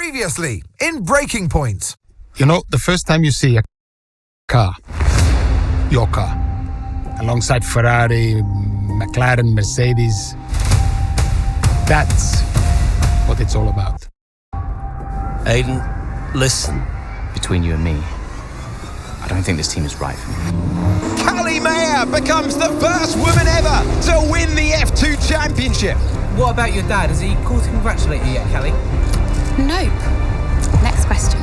Previously, in Breaking Point. You know, the first time you see a car, your car, alongside Ferrari, McLaren, Mercedes, that's what it's all about. Aiden, listen. Between you and me, I don't think this team is right for me. Callie becomes the first woman ever to win the F2 Championship. What about your dad? Has he called to congratulate you yet, Callie? Nope. Next question.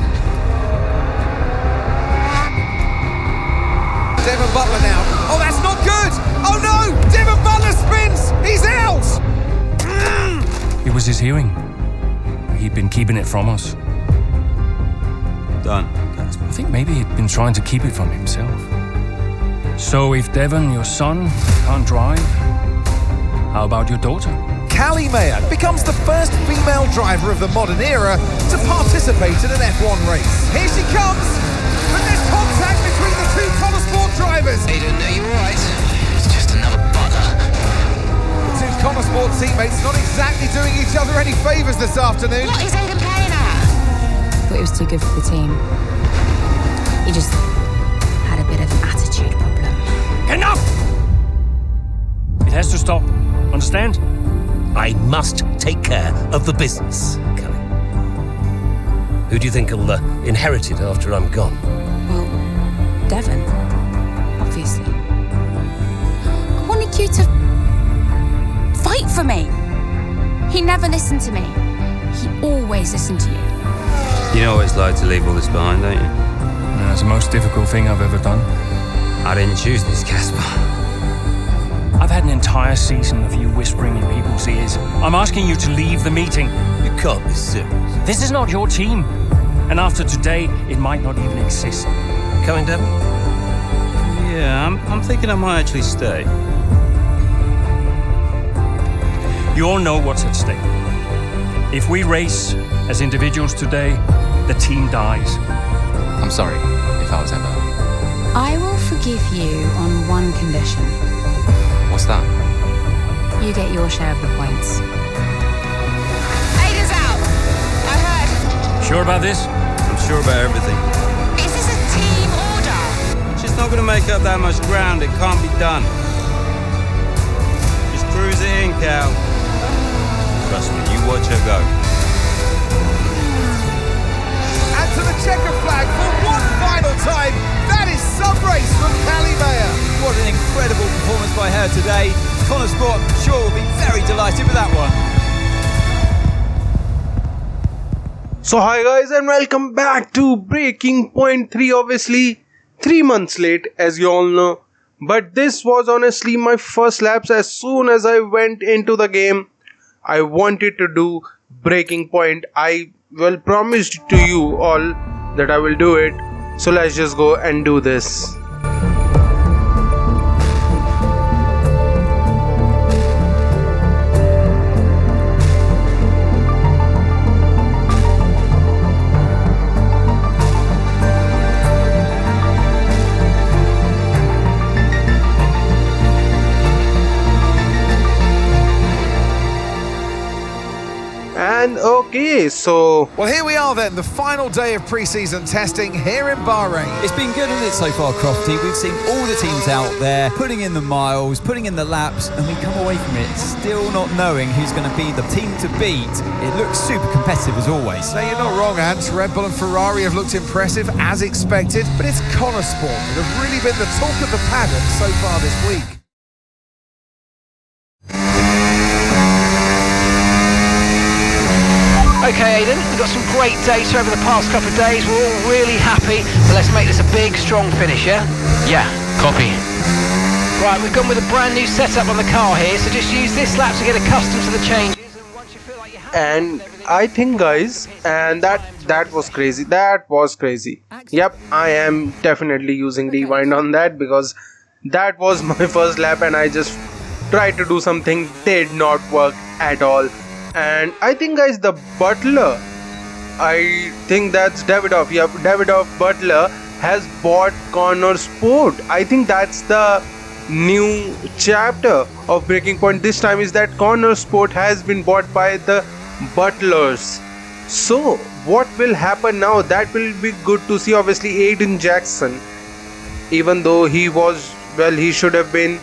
Devon Butler now. Oh, that's not good. Oh no, Devon Butler spins. He's out. It was his hearing. He'd been keeping it from us. Done. I think maybe he'd been trying to keep it from himself. So if Devon, your son, can't drive, how about your daughter? Callie becomes the first female driver of the modern era to participate in an F1 race. Here she comes. And there's contact between the two Konnersport drivers. Aiden, are you alright? It's just another Butler. The two Konnersport teammates not exactly doing each other any favours this afternoon. What is Aiden playing at? Thought he was too good for the team. He just had a bit of an attitude problem. Enough! It has to stop. Understand? I must take care of the business, Callie. Who do you think will inherit it after I'm gone? Well, Devon, obviously. I wanted you to fight for me. He never listened to me. He always listened to you. You know what it's like to leave all this behind, don't you? That's the most difficult thing I've ever done. I didn't choose this, Casper. I've had an entire season of you whispering in people's ears. I'm asking you to leave the meeting. You can't be serious. This is not your team. And after today, it might not even exist. Coming, Devon? Yeah, I'm thinking I might actually stay. You all know what's at stake. If we race as individuals today, the team dies. I'm sorry if I was ever... I will forgive you on one condition. What's that? You get your share of the points. Aiden's out. I heard. Sure about this? I'm sure about everything. Is this a team order? It's just not going to make up that much ground. It can't be done. Just cruise it in, Cal. Trust me, you watch her go. And to the checker flag for one final time. That is some race from Callie Mayer. What an incredible performance by her today. Konnersport, sure, will be very delighted with that one. So hi guys and welcome back to Breaking Point 3. Obviously 3 months late as you all know. But this was honestly my first laps. As soon as I went into the game, I wanted to do Breaking Point. I promised to you all that I will do it. So let's just go and do this. And okay, so... Well, here we are then, the final day of pre-season testing here in Bahrain. It's been good, hasn't it, so far, Crofty? We've seen all the teams out there, putting in the miles, putting in the laps, and we come away from it still not knowing who's going to be the team to beat. It looks super competitive as always. Now, you're not wrong, Ant. Red Bull and Ferrari have looked impressive, as expected, but it's Konnersport that have really been the talk of the paddock so far this week. Okay, Aiden, we've got some great data over the past couple of days. We're all really happy, but let's make this a big, strong finish, yeah? Yeah, copy. Right, we've gone with a brand new setup on the car here, so just use this lap to get accustomed to the changes. And once you feel like you're happy, And I think guys, and that was crazy. That was crazy. Yep, I am definitely using rewind on that because that was my first lap and I just tried to do something, did not work at all. And I think guys, the Butler, I think that's Davidoff. Yep, Davidoff Butler has bought Konnersport. I think that's the new chapter of Breaking Point this time, is that Konnersport has been bought by the Butlers. So what will happen now? That will be good to see. Obviously Aiden Jackson, even though he was, well, he should have been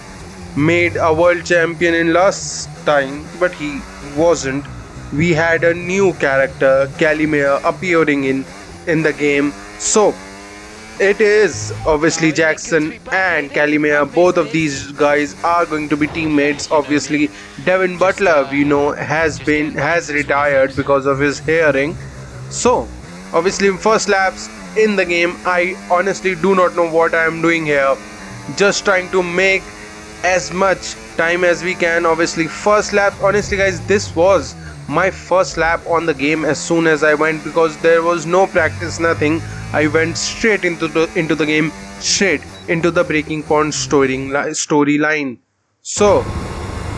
made a world champion in last time, but he wasn't. We had a new character, Callie appearing in the game. So it is obviously Jackson and Callie. Both of these guys are going to be teammates. Obviously Devin Butler, we know, has retired because of his hearing. So obviously first laps in the game, I honestly do not know what I am doing here. Just trying to make as much time as we can. Obviously first lap, honestly guys, this was my first lap on the game as soon as I went, because there was no practice, nothing. I went straight into the game, straight into the breaking point storyline. So,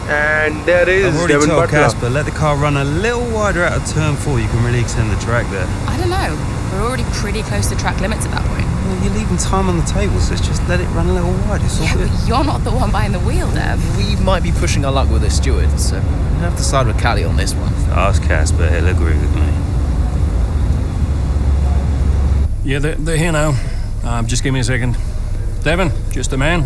and there is I've already Devin told Butler. Casper, let the car run a little wider out of turn 4. You can really extend the track there. I don't know. We're already pretty close to track limits at that point. Well, you're leaving time on the table, so just let it run a little wider. It's all Yeah, good. but you're not the one behind the wheel, Dev. We might be pushing our luck with the steward, so we'll have to side with Callie on this one. Ask Casper, he'll agree with me. Yeah, they're here now. Just give me a second. Devin, just a man.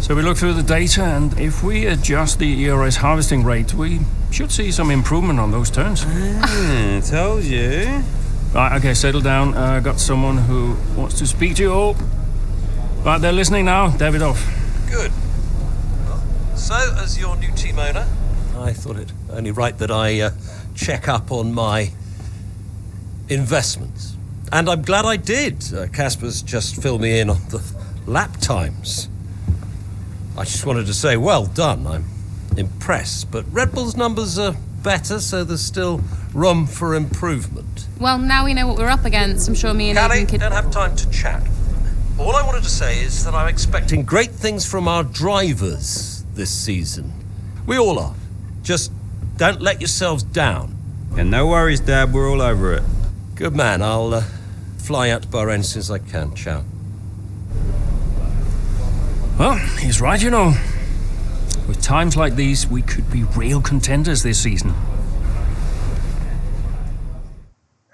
So we look through the data, and if we adjust the ERS harvesting rate, we should see some improvement on those turns. Told you. Right, okay, settle down. Got someone who wants to speak to you all. Right, they're listening now. Davidoff. Good. So, as your new team owner, I thought it only right that I check up on my investments. And I'm glad I did. Casper's just filled me in on the lap times. I just wanted to say, well done. I'm impressed. But Red Bull's numbers are better, so there's still room for improvement. Well, now we know what we're up against. I'm sure me and Callie, Aiden could... don't have time to chat. All I wanted to say is that I'm expecting great things from our drivers this season. We all are. Just don't let yourselves down. And no worries, Dad, we're all over it. Good man. I'll fly out to Bahrain as soon as I can. Ciao. Well, he's right, you know. With times like these, we could be real contenders this season.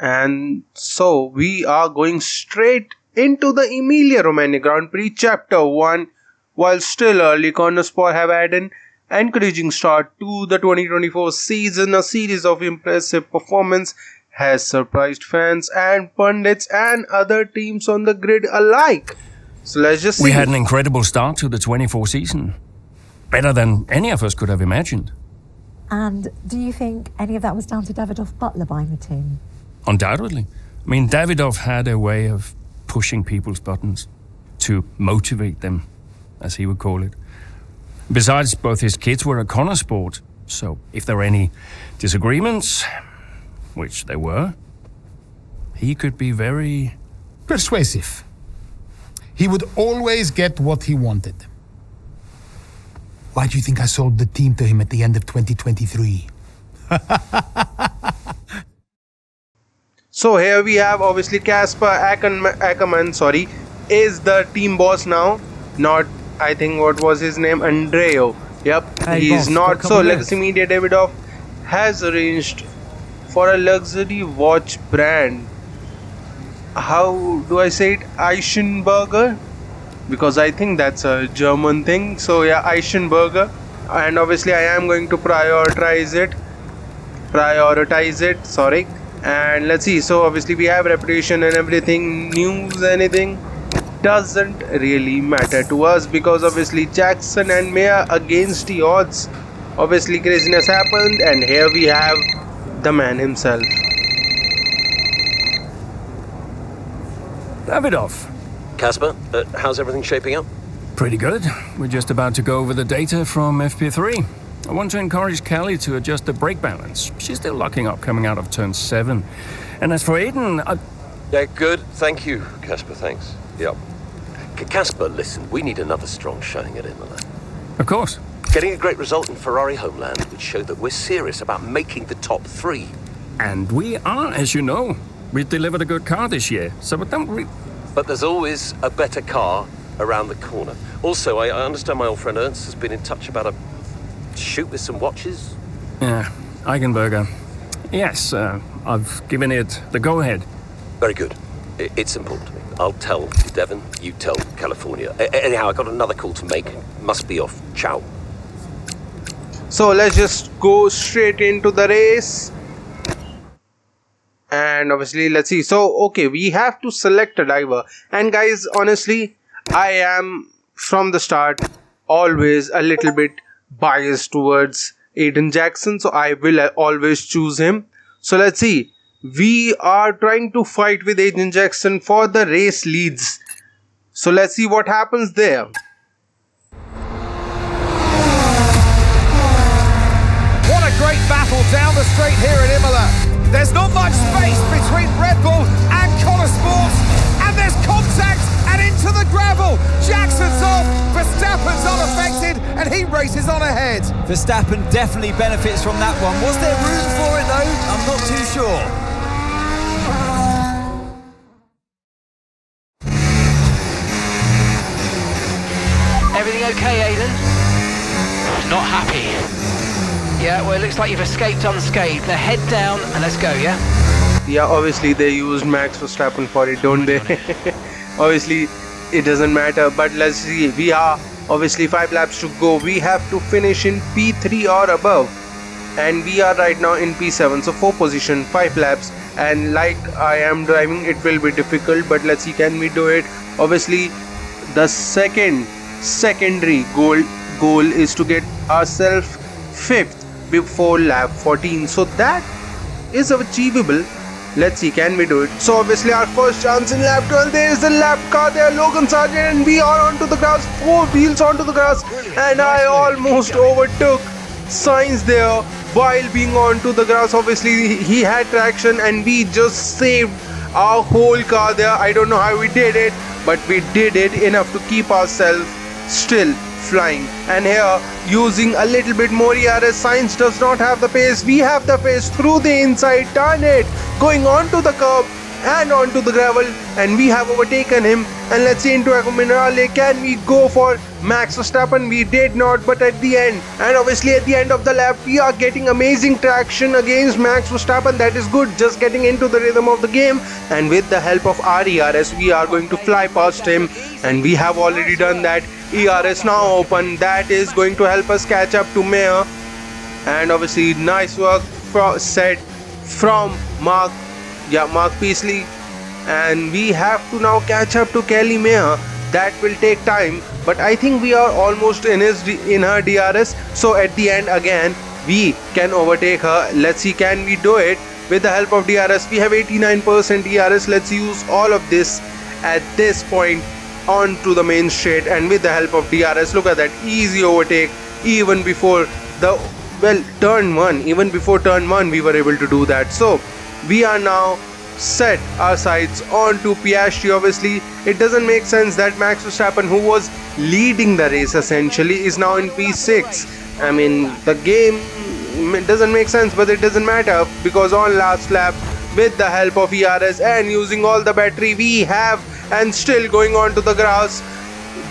And so we are going straight into the Emilia-Romagna Grand Prix Chapter 1. While still early, Konnersport have had an encouraging start to the 2024 season. A series of impressive performance has surprised fans and pundits and other teams on the grid alike. So let's just see. We had an incredible start to the 24 season. Better than any of us could have imagined. And do you think any of that was down to Davidoff Butler buying the team? Undoubtedly. I mean, Davidoff had a way of pushing people's buttons to motivate them, as he would call it. Besides, both his kids were at Konnersport, so if there were any disagreements, which there were, he could be very... persuasive. He would always get what he wanted. Why do you think I sold the team to him at the end of 2023? So here we have obviously Casper Ackerman, is the team boss now. Not, I think, what was his name? Andreo. Yep, Hey, he's boss, not. got a So couple Legacy Media Davidoff has arranged for a luxury watch brand. How do I say it? Eichenberger? Because I think that's a German thing. So yeah, Eichenberger. And obviously I am going to prioritize it, sorry. And let's see, so obviously we have reputation and everything. News, anything doesn't really matter to us, because obviously Jackson and Maya against the odds. Obviously craziness happened, and here we have the man himself. Davidoff. Casper, how's everything shaping up? Pretty good. We're just about to go over the data from FP3. I want to encourage Callie to adjust the brake balance. She's still locking up coming out of turn 7. And as for Aiden, Yeah, good. Thank you, Casper. Thanks. Yep. Casper, listen, we need another strong showing at Imola. Of course. Getting a great result in Ferrari homeland would show that we're serious about making the top 3. And we are, as you know. We've delivered a good car this year, so But there's always a better car around the corner. Also, I understand my old friend Ernst has been in touch about a shoot with some watches. Yeah, Eigenberger. Yes, I've given it the go-ahead. Very good. It's important to me. I'll tell Devon, you tell California. Anyhow, I got another call to make. Must be off. Ciao. So let's just go straight into the race. And obviously, let's see. So, okay, we have to select a driver. And guys, honestly, I am from the start always a little bit biased towards Aiden Jackson. So I will always choose him. So let's see. We are trying to fight with Aiden Jackson for the race leads. So let's see what happens there. What a great battle down the straight here at Imola. There's not much space between Red Bull and Konnersport, and there's contact and into the gravel. Jackson's off, Verstappen's unaffected, and he races on ahead. Verstappen definitely benefits from that one. Was there room for it though? I'm not too sure. Everything okay, Aiden? Not happy. Yeah, well, it looks like you've escaped unscathed. Now head down and let's go, yeah? Yeah, obviously they used Max Verstappen for it, don't they? Obviously, it doesn't matter, but let's see. We are obviously 5 laps to go. We have to finish in P3 or above. And we are right now in P7, so 4 position, 5 laps. And like I am driving, it will be difficult, but let's see, can we do it? Obviously, the secondary goal is to get ourselves 5th before lap 14, so that is achievable. Let's see, can we do it? So obviously our first chance in lap 12, there is a lap car there, Logan Sargent, and we are onto the grass, 4 wheels onto the grass, and I almost overtook Sainz there while being onto the grass. Obviously he had traction and we just saved our whole car there. I don't know how we did it, but we did it enough to keep ourselves still flying. And here, using a little bit more ERS, Sainz does not have the pace. We have the pace through the inside, turn it, going onto the curb and onto the gravel, and we have overtaken him. And let's see, into Minerale, can we go for Max Verstappen? We did not, but at the end, and obviously at the end of the lap, we are getting amazing traction against Max Verstappen. That is good, just getting into the rhythm of the game, and with the help of our ERS, we are going to fly past him, and we have already done that. ERS now open, that is going to help us catch up to Mayer. And obviously nice work said from Mark Peasley, and we have to now catch up to Callie Mayer. That will take time, but I think we are almost in her DRS, so at the end again we can overtake her. Let's see, can we do it with the help of DRS? We have 89% DRS. Let's use all of this at this point onto the main straight, and with the help of DRS, look at that easy overtake. Even before turn 1, even before turn 1 we were able to do that. So we are now set our sights onto Piastri. Obviously it doesn't make sense that Max Verstappen, who was leading the race essentially, is now in P6. I mean, the game doesn't make sense, but it doesn't matter, because on last lap, with the help of ERS and using all the battery we have, and still going on to the grass,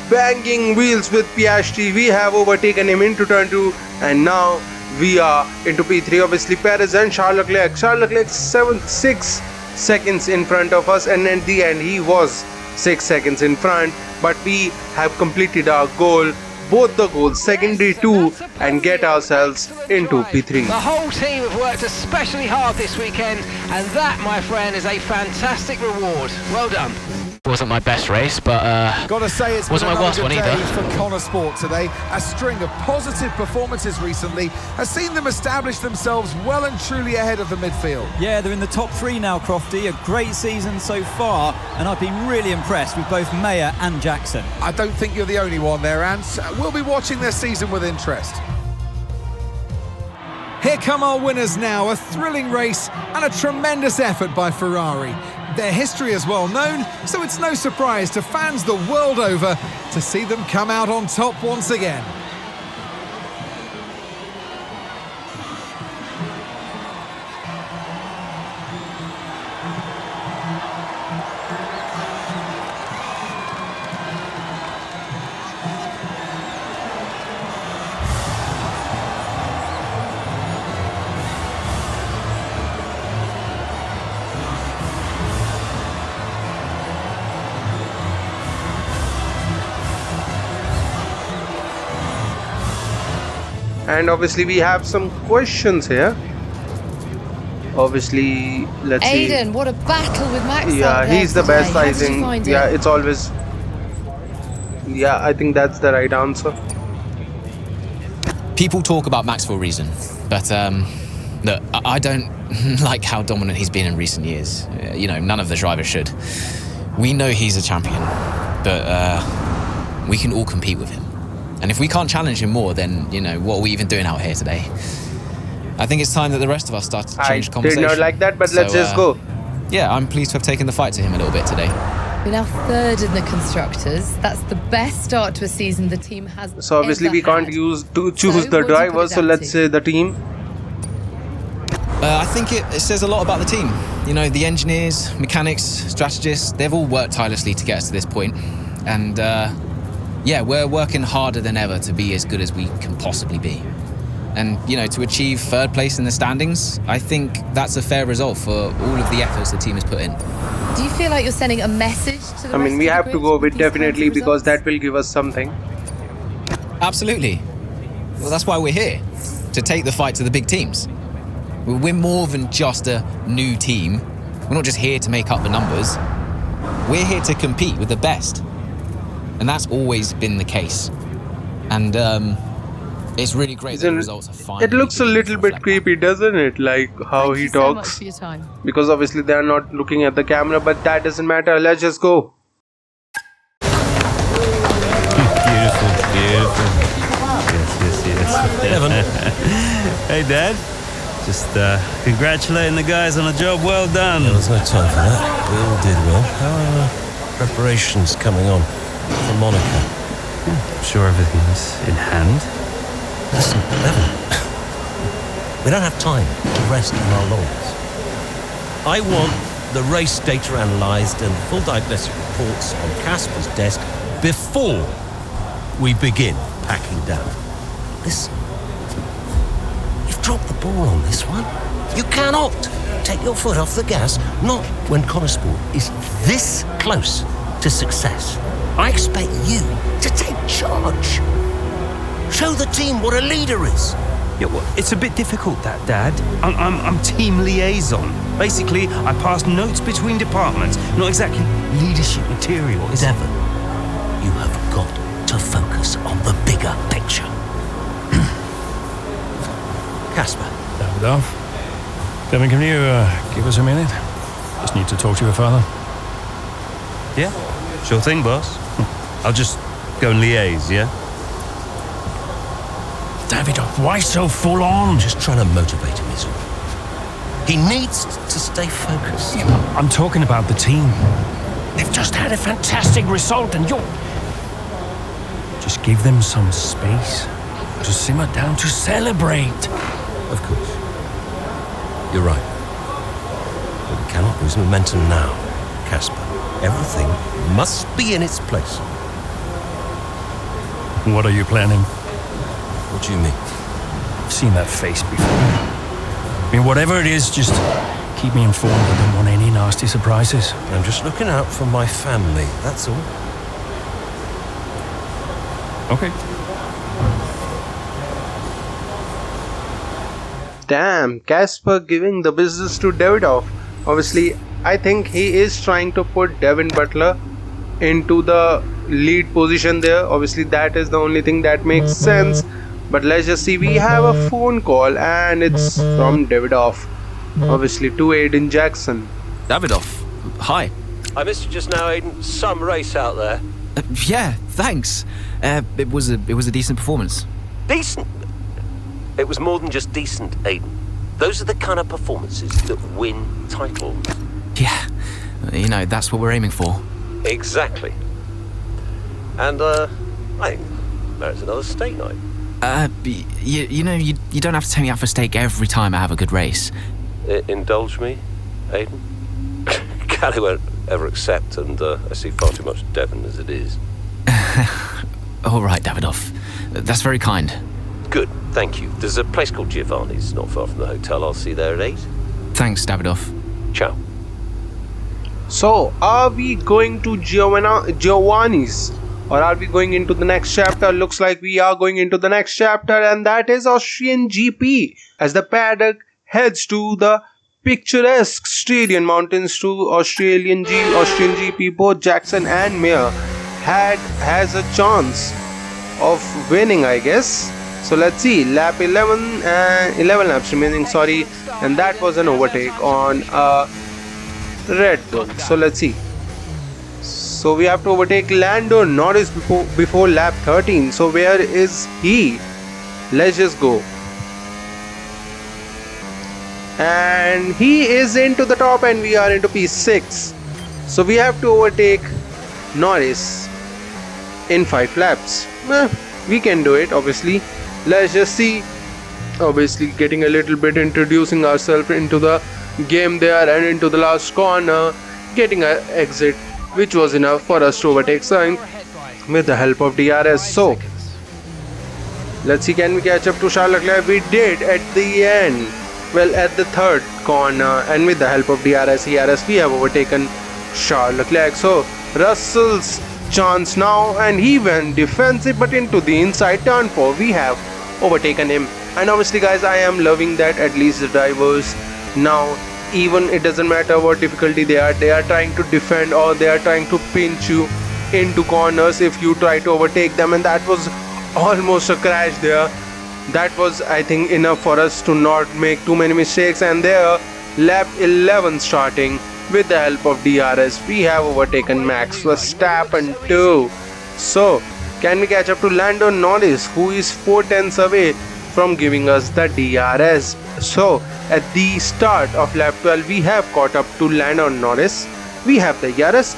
banging wheels with Piastri, we have overtaken him into turn 2, and now we are into P3. Obviously Perez and Charles Leclerc 6 seconds in front of us, and at the end he was 6 seconds in front, but we have completed our goal, both the goals, secondary 2, and get ourselves into P3. The whole team have worked especially hard this weekend, and that, my friend, is a fantastic reward. Well done. Wasn't my best race, but gotta say, it's wasn't been my worst another one good either. day for Konnersport today. A string of positive performances recently has seen them establish themselves well and truly ahead of the midfield. Yeah, they're in the top 3 now, Crofty. A great season so far, and I've been really impressed with both Mayer and Jackson. I don't think you're the only one there, Ant. We'll be watching their season with interest. Here come our winners now, a thrilling race and a tremendous effort by Ferrari. Their history is well known, so it's no surprise to fans the world over to see them come out on top once again. And obviously we have some questions here. Obviously, let's see. Aiden, what a battle with Max. Yeah, he's the best, I How did you think. find it? Yeah, it's always. Yeah, I think that's the right answer. People talk about Max for a reason, but look, I don't like how dominant he's been in recent years. You know, none of the drivers should. We know he's a champion, but we can all compete with him. And if we can't challenge him more, then, you know, what are we even doing out here today? I think it's time that the rest of us start to change the conversation. I did not like that, but let's just go. Yeah, I'm pleased to have taken the fight to him a little bit today. We're now third in the constructors. That's the best start to a season the team has. So obviously we can't choose the driver, so let's say the team. I think it says a lot about the team. You know, the engineers, mechanics, strategists, they've all worked tirelessly to get us to this point. And yeah, we're working harder than ever to be as good as we can possibly be. And, you know, to achieve third place in the standings, I think that's a fair result for all of the efforts the team has put in. Do you feel like you're sending a message to the I mean, we have to go with definitely because that will give us something. Absolutely. Well, that's why we're here, to take the fight to the big teams. We're more than just a new team. We're not just here to make up the numbers. We're here to compete with the best. And that's always been the case. And it's really great that the results are fine. It looks a little bit creepy, doesn't it? Like how he talks. For your time. Because obviously they are not looking at the camera, but that doesn't matter. Let's just go. Beautiful, beautiful. Yes. Devon. Hey, Dad. Just congratulating the guys on a job well done. There was no time for that. We all did well. How are preparations coming on for Monaco? I'm sure everything's in hand. Listen, Devon. We don't have time to rest on our laurels. I want the race data analysed and full diagnostic reports on Casper's desk before we begin packing down. Listen, you've dropped the ball on this one. You cannot take your foot off the gas, not when Konnersport is this close to success. I expect you to take charge. Show the team what a leader is. Yeah, well, it's a bit difficult, that, Dad. I'm team liaison. Basically, I pass notes between departments, not exactly leadership material. Devon, you have got to focus on the bigger picture. Casper. Davidoff. Devon, can you give us a minute? Just need to talk to your father. Yeah, sure thing, boss. I'll just go and liaise, yeah? Davidoff, why so full on? Just trying to motivate him, is all. He needs to stay focused. Yeah, I'm talking about the team. They've just had a fantastic result and you're... Just give them some space to simmer down, to celebrate. Of course. You're right. But we cannot lose momentum now, Casper. Everything must be in its place. What are you planning? What do you mean? I've seen that face before. I mean, whatever it is, just keep me informed. I don't want any nasty surprises. I'm just looking out for my family, that's all. Okay. Damn, Casper giving the business to Davidoff. Obviously, I think he is trying to put Devin Butler into the lead position there. Obviously, that is the only thing that makes sense. But let's just see. We have a phone call and it's from Davidoff. Obviously, to Aiden Jackson. Davidoff, hi. I missed you just now, Aiden. Some race out there. Yeah, thanks. It was a decent performance. Decent? It was more than just decent, Aiden. Those are the kind of performances that win titles. Yeah, you know, that's what we're aiming for. Exactly. And, I think there's another steak night. You know, you don't have to take me out for steak every time I have a good race. Indulge me, Aiden? Callie won't ever accept, and I see far too much Devon as it is. All right, Davidoff. That's very kind. Good, thank you. There's a place called Giovanni's not far from the hotel. I'll see you there at 8. Thanks, Davidoff. Ciao. So, are we going to Giovanni's? or are we going into the next chapter? Looks like we are going into the next chapter, and that is Austrian GP, as the paddock heads to the picturesque Styrian mountains to Austrian GP. Both Jackson and Mir has a chance of winning, I guess. So let's see, lap 11 and 11 laps remaining, sorry, and that was an overtake on Red Bull. So let's see. So we have to overtake Lando Norris before lap 13. So where is he? Let's just go. And he is into the top and we are into P6. So we have to overtake Norris in 5 laps. We can do it, obviously. Let's just see. Obviously getting a little bit introducing ourselves into the game there, and into the last corner getting an exit, which was enough for us to overtake Sainz with the help of DRS. So let's see, can we catch up to Charles Leclerc? We did at the end. Well, at the third corner, and with the help of DRS, we have overtaken Charles Leclerc. So Russell's chance now, and he went defensive but into the inside turn 4. We have overtaken him, and obviously guys, I am loving that at least the drivers now, even it doesn't matter what difficulty they are trying to defend, or they are trying to pinch you into corners if you try to overtake them. And that was almost a crash there. That was, I think, enough for us to not make too many mistakes. And there, lap 11 starting, with the help of DRS, we have overtaken Max Verstappen too. So can we catch up to Lando Norris, who is 4 tenths away from giving us the DRS? So at the start of lap 12, we have caught up to Lando Norris. We have the DRS,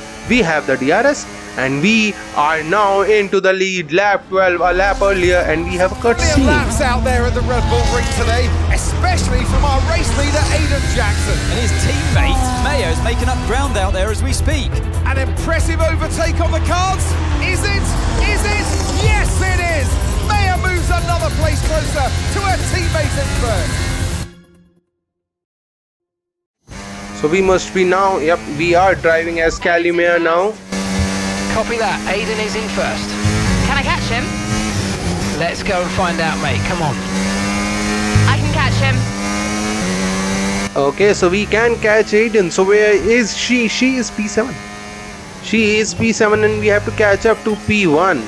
and we are now into the lead. Lap 12, a lap earlier, and we have a cutscene. Laps out there at the Red Bull Ring today, especially from our race leader Aiden Jackson. And his teammate Mayo is making up ground out there as we speak. An impressive overtake on the cards. Is it? Yes, it is. Mayo moves another place closer to her teammate in first. So we must be now, yep, we are driving as Callie now. Copy that. Aiden is in first. Can I catch him? Let's go and find out, mate. Come on. I can catch him. Okay, so we can catch Aiden. So where is she? She is P7. She is P7, and we have to catch up to P1.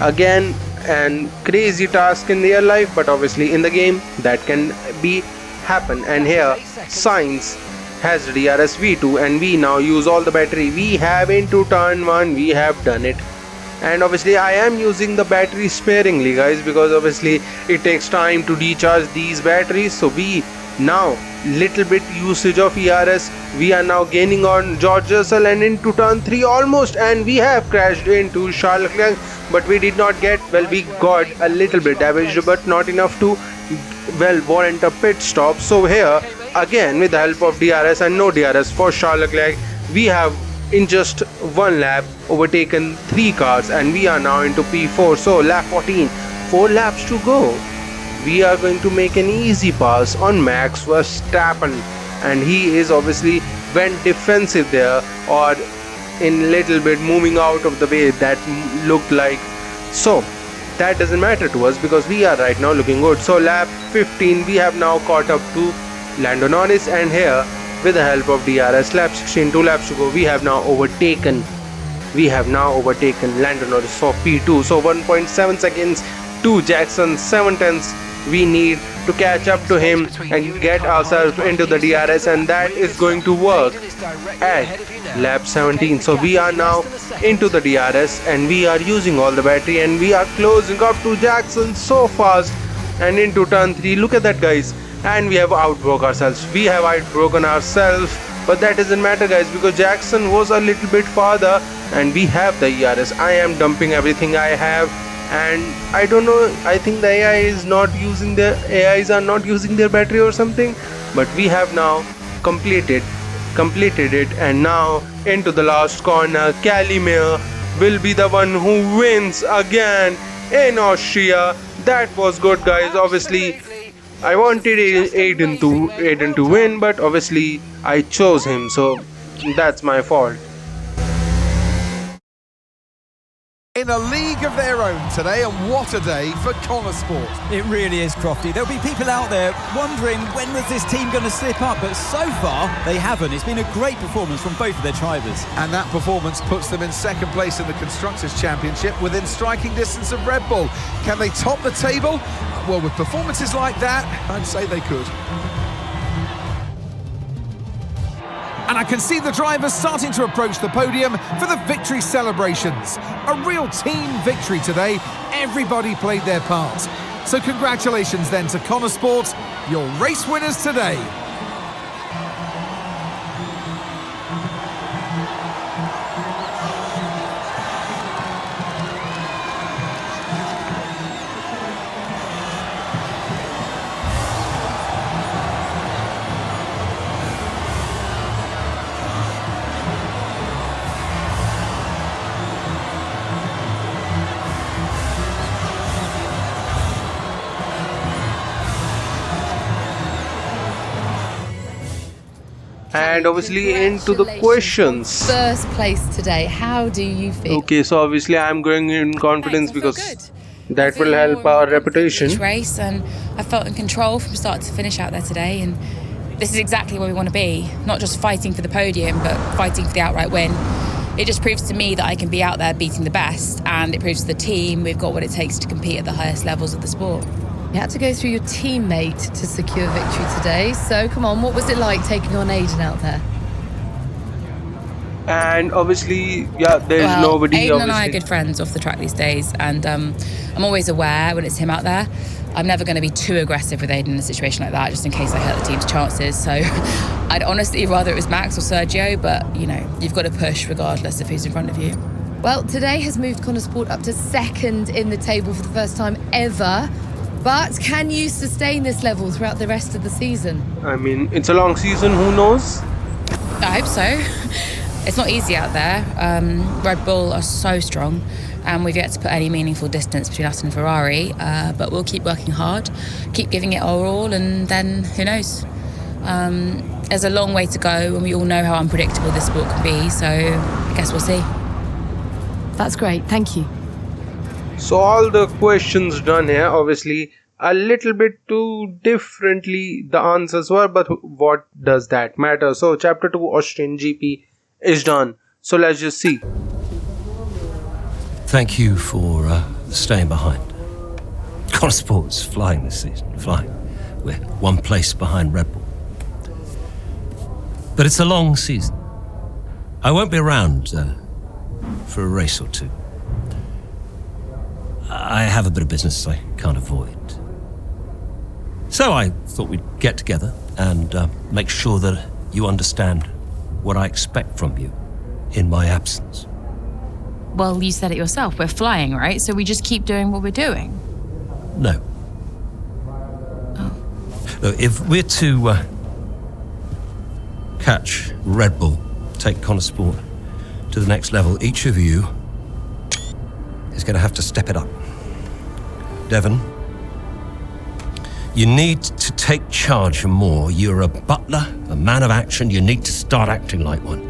Again, an crazy task in real life, but obviously in the game that can be happen. And here Sainz has DRS V2, and we now use all the battery we have into turn 1. We have done it, and obviously I am using the battery sparingly, guys, because obviously it takes time to recharge these batteries. So we now little bit usage of ERS, we are now gaining on George Russell, and into turn 3 almost, and we have crashed into Charles Leclerc, but we did not get, well, we got a little bit damaged, but not enough to, well, warrant a pit stop. So here again, with the help of DRS and no DRS for Charles Leclerc, we have in just 1 lap overtaken 3 cars, and we are now into P4. So lap 14, 4 laps to go. We are going to make an easy pass on Max Verstappen, and he is obviously went defensive there, or in little bit moving out of the way that looked like. So that doesn't matter to us because we are right now looking good. So lap 15, we have now caught up to Lando Norris, and here with the help of DRS, lap 16, 2 laps to go, we have now overtaken Lando Norris for P2. So 1.7 seconds to Jackson, 7 tenths we need to catch up to him and get ourselves into the DRS, and that is going to work at lap 17. So we are now into the DRS, and we are using all the battery, and we are closing up to Jackson so fast, and into turn 3, look at that, guys, and we have outbroken ourselves, but that doesn't matter, guys, because Jackson was a little bit farther, and we have the ERS. I am dumping everything I have, and I don't know, I think the AIs are not using their battery or something, but we have now completed it, and now into the last corner, Callie will be the one who wins again in Austria. That was good, guys. Obviously I wanted Aiden to win, but obviously I chose him, so that's my fault. in a league of their own today, and what a day for Konnersport. It really is, Crofty. There'll be people out there wondering when was this team going to slip up, but so far they haven't. It's been a great performance from both of their drivers. And that performance puts them in second place in the Constructors' Championship within striking distance of Red Bull. Can they top the table? Well, with performances like that, I'd say they could. And I can see the drivers starting to approach the podium for the victory celebrations. A real team victory today. Everybody played their part. So congratulations then to Konnersport, your race winners today. And obviously into the questions. First place today. How do you feel? Okay, so obviously I'm going in confidence because that will help our reputation. Race, and I felt in control from start to finish out there today, and this is exactly where we want to be. Not just fighting for the podium, but fighting for the outright win. It just proves to me that I can be out there beating the best, and it proves to the team we've got what it takes to compete at the highest levels of the sport. You had to go through your teammate to secure victory today. So come on, what was it like taking on Aiden out there? And obviously, yeah, there's nobody. Aiden obviously. and I are good friends off the track these days, and I'm always aware when it's him out there. I'm never going to be too aggressive with Aiden in a situation like that, just in case I hurt the team's chances. So I'd honestly rather it was Max or Sergio, but you know, you've got to push regardless of who's in front of you. Well, today has moved Konnersport up to second in the table for the first time ever. But can you sustain this level throughout the rest of the season? I mean, it's a long season, who knows? I hope so. It's not easy out there. Red Bull are so strong, and we've yet to put any meaningful distance between us and Ferrari. But we'll keep working hard, keep giving it our all, and then who knows? There's a long way to go, and we all know how unpredictable this sport can be. So I guess we'll see. That's great. Thank you. So all the questions done here, obviously a little bit too differently the answers were, but what does that matter? So chapter 2 Austrian GP is done. So let's just see. Thank you for staying behind. Konnersport's flying this season, flying. We're one place behind Red Bull. But it's a long season. I won't be around for a race or two. I have a bit of business I can't avoid. So I thought we'd get together and make sure that you understand what I expect from you in my absence. Well, you said it yourself. We're flying, right? So we just keep doing what we're doing. No. Look, if we're to catch Red Bull, take Konnersport to the next level, each of you is going to have to step it up. Devon, you need to take charge more. You're a butler, a man of action. You need to start acting like one.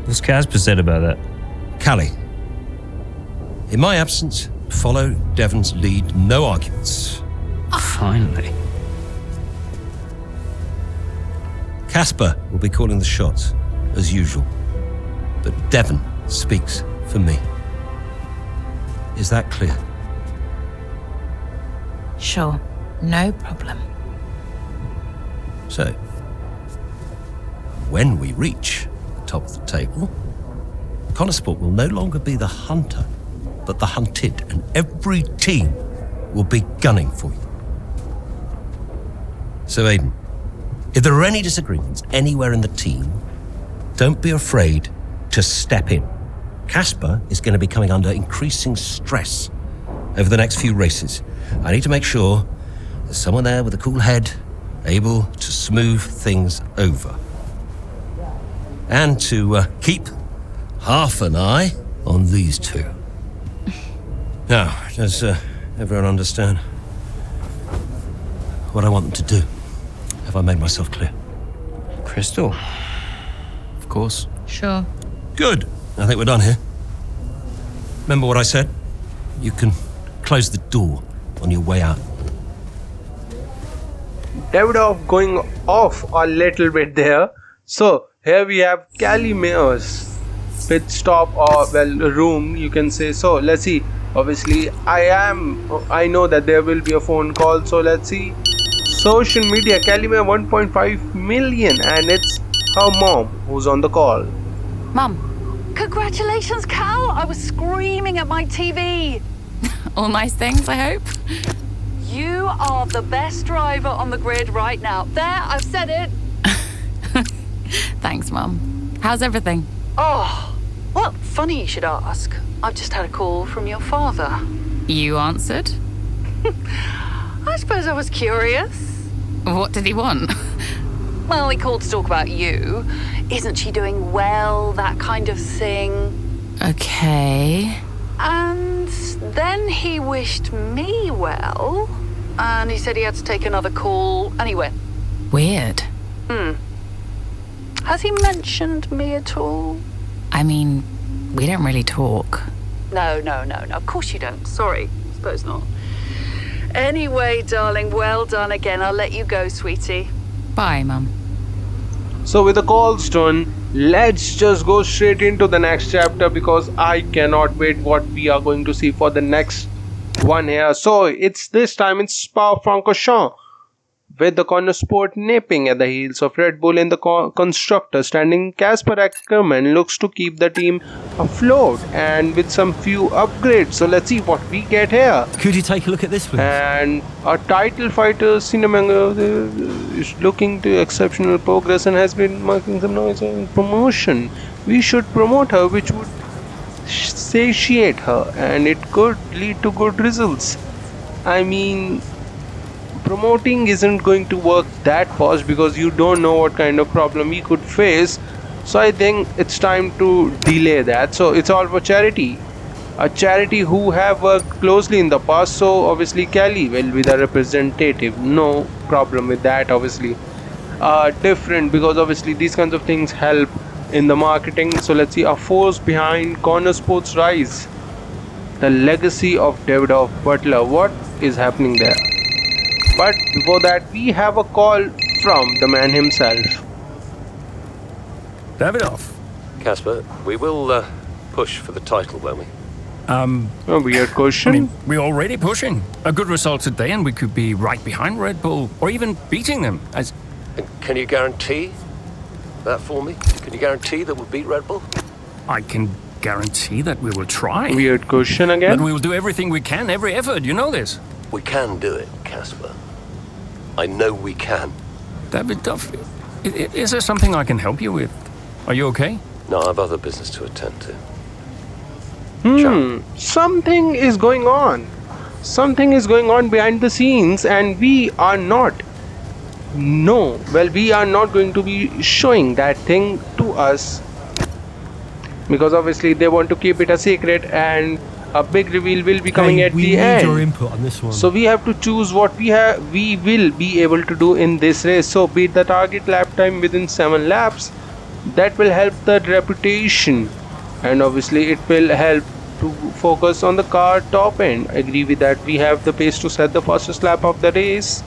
What's Casper said about that? Callie, in my absence, follow Devon's lead. No arguments. Finally. Casper will be calling the shots, as usual. But Devon speaks for me. Is that clear? Sure, no problem. So, when we reach the top of the table, Konnersport will no longer be the hunter, but the hunted, and every team will be gunning for you. So, Aiden, if there are any disagreements anywhere in the team, don't be afraid to step in. Casper is going to be coming under increasing stress over the next few races. I need to make sure there's someone there with a cool head, able to smooth things over. And to keep half an eye on these two. Now, does everyone understand what I want them to do? Have I made myself clear? Crystal? Of course. Sure. Good. I think we're done here. Remember what I said? You can close the door on your way out. Davidoff going off a little bit there. So here we have Callie Mayer's pit stop, or room, you can say. So let's see. Obviously I know that there will be a phone call, so let's see. Social media, Callie Mayer 1.5 million, and it's her mom who's on the call. Mum. Congratulations, Cal! I was screaming at my TV. All nice things, I hope. You are the best driver on the grid right now. There, I've said it. Thanks, Mum. How's everything? Oh, well, funny you should ask. I've just had a call from your father. You answered? I suppose I was curious. What did he want? Well, he called to talk about you. Isn't she doing well? That kind of thing. Okay. And then he wished me well. And he said he had to take another call. And he went. Weird. Has he mentioned me at all? I mean, we don't really talk. No. Of course you don't. Sorry. Suppose not. Anyway, darling, well done again. I'll let you go, sweetie. Bye, Mum. So with the calls done, let's just go straight into the next chapter, because I cannot wait what we are going to see for the next one here. So it's this time it's Spa-Francorchamps, with the Konnersport nipping at the heels of Red Bull in the constructor standing. Casper Ackermann looks to keep the team afloat and with some few upgrades. So let's see what we get here. Could you take a look at this, please? And our title fighter Cinnamanga is looking to exceptional progress and has been making some noise on promotion. We should promote her, which would satiate her, and it could lead to good results. I mean, promoting isn't going to work that fast because you don't know what kind of problem we could face. So I think it's time to delay that. So it's all for charity, a charity who have worked closely in the past. So obviously Callie will be the representative, no problem with that. Obviously different, because obviously these kinds of things help in the marketing. So let's see a force behind Konnersport's rise, the legacy of Davidoff Butler. What is happening there? But before that, we have a call from the man himself. Davidoff. Casper, we will push for the title, won't we? A weird question. I mean, we're already pushing. A good result today and we could be right behind Red Bull, or even beating them. And can you guarantee that for me? Can you guarantee that we'll beat Red Bull? I can guarantee that we will try. Weird question again. That we will do everything we can, every effort, you know this. We can do it, Casper. I know we can. Davidoff, is there something I can help you with? Are you okay? No, I have other business to attend to. Something is going on. Something is going on behind the scenes, and we are not going to be showing that thing to us, because obviously they want to keep it a secret, and a big reveal will be coming at the end. We need your input on this one. So we have to choose what we will be able to do in this race. So beat the target lap time within 7 laps. That will help the reputation, and obviously it will help to focus on the car top end. I agree with that. We have the pace to set the fastest lap of the race.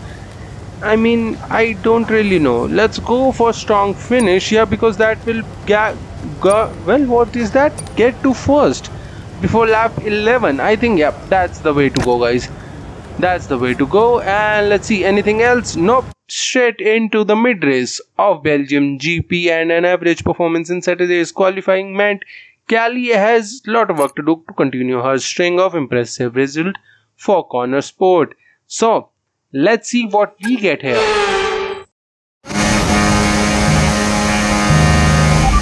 I mean, I don't really know. Let's go for strong finish, because that will what is that? Get to first before lap 11. I think, that's the way to go, guys. That's the way to go. And let's see, anything else? Nope. Straight into the mid-race of Belgium GP, and an average performance in Saturday's qualifying meant Callie has a lot of work to do to continue her string of impressive results for Konnersport. So, let's see what we get here.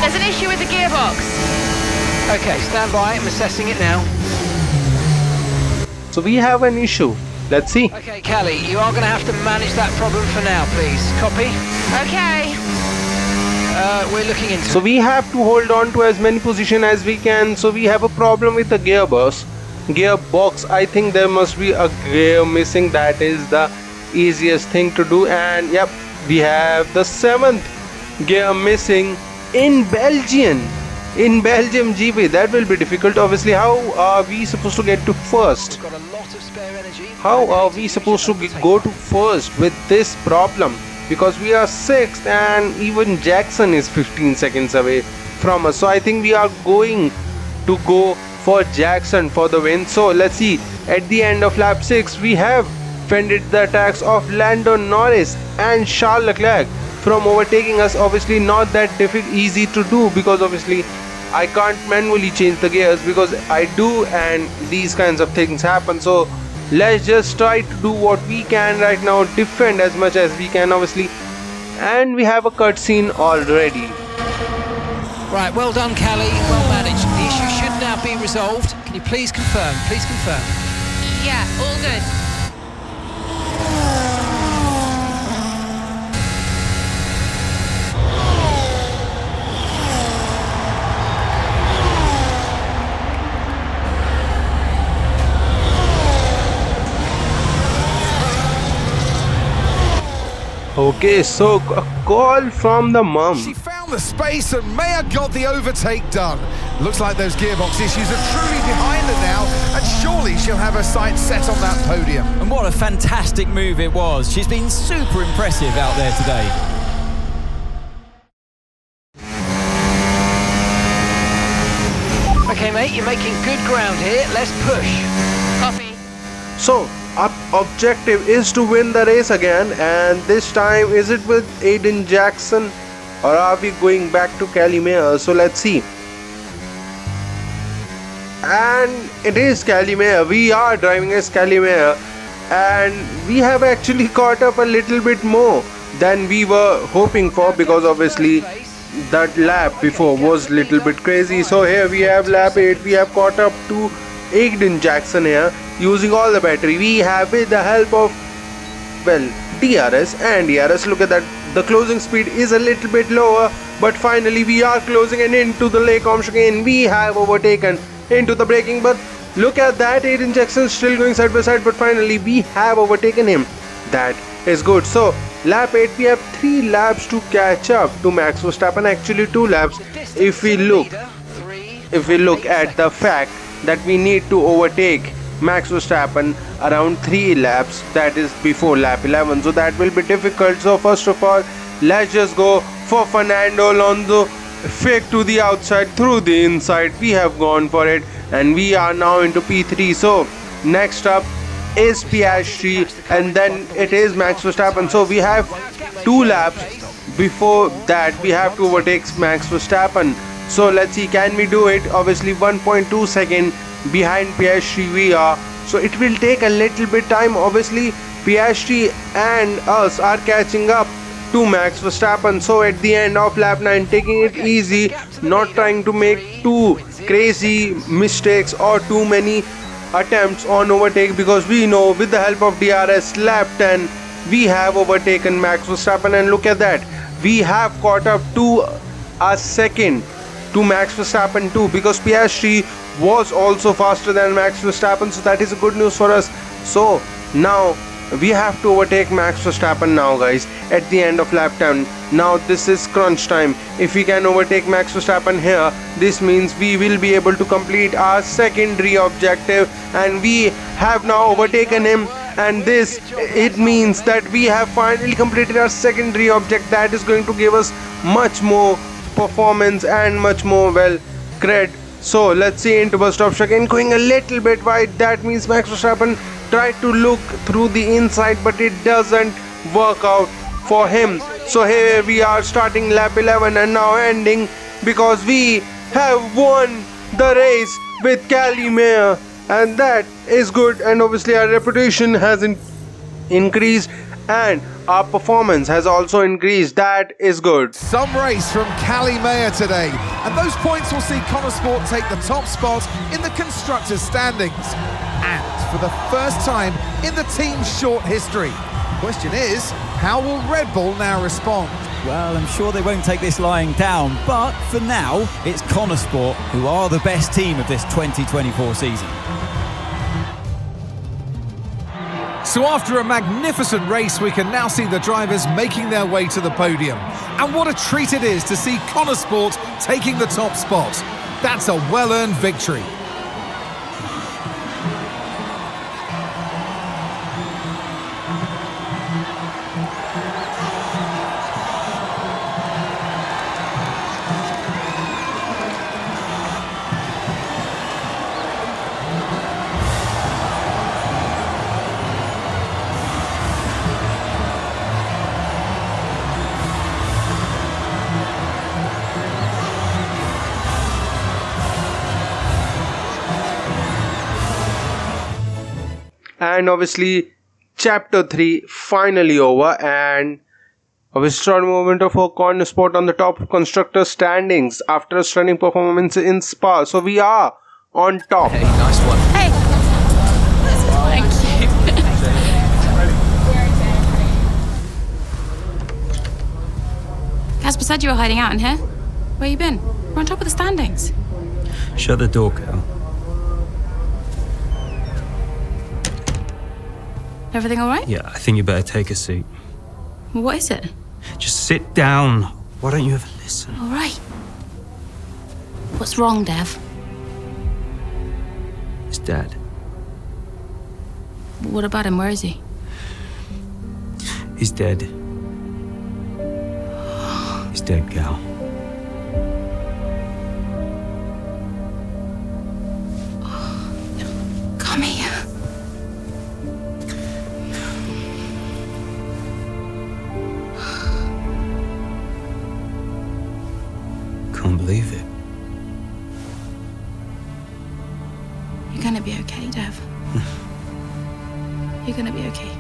There's an issue with the gearbox. Okay, stand by. I'm assessing it now. So we have an issue. Let's see. Okay, Callie, you are going to have to manage that problem for now, please. Copy? Okay. We're looking into So we have to hold on to as many positions as we can. So we have a problem with the gearbox. I think there must be a gear missing. That is the easiest thing to do. And we have the 7th gear missing in Belgium. in Belgium GP. That will be difficult. Obviously, how are we supposed to get to first? How are we supposed to go to first with this problem? Because we are 6th and even Jackson is 15 seconds away from us. So I think we are going to go for Jackson for the win. So let's see. At the end of lap 6, we have fended the attacks of Lando Norris and Charles Leclerc from overtaking us. Obviously not that easy to do, because obviously I can't manually change the gears, because I do and these kinds of things happen. So let's just try to do what we can right now, defend as much as we can obviously, and we have a cutscene already. Right, well done Callie, well managed. The issue should now be resolved. Can you please confirm? Please confirm. Yeah, all good. Okay, so a call from the mum. She found the space and Maya got the overtake done. Looks like those gearbox issues are truly behind her now, and surely she'll have her sights set on that podium. And what a fantastic move it was. She's been super impressive out there today. Okay mate, you're making good ground here. Let's push. Copy. So our objective is to win the race again, and this time is it with Aiden Jackson or are we going back to Callie Mayer? So let's see. And it is Callie Mayer. We are driving as Callie Mayer, and we have actually caught up a little bit more than we were hoping for, because obviously that lap before was little bit crazy. So here we have lap 8. We have caught up to Aiden Jackson here using all the battery we have with the help of, well, DRS and DRS. Look at that, the closing speed is a little bit lower, but finally we are closing and into the Lake chicane. We have overtaken into the braking, but look at that, Aiden Jackson still going side by side, but finally we have overtaken him. That is good. So lap 8, we have 3 laps to catch up to Max Verstappen, actually 2 laps if we look at the fact that we need to overtake Max Verstappen around 3 laps, that is before lap 11, so that will be difficult. So first of all, let's just go for Fernando Alonso, fake to the outside through the inside. We have gone for it and we are now into P3. So next up is Piastri and then it is Max Verstappen. So we have 2 laps before that we have to overtake Max Verstappen. So let's see, can we do it? Obviously 1.2 second behind Piastri we are, so it will take a little bit time. Obviously Piastri and us are catching up to Max Verstappen. So at the end of lap 9, taking it easy, not trying to make too crazy mistakes or too many attempts on overtake, because we know with the help of DRS, lap 10 we have overtaken Max Verstappen, and look at that, we have caught up to a second to Max Verstappen too, because Piastri was also faster than Max Verstappen, so that is a good news for us. So now we have to overtake Max Verstappen now, guys, at the end of lap 10. Now this is crunch time. If we can overtake Max Verstappen here, this means we will be able to complete our secondary objective, and we have now overtaken him, and this, it means that we have finally completed our secondary object. That is going to give us much more performance and much more, well, cred. So let's see, into bus stop chicane, going a little bit wide. That means Max Verstappen tried to look through the inside, but it doesn't work out for him. So here we are starting lap 11 and now ending, because we have won the race with Callie Mayer, and that is good. And obviously our reputation has increased and our performance has also increased. That is good. Some race from Callie Mayer today, and those points will see Konnersport take the top spot in the constructors' standings, and for the first time in the team's short history. Question is, how will Red Bull now respond? Well, I'm sure they won't take this lying down, but for now, it's Konnersport who are the best team of this 2024 season. So after a magnificent race, we can now see the drivers making their way to the podium. And what a treat it is to see Konnersport taking the top spot. That's a well-earned victory. And obviously chapter 3 finally over, and a strong moment for Konnersport on the top of constructor standings after a stunning performance in Spa. So we are on top. Hey, nice one. Hey. Thank you. Casper said you were hiding out in here. Where you been? We're on top of the standings. Shut the door, Cal. Everything all right? Yeah, I think you better take a seat. Well, what is it? Just sit down. Why don't you ever listen? All right. What's wrong, Dev? It's Dad. What about him? Where is he? He's dead. He's dead, Cal. Come here. Can't believe it. You're gonna be okay, Dev. You're gonna be okay.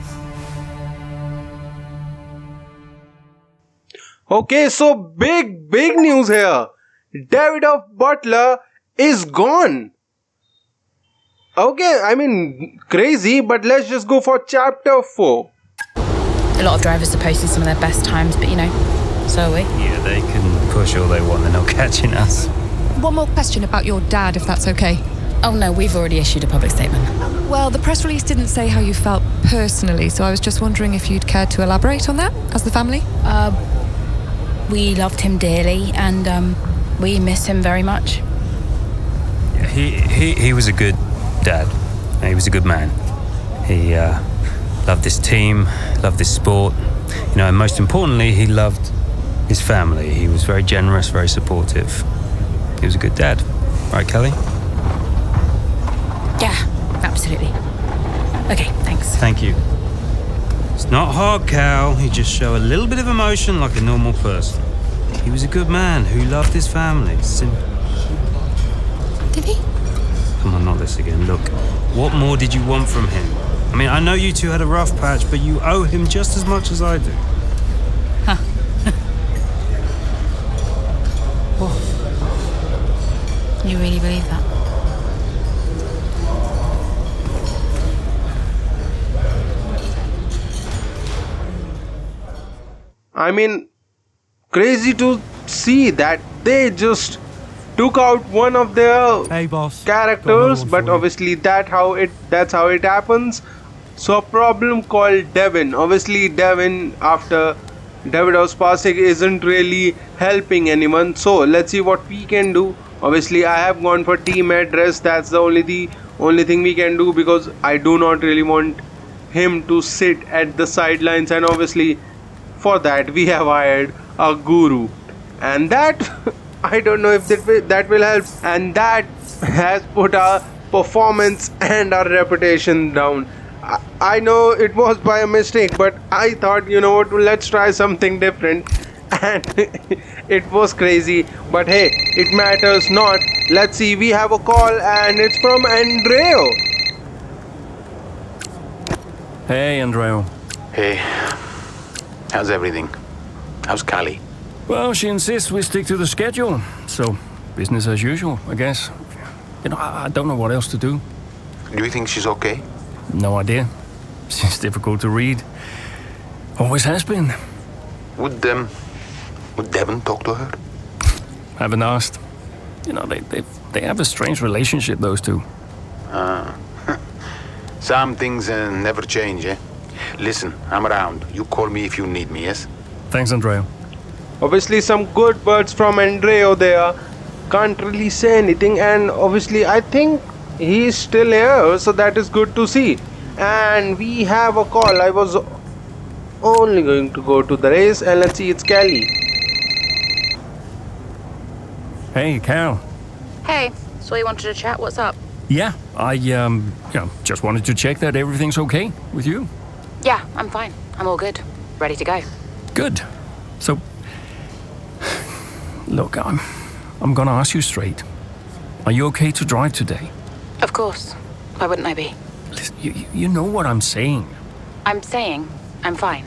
Okay, so big news here. Davidoff Butler is gone. Okay, I mean, crazy, but let's just go for chapter 4. A lot of drivers are posting some of their best times, but you know, so are we. Yeah, they can push all they want, they're not catching us. One more question about your dad, if that's okay. Oh no, we've already issued a public statement. Well, the press release didn't say how you felt personally, so I was just wondering if you'd care to elaborate on that, as the family? We loved him dearly, and we miss him very much. Yeah, he was a good dad. He was a good man. He loved this team, loved this sport, you know, and most importantly, he loved his family. He was very generous, very supportive. He was a good dad. Right, Callie? Yeah, absolutely. Okay, thanks. Thank you. It's not hard, Cal. You just show a little bit of emotion like a normal person. He was a good man who loved his family. Simple. Did he? Come on, not this again. Look, what more did you want from him? I mean, I know you two had a rough patch, but you owe him just as much as I do. Huh. You really believe that? I mean, crazy to see that they just took out one of their characters, but obviously that's how it happens. So a problem called Devin. Obviously Devin, after Davidoff's passing, isn't really helping anyone. So let's see what we can do. Obviously I have gone for team address. That's the only thing we can do, because I do not really want him to sit at the sidelines, and obviously for that we have hired a guru, and that I don't know if that will help, and that has put our performance and our reputation down. I know it was by a mistake, but I thought, you know what, let's try something different, and it was crazy, but hey, it matters not. Let's see, we have a call, and it's from Andreo. Hey, Andreo. Hey, how's everything? How's Callie? Well, she insists we stick to the schedule, so business as usual, I guess. You know, I don't know what else to do. Do you think she's okay? No idea. She's difficult to read. Always has been. Would Devin talk to her? Haven't asked. You know, they have a strange relationship, those two. Some things never change, eh? Listen, I'm around. You call me if you need me, yes? Thanks, Andrea. Obviously, some good words from Andrea there. Can't really say anything, and obviously, I think he's still here, so that is good to see. And we have a call. I was only going to go to the race, and let's see, it's Callie. Hey, Cal. Hey, so you wanted to chat? What's up? Yeah, I just wanted to check that everything's okay with you. Yeah, I'm fine. I'm all good. Ready to go. Good. So, look, I'm gonna ask you straight. Are you okay to drive today? Of course. Why wouldn't I be? Listen, you know what I'm saying. I'm saying I'm fine.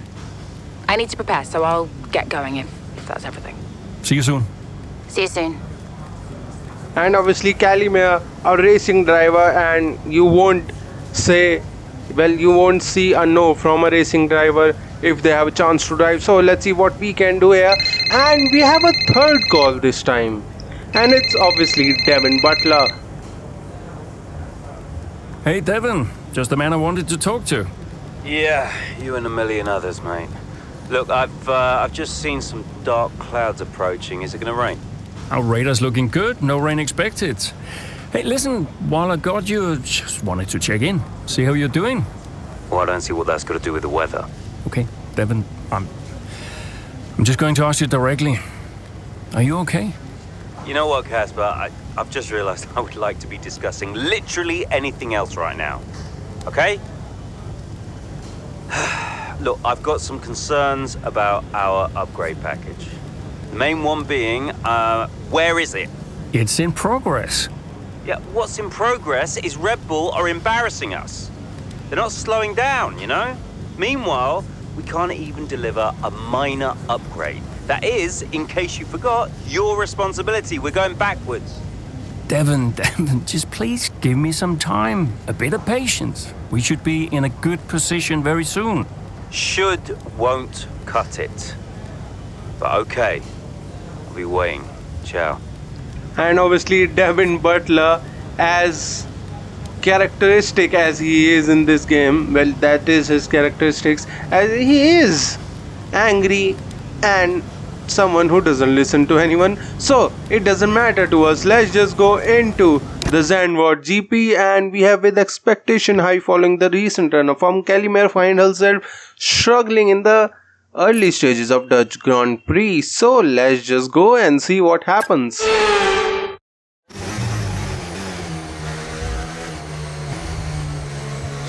I need to prepare, so I'll get going if that's everything. See you soon. See you soon. And obviously, Callie, a racing driver, and you won't say, well, you won't see a no from a racing driver if they have a chance to drive. So let's see what we can do here. And we have a third call this time, and it's obviously Devin Butler. Hey, Devin, just the man I wanted to talk to. Yeah, you and a million others, mate. Look, I've just seen some dark clouds approaching. Is it going to rain? Our radar's looking good. No rain expected. Hey, listen, while I got you, just wanted to check in, see how you're doing. Well, I don't see what that's got to do with the weather. Okay, Devin, I'm just going to ask you directly. Are you okay? You know what, Casper? I've just realized I would like to be discussing literally anything else right now. Okay? Look, I've got some concerns about our upgrade package. The main one being, where is it? It's in progress. Yeah, what's in progress is Red Bull are embarrassing us. They're not slowing down, you know? Meanwhile, we can't even deliver a minor upgrade. That is, in case you forgot, your responsibility. We're going backwards. Devin, just please give me some time, a bit of patience. We should be in a good position very soon. Should won't cut it. But okay, I'll be waiting. Ciao. And obviously, Devin Butler, as characteristic as he is in this game, well, that is his characteristics, as he is angry and someone who doesn't listen to anyone. So it doesn't matter to us. Let's just go into the Zandvoort GP, and we have with expectation high following the recent run of form. Callie find herself struggling in the early stages of Dutch Grand Prix. So let's just go and see what happens.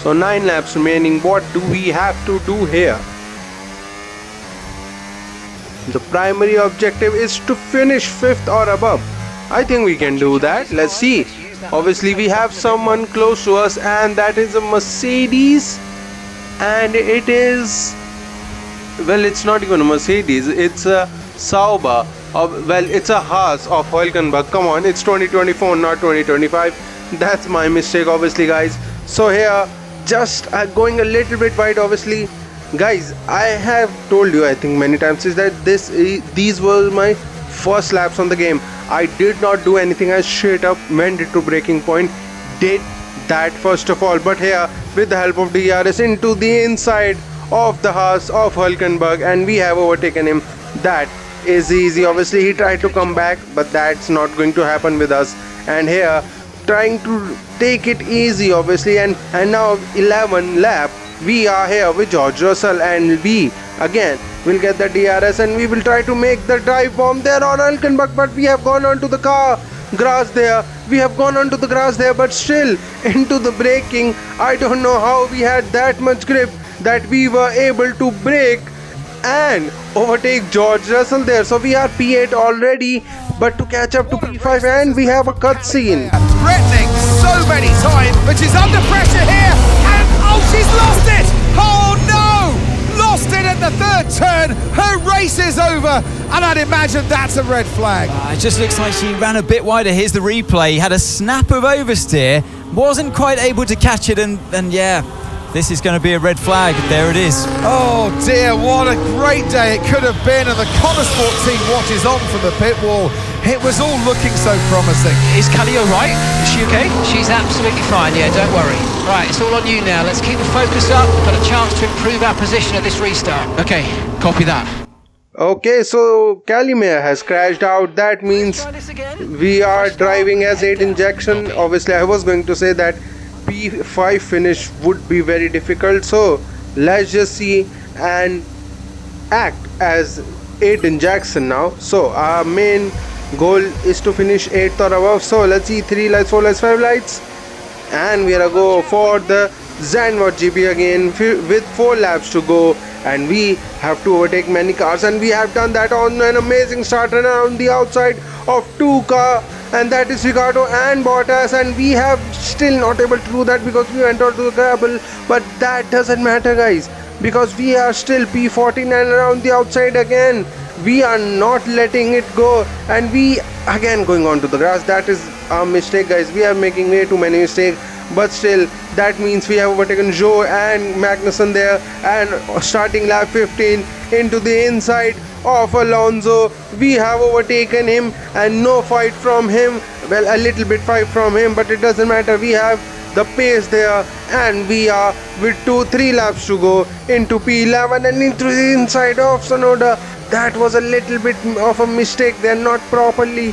So 9 laps remaining. What do we have to do here? The primary objective is to finish 5th or above. I think we can do that. Let's see. Obviously we have someone close to us, and that is a Mercedes, and it is, well, it's not even a Mercedes, it's a Sauber, it's a Haas of Hülkenberg. Come on, it's 2024, not 2025. That's my mistake, obviously, guys. So here, just going a little bit wide, obviously. Guys, I have told you, I think many times, is that these were my first laps on the game. I did not do anything. I straight up went into breaking point, did that first of all. But here, with the help of DRS, into the inside of the Haas of Hülkenberg, and we have overtaken him. That is easy. Obviously, he tried to come back, but that's not going to happen with us. And here, trying to take it easy, obviously, and now 11 lap. We are here with George Russell, and we again will get the DRS, and we will try to make the drive bomb there on Hülkenberg, but we have gone onto the grass there. We have gone onto the grass there, but still into the braking. I don't know how we had that much grip that we were able to brake and overtake George Russell there. So we are P8 already, but to catch up to P5, and we have a cutscene. Threatening so many times, but she's under pressure here, and oh, she's lost it! Oh no! Lost it at the third turn. Her race is over, and I'd imagine that's a red flag. It just looks like she ran a bit wider. Here's the replay. Had a snap of oversteer, wasn't quite able to catch it, and yeah, this is going to be a red flag. There it is. Oh dear, what a great day it could have been, and the Konnersport team watches on from the pit wall. It was all looking so promising. Is Callie all right? Is she okay? She's absolutely fine, yeah, don't worry. Right, it's all on you now. Let's keep the focus up. Got a chance to improve our position at this restart. Okay, copy that. Okay, so Callie has crashed out. That means we are driving as Aiden Jackson. Obviously, I was going to say that P5 finish would be very difficult. So let's just see and act as Aiden Jackson now. So our main goal is to finish 8th or above. So let's see, 3 lights, 4 lights, 5 lights, and we are gonna go for the Zandvoort GP again with 4 laps to go, and we have to overtake many cars, and we have done that on an amazing start and on the outside of 2 cars, and that is Ricardo and Bottas, and we have still not able to do that because we went out to the gravel. But that doesn't matter, guys, because we are still P14 and around the outside again. We are not letting it go, and we again going on to the grass. That is a mistake, guys. We are making way too many mistakes, but still that means we have overtaken Joe and Magnussen there, and starting lap 15 into the inside of Alonso, we have overtaken him, and no fight from him. Well, a little bit fight from him, but it doesn't matter. We have the pace there, and we are with 2-3 laps to go into P11 and into the inside of Sonoda. That was a little bit of a mistake. They're not properly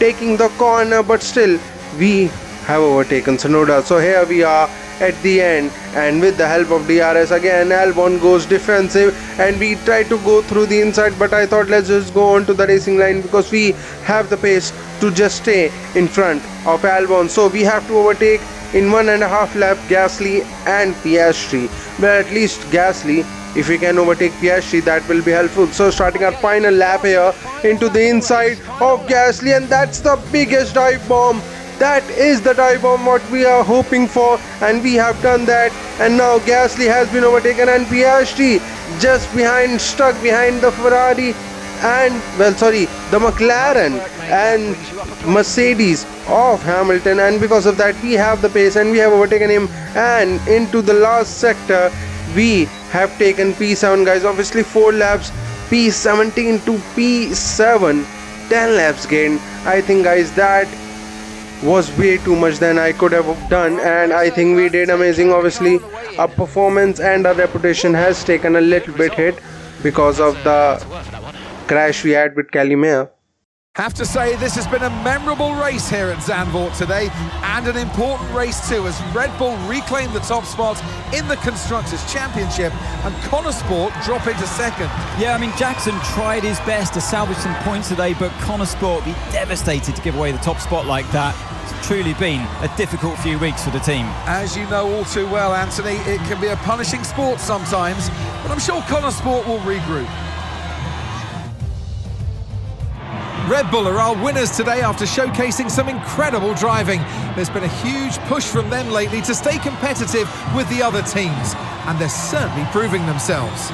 taking the corner, but still we have overtaken Sonoda. So here we are at the end, and with the help of DRS again, Albon goes defensive, and we try to go through the inside, but I thought let's just go on to the racing line because we have the pace to just stay in front of Albon. So we have to overtake in 1.5 lap Gasly and Piastri. But at least Gasly, if we can overtake Piastri, that will be helpful. So starting our final lap here into the inside of Gasly, and that's the biggest dive bomb. That is the dive bomb what we are hoping for, and we have done that. And now Gasly has been overtaken, and Piastri just behind, stuck behind the Ferrari and, well, sorry, the McLaren and Mercedes of Hamilton, and because of that we have the pace and we have overtaken him. And into the last sector we have taken P7, guys. Obviously 4 laps, P17 to P7, 10 laps gained. I think, guys, that was way too much than I could have done, and I think we did amazing. Obviously our performance and our reputation has taken a little bit hit because of the crash we had with Callie. Have to say, this has been a memorable race here at Zandvoort today, and an important race too, as Red Bull reclaim the top spot in the Constructors' Championship and Konnersport drop into second. Yeah, I mean, Jackson tried his best to salvage some points today, but Konnersport be devastated to give away the top spot like that. It's truly been a difficult few weeks for the team. As you know all too well, Anthony, it can be a punishing sport sometimes, but I'm sure Konnersport will regroup. Red Bull are our winners today after showcasing some incredible driving. There's been a huge push from them lately to stay competitive with the other teams, and they're certainly proving themselves.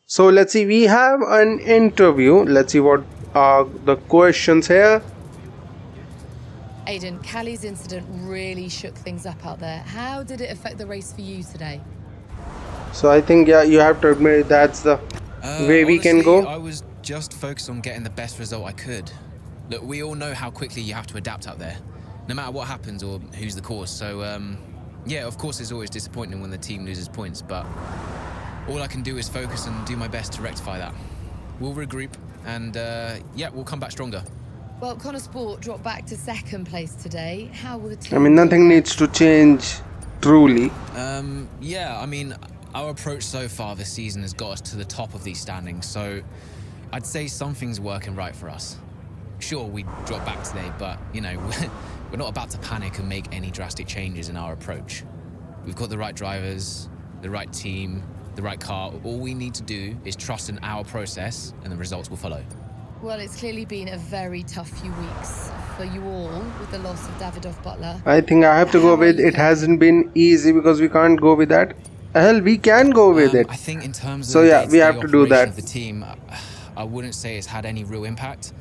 So let's see, we have an interview. Let's see what are the questions here. Aiden, Callie's incident really shook things up out there. How did it affect the race for you today? So I think, yeah, you have to admit that's the way we can go. I was just focused on getting the best result I could. Look, we all know how quickly you have to adapt out there, no matter what happens or who's the cause. So, yeah, of course it's always disappointing when the team loses points, but all I can do is focus and do my best to rectify that. We'll regroup and, yeah, we'll come back stronger. Well, Konnersport dropped back to second place today. How will the team... I mean, nothing needs to change, truly. Yeah, I mean, our approach so far this season has got us to the top of these standings, so I'd say something's working right for us. Sure, we dropped back today, but, you know, we're not about to panic and make any drastic changes in our approach. We've got the right drivers, the right team, the right car. All we need to do is trust in our process and the results will follow. Well, it's clearly been a very tough few weeks for you all with the loss of Davidoff Butler. I think I have to go with it hasn't been easy because we can't go with that. Hell, we can go with it. I think in terms of So the yeah, we day-to-day have to do operation that. of the team, I wouldn't say it's had any real impact.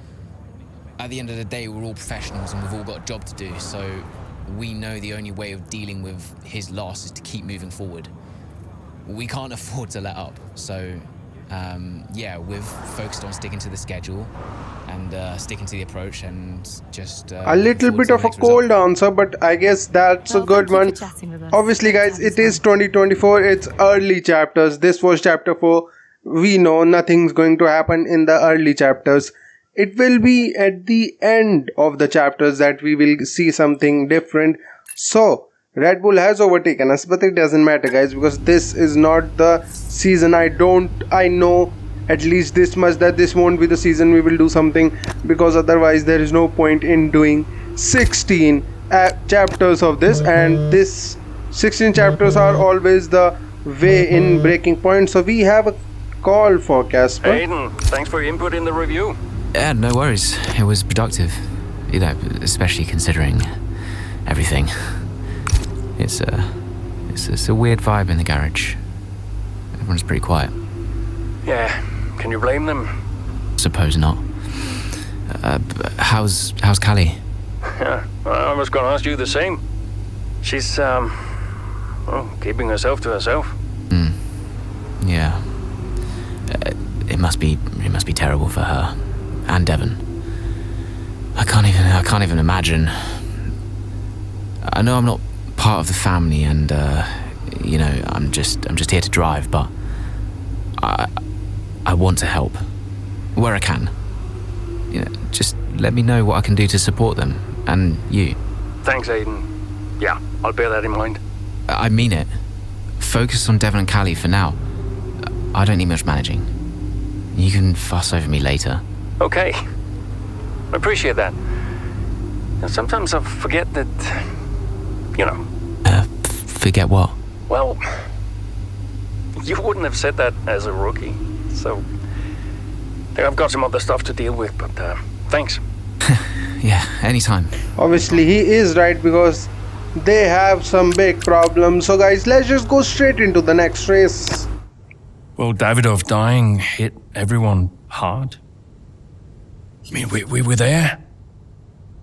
At the end of the day, we're all professionals and we've all got a job to do. So we know the only way of dealing with his loss is to keep moving forward. We can't afford to let up. So yeah, we've focused on sticking to the schedule and sticking to the approach and just A little bit of a cold answer, but I guess that's a good one. Obviously, guys, it is 2024. It's early chapters. This was chapter 4. We know nothing's going to happen in the early chapters. It will be at the end of the chapters that we will see something different. So Red Bull has overtaken us, but it doesn't matter, guys, because this is not the season. I know at least this much, that this won't be the season we will do something, because otherwise there is no point in doing 16 chapters of this, and this 16 chapters are always the way in breaking point. So we have a call for Casper. Aiden, thanks for your input in the review. Yeah, no worries. It was productive, you know, especially considering everything. It's a weird vibe in the garage. Everyone's pretty quiet. Yeah, can you blame them? Suppose not. How's Callie? Yeah, I was going to ask you the same. She's keeping herself to herself. Yeah. It must be terrible for her and Devon. I can't even imagine. I know I'm not part of the family, and you know, I'm just here to drive, but I want to help where I can. You know, just let me know what I can do to support them and you. Thanks, Aiden. Yeah, I'll bear that in mind. I mean it. Focus on Devon and Callie for now. I don't need much managing. You can fuss over me later. Okay. I appreciate that. And sometimes I forget that, you know. Forget what? Well, you wouldn't have said that as a rookie. So, I've got some other stuff to deal with, but thanks. Yeah, anytime. Obviously, he is right, because they have some big problems. So, guys, let's just go straight into the next race. Well, Davidoff dying hit everyone hard. I mean, we were there,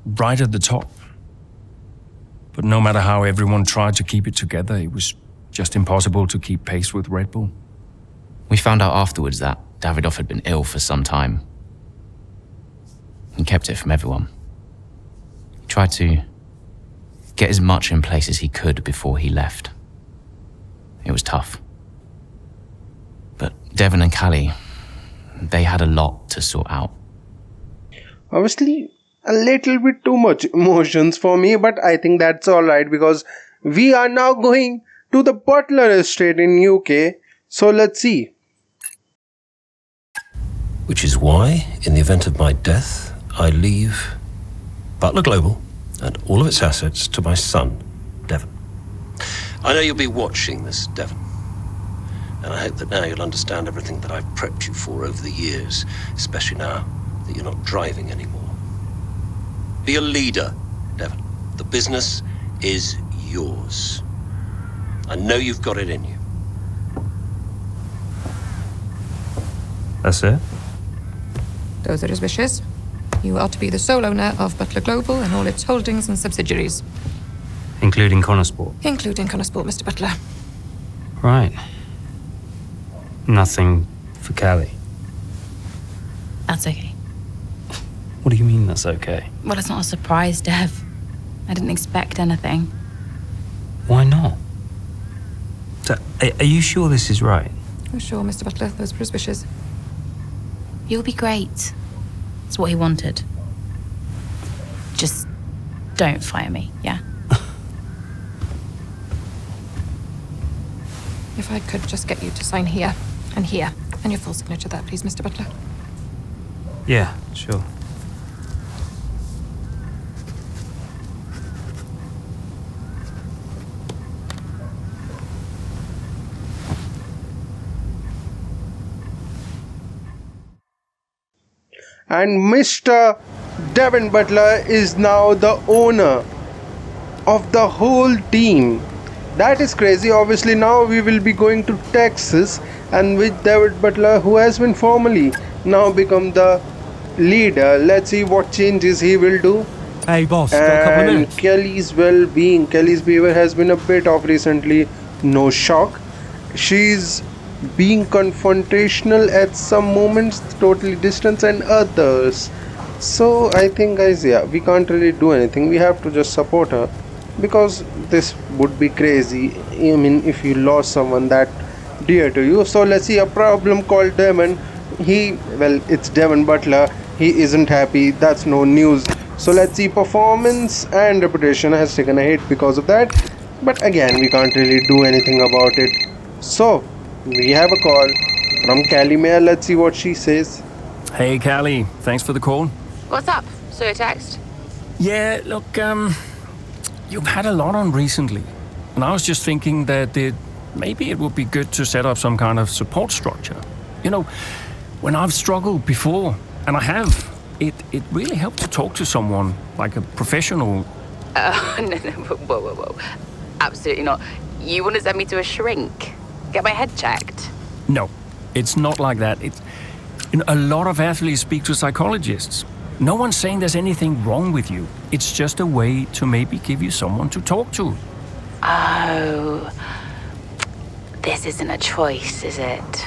right at the top. But no matter how everyone tried to keep it together, it was just impossible to keep pace with Red Bull. We found out afterwards that Davidoff had been ill for some time. He kept it from everyone. He tried to get as much in place as he could before he left. It was tough. But Devon and Callie, they had a lot to sort out. Obviously, a little bit too much emotions for me, but I think that's alright, because we are now going to the Butler Estate in UK. So let's see. Which is why, in the event of my death, I leave Butler Global and all of its assets to my son, Devon. I know you'll be watching this, Devon. And I hope that now you'll understand everything that I've prepped you for over the years, especially now that you're not driving anymore. Be a leader, Devon. The business is yours. I know you've got it in you. That's it? Those are his wishes. You are to be the sole owner of Butler Global and all its holdings and subsidiaries. Including Konnersport? Including Konnersport, Mr. Butler. Right. Nothing for Callie? That's okay. What do you mean that's okay? Well, it's not a surprise, Dev. I didn't expect anything. Why not? So, are you sure this is right? Oh, sure, Mr. Butler. Those were his wishes. You'll be great. It's what he wanted. Just don't fire me, yeah? If I could just get you to sign here and here, and your full signature there, please, Mr. Butler. Yeah, sure. and Mr. Devin Butler is now the owner of the whole team. That is crazy. Obviously now we will be going to Texas, and with David Butler, who has been formerly now become the leader. Let's see what changes he will do. Hey boss, got a couple of minutes? Kelly's well-being, Kelly's behavior has been a bit off recently. No shock. She's being confrontational at some moments, totally distant and others. So I think guys, yeah, we can't really do anything. We have to just support her, because this would be crazy. I mean, if you lost someone that dear to you. So let's see, a problem called Devon. It's Devin Butler. He isn't happy. That's no news. So let's see, performance and reputation has taken a hit because of that. But again, we can't really do anything about it. So we have a call from Callie Mayer. Let's see what she says. Hey, Callie. Thanks for the call. What's up? So a text? Yeah, look, you've had a lot on recently. And I was just thinking that maybe it would be good to set up some kind of support structure. You know, when I've struggled before, and I have, it really helped to talk to someone, like a professional. No, whoa. Absolutely not. You want to send me to a shrink? Get my head checked? No, it's not like that. A lot of athletes speak to psychologists. No one's saying there's anything wrong with you. It's just a way to maybe give you someone to talk to. Oh, this isn't a choice, is it?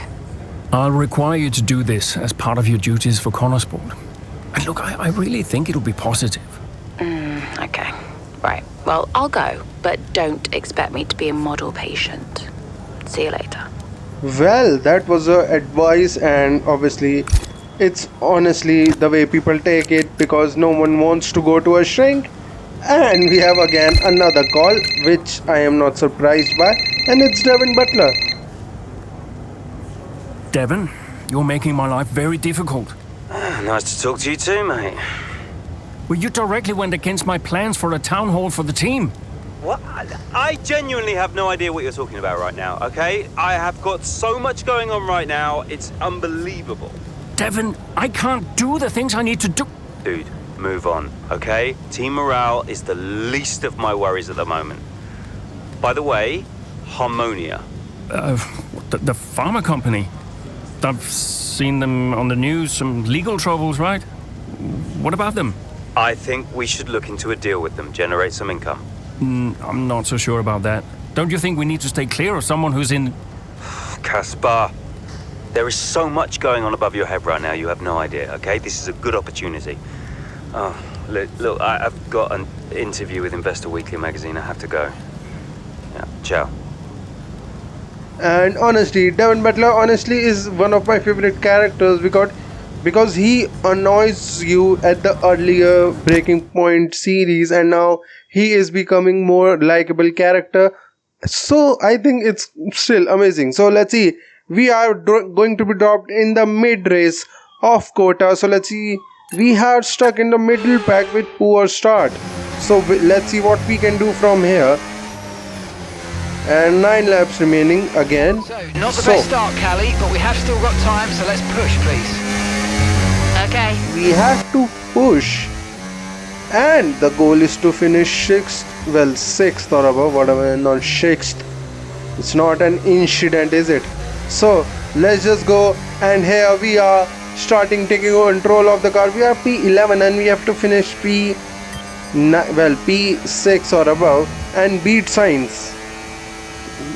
I'll require you to do this as part of your duties for Konnersport. And look, I really think it'll be positive. Okay. Right. Well, I'll go, but don't expect me to be a model patient. See you later. Well, that was advice, and obviously it's honestly the way people take it, because no one wants to go to a shrink. And we have again another call, which I am not surprised by, and it's Devin Butler. Devin, you're making my life very difficult. Nice to talk to you too, mate. Well, you directly went against my plans for a town hall for the team. What? I genuinely have no idea what you're talking about right now, okay? I have got so much going on right now, it's unbelievable. Devin, I can't do the things I need to do. Dude, move on, okay? Team morale is the least of my worries at the moment. By the way, Harmonia. The pharma company. I've seen them on the news, some legal troubles, right? What about them? I think we should look into a deal with them, generate some income. I'm not so sure about that. Don't you think we need to stay clear of someone who's in... Caspar, there is so much going on above your head right now, you have no idea, okay? This is a good opportunity. Oh, look, I've got an interview with Investor Weekly magazine. I have to go. Yeah, ciao. And honestly, Devin Butler honestly is one of my favorite characters, because he annoys you at the earlier Breaking Point series, and now he is becoming more likable character. So I think it's still amazing. So let's see, we are going to be dropped in the mid race of quota. So let's see, we are stuck in the middle pack with poor start. So let's see what we can do from here. And 9 laps remaining again. So, not the best start, Callie, but we have still got time, so let's push, please. Okay. We have to push. And the goal is to finish 6th. Well, 6th or above, whatever, not 6th. It's not an incident, is it? So, let's just go. And here we are, taking control of the car. We are P11 and we have to finish P6 or above and beat Sainz,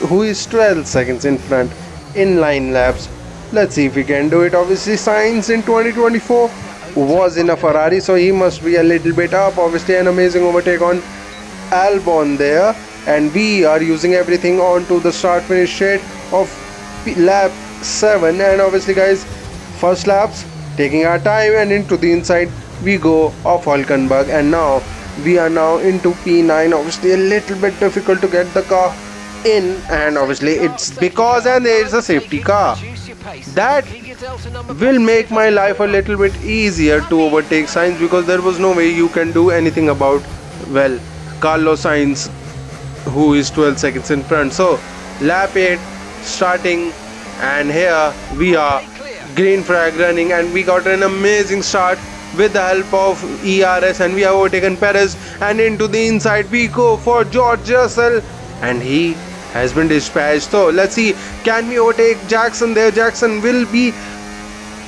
who is 12 seconds in front in 9 laps. Let's see if we can do it. Obviously, Sainz in 2024 was in a Ferrari, so he must be a little bit up. Obviously, an amazing overtake on Albon there, and we are using everything onto the start-finish straight of lap 7. And obviously, guys, first laps taking our time, and into the inside we go of Hulkenberg, and now we are now into P9. Obviously, a little bit difficult to get the car in, and obviously it's because there is a safety car that will make my life a little bit easier to overtake Sainz, because there was no way you can do anything about, well, Carlos Sainz, who is 12 seconds in front. So lap 8 starting, and here we are green flag running, and we got an amazing start with the help of ERS, and we have overtaken Perez, and into the inside we go for George Russell, and he has been dispatched. So let's see, can we overtake Jackson there? Jackson will be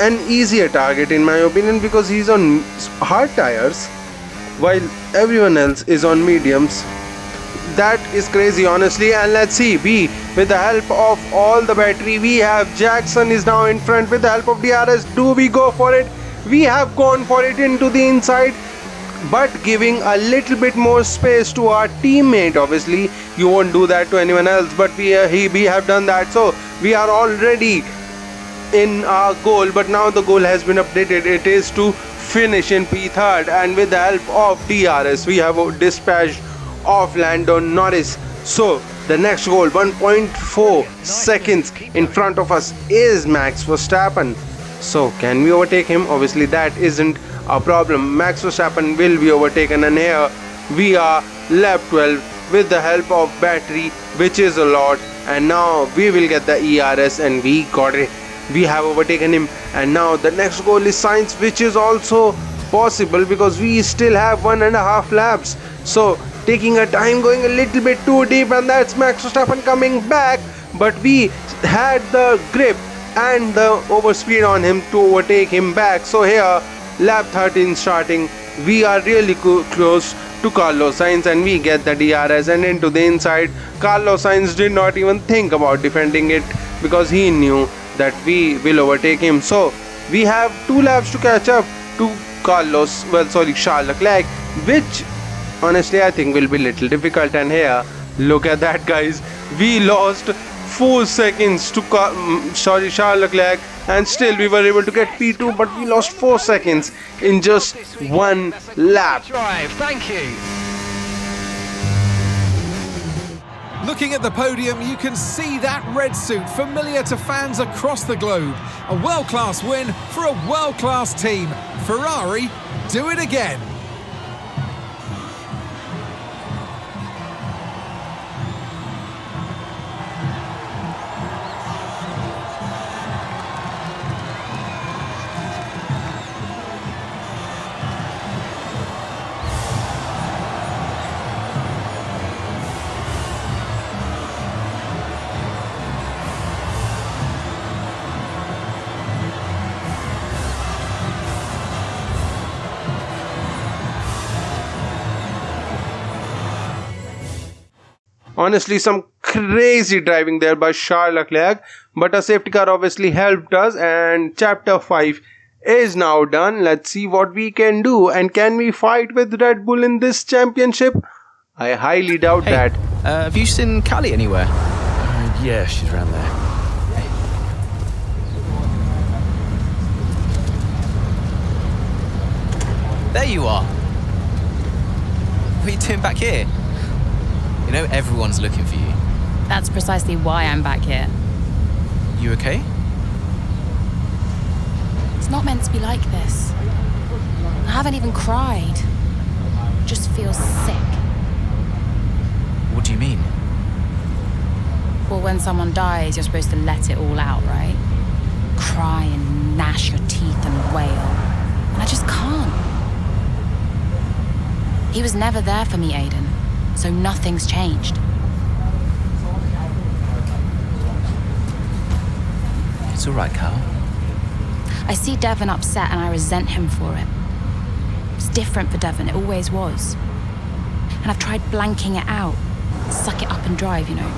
an easier target in my opinion because he's on hard tires while everyone else is on mediums. That is crazy honestly. And let's see, with the help of all the battery we have, Jackson is now in front with the help of DRS. Do we go for it? We have gone for it into the inside, but giving a little bit more space to our teammate. Obviously you won't do that to anyone else, but we have done that. So we are already in our goal, but now the goal has been updated. It is to finish in P3rd, and with the help of DRS we have dispatched off Lando Norris. So the next goal, 1.4 seconds in front of us, is Max Verstappen. So can we overtake him? Obviously that isn't a problem. Max Verstappen will be overtaken, and here we are lap 12 with the help of battery, which is a lot, and now we will get the ERS, and we got it. We have overtaken him, and now the next goal is Sainz, which is also possible because we still have 1.5 laps. So taking a time, going a little bit too deep, and that's Max Verstappen coming back, but we had the grip and the overspeed on him to overtake him back. So here, lap 13 starting, we are really close to Carlos Sainz, and we get the DRS, and into the inside. Carlos Sainz did not even think about defending it because he knew that we will overtake him. So we have 2 laps to catch up to Charles Leclerc, which honestly I think will be little difficult. And here, look at that guys, we lost 4 seconds to Charles Leclerc, and still we were able to get P2, but we lost 4 seconds in just 1 lap. Drive, thank you. Looking at the podium, you can see that red suit familiar to fans across the globe. A world-class win for a world-class team. Ferrari, do it again. Honestly, some crazy driving there by Charles Leclerc, but a safety car obviously helped us, and chapter 5 is now done. Let's see what we can do, and can we fight with Red Bull in this championship? I highly doubt that. Have you seen Callie anywhere? Yeah, she's around there. There you are. What are you doing back here? You know, everyone's looking for you. That's precisely why I'm back here. You okay? It's not meant to be like this. I haven't even cried. Just feel sick. What do you mean? Well, when someone dies, you're supposed to let it all out, right? Cry and gnash your teeth and wail. And I just can't. He was never there for me, Aiden. So nothing's changed. It's all right, Cal. I see Devon upset and I resent him for it. It's different for Devon, it always was. And I've tried blanking it out. Suck it up and drive, you know.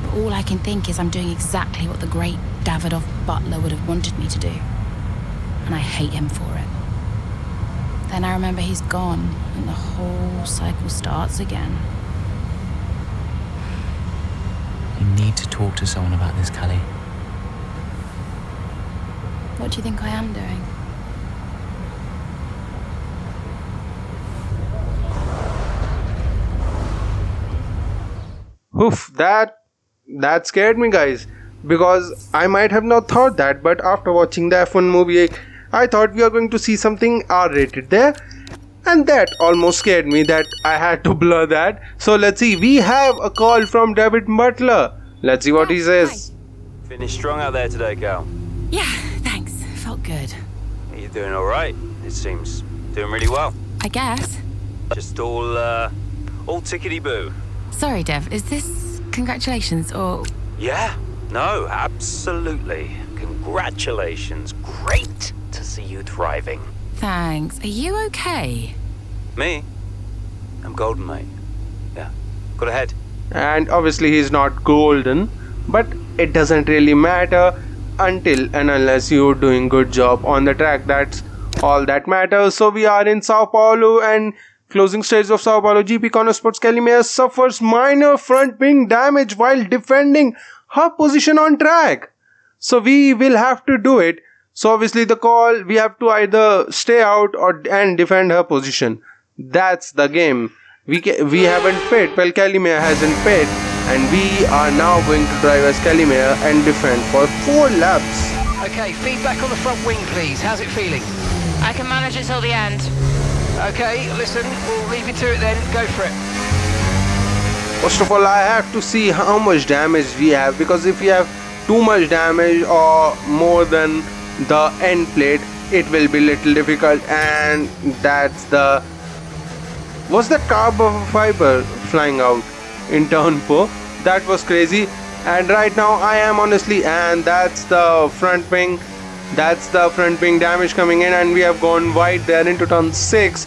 But all I can think is I'm doing exactly what the great Davidoff Butler would have wanted me to do. And I hate him for it. Then I remember he's gone, and the whole cycle starts again. You need to talk to someone about this, Callie. What do you think I am doing? Oof, that scared me, guys, because I might have not thought that, but after watching the F1 movie, I thought we are going to see something R-rated there, and that almost scared me that I had to blur that. So let's see, we have a call from David Butler. Let's see what he says. Finished strong out there today, Cal. Yeah, good. You're doing all right. It seems doing really well. I guess. Just all tickety-boo. Sorry, Dev, is this congratulations or... Yeah, no, absolutely. Congratulations. Great to see you thriving. Thanks. Are you okay? Me? I'm golden, mate. Yeah, got ahead. And obviously he's not golden, but it doesn't really matter until and unless you're doing good job on the track. That's all that matters. So we are in Sao Paulo and closing stage of Sao Paulo GP. Konnersport's Callie suffers minor front wing damage while defending her position on track. So we will have to do it. So obviously the call, we have to either stay out and defend her position. That's the game. We haven't pit. Well, Callie hasn't pit, and we are now going to drive as Callie and defend for 4 laps. Okay, feedback on the front wing, please. How's it feeling? I can manage it till the end. Okay, listen, we'll leave you to it then. Go for it. First of all, I have to see how much damage we have, because if we have too much damage or more than the end plate, it will be little difficult. And that's the... Was that carbon fiber flying out in turn 4? That was crazy. And right now I am honestly, and that's the front wing. That's the front wing damage coming in, and we have gone wide there into turn 6.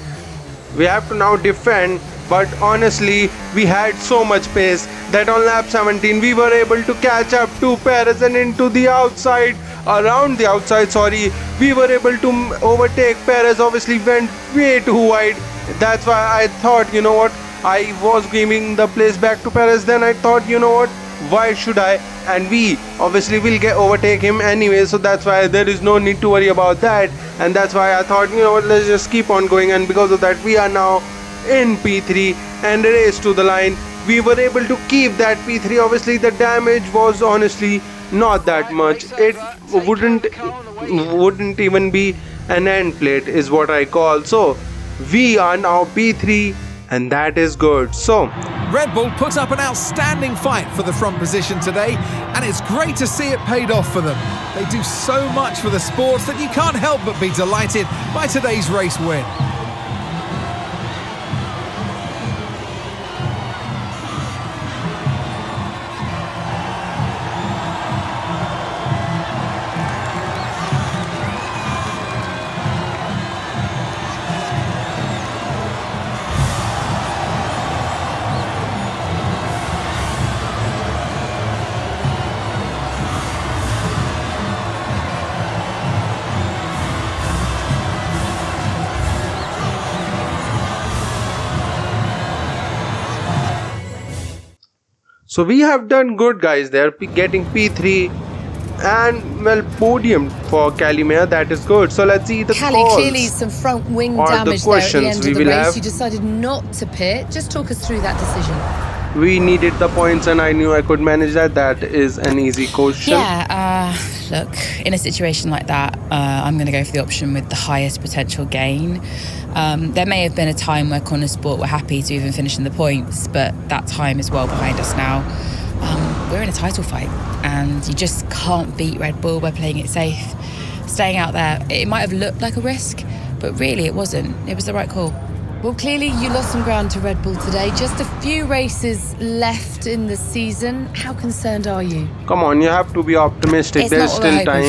We have to now defend, but honestly we had so much pace that on lap 17 we were able to catch up to Perez, and into the outside, around the outside, sorry, we were able to overtake Perez. Obviously went way too wide. That's why I thought, you know what, I was giving the place back to Perez. Then I thought, you know what, why should I? And we obviously will overtake him anyway, so that's why there is no need to worry about that. And that's why I thought, you know what, let's just keep on going. And because of that, we are now in P3 and race to the line. We were able to keep that P3. Obviously the damage was honestly not that much. It wouldn't even be an end plate is what I call. So we are now P3, and that is good. So Red Bull put up an outstanding fight for the front position today, and it's great to see it paid off for them. They do so much for the sport that you can't help but be delighted by today's race win. So we have done good, guys, there, getting P3 and, well, podium for Callie. That is good. So let's see the Callie, calls. clearly some front wing or damage the there at the end questions of we the will race. have. You decided not to pit. Just talk us through that decision. We needed the points, and I knew I could manage that. That is an easy question. Yeah, look, in a situation like that, I'm going to go for the option with the highest potential gain. There may have been a time where Konnersport were happy to even finish in the points, but that time is well behind us now. We're in a title fight, and you just can't beat Red Bull by playing it safe. Staying out there, it might have looked like a risk, but really it wasn't. It was the right call. Well, clearly you lost some ground to Red Bull today. Just a few races left in the season. How concerned are you? Come on, you have to be optimistic. It's There's not what still we're time.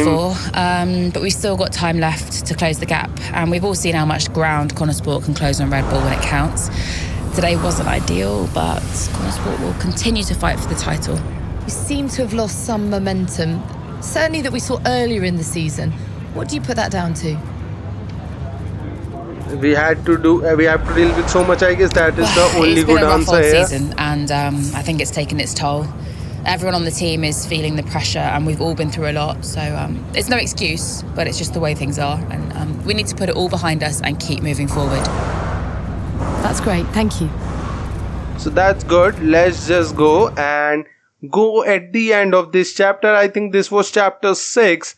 hoping for, but we've still got time left to close the gap, and we've all seen how much ground Konnersport can close on Red Bull when it counts. Today wasn't ideal, but Konnersport will continue to fight for the title. You seem to have lost some momentum, certainly that we saw earlier in the season. What do you put that down to? We have to deal with so much. I guess that is the only good answer It's been a rough here. old season, and I think it's taken its toll. Everyone on the team is feeling the pressure, and we've all been through a lot. So it's no excuse, but it's just the way things are, and we need to put it all behind us and keep moving forward. That's great, thank you. So that's good. Let's just go at the end of this chapter. I think this was chapter 6,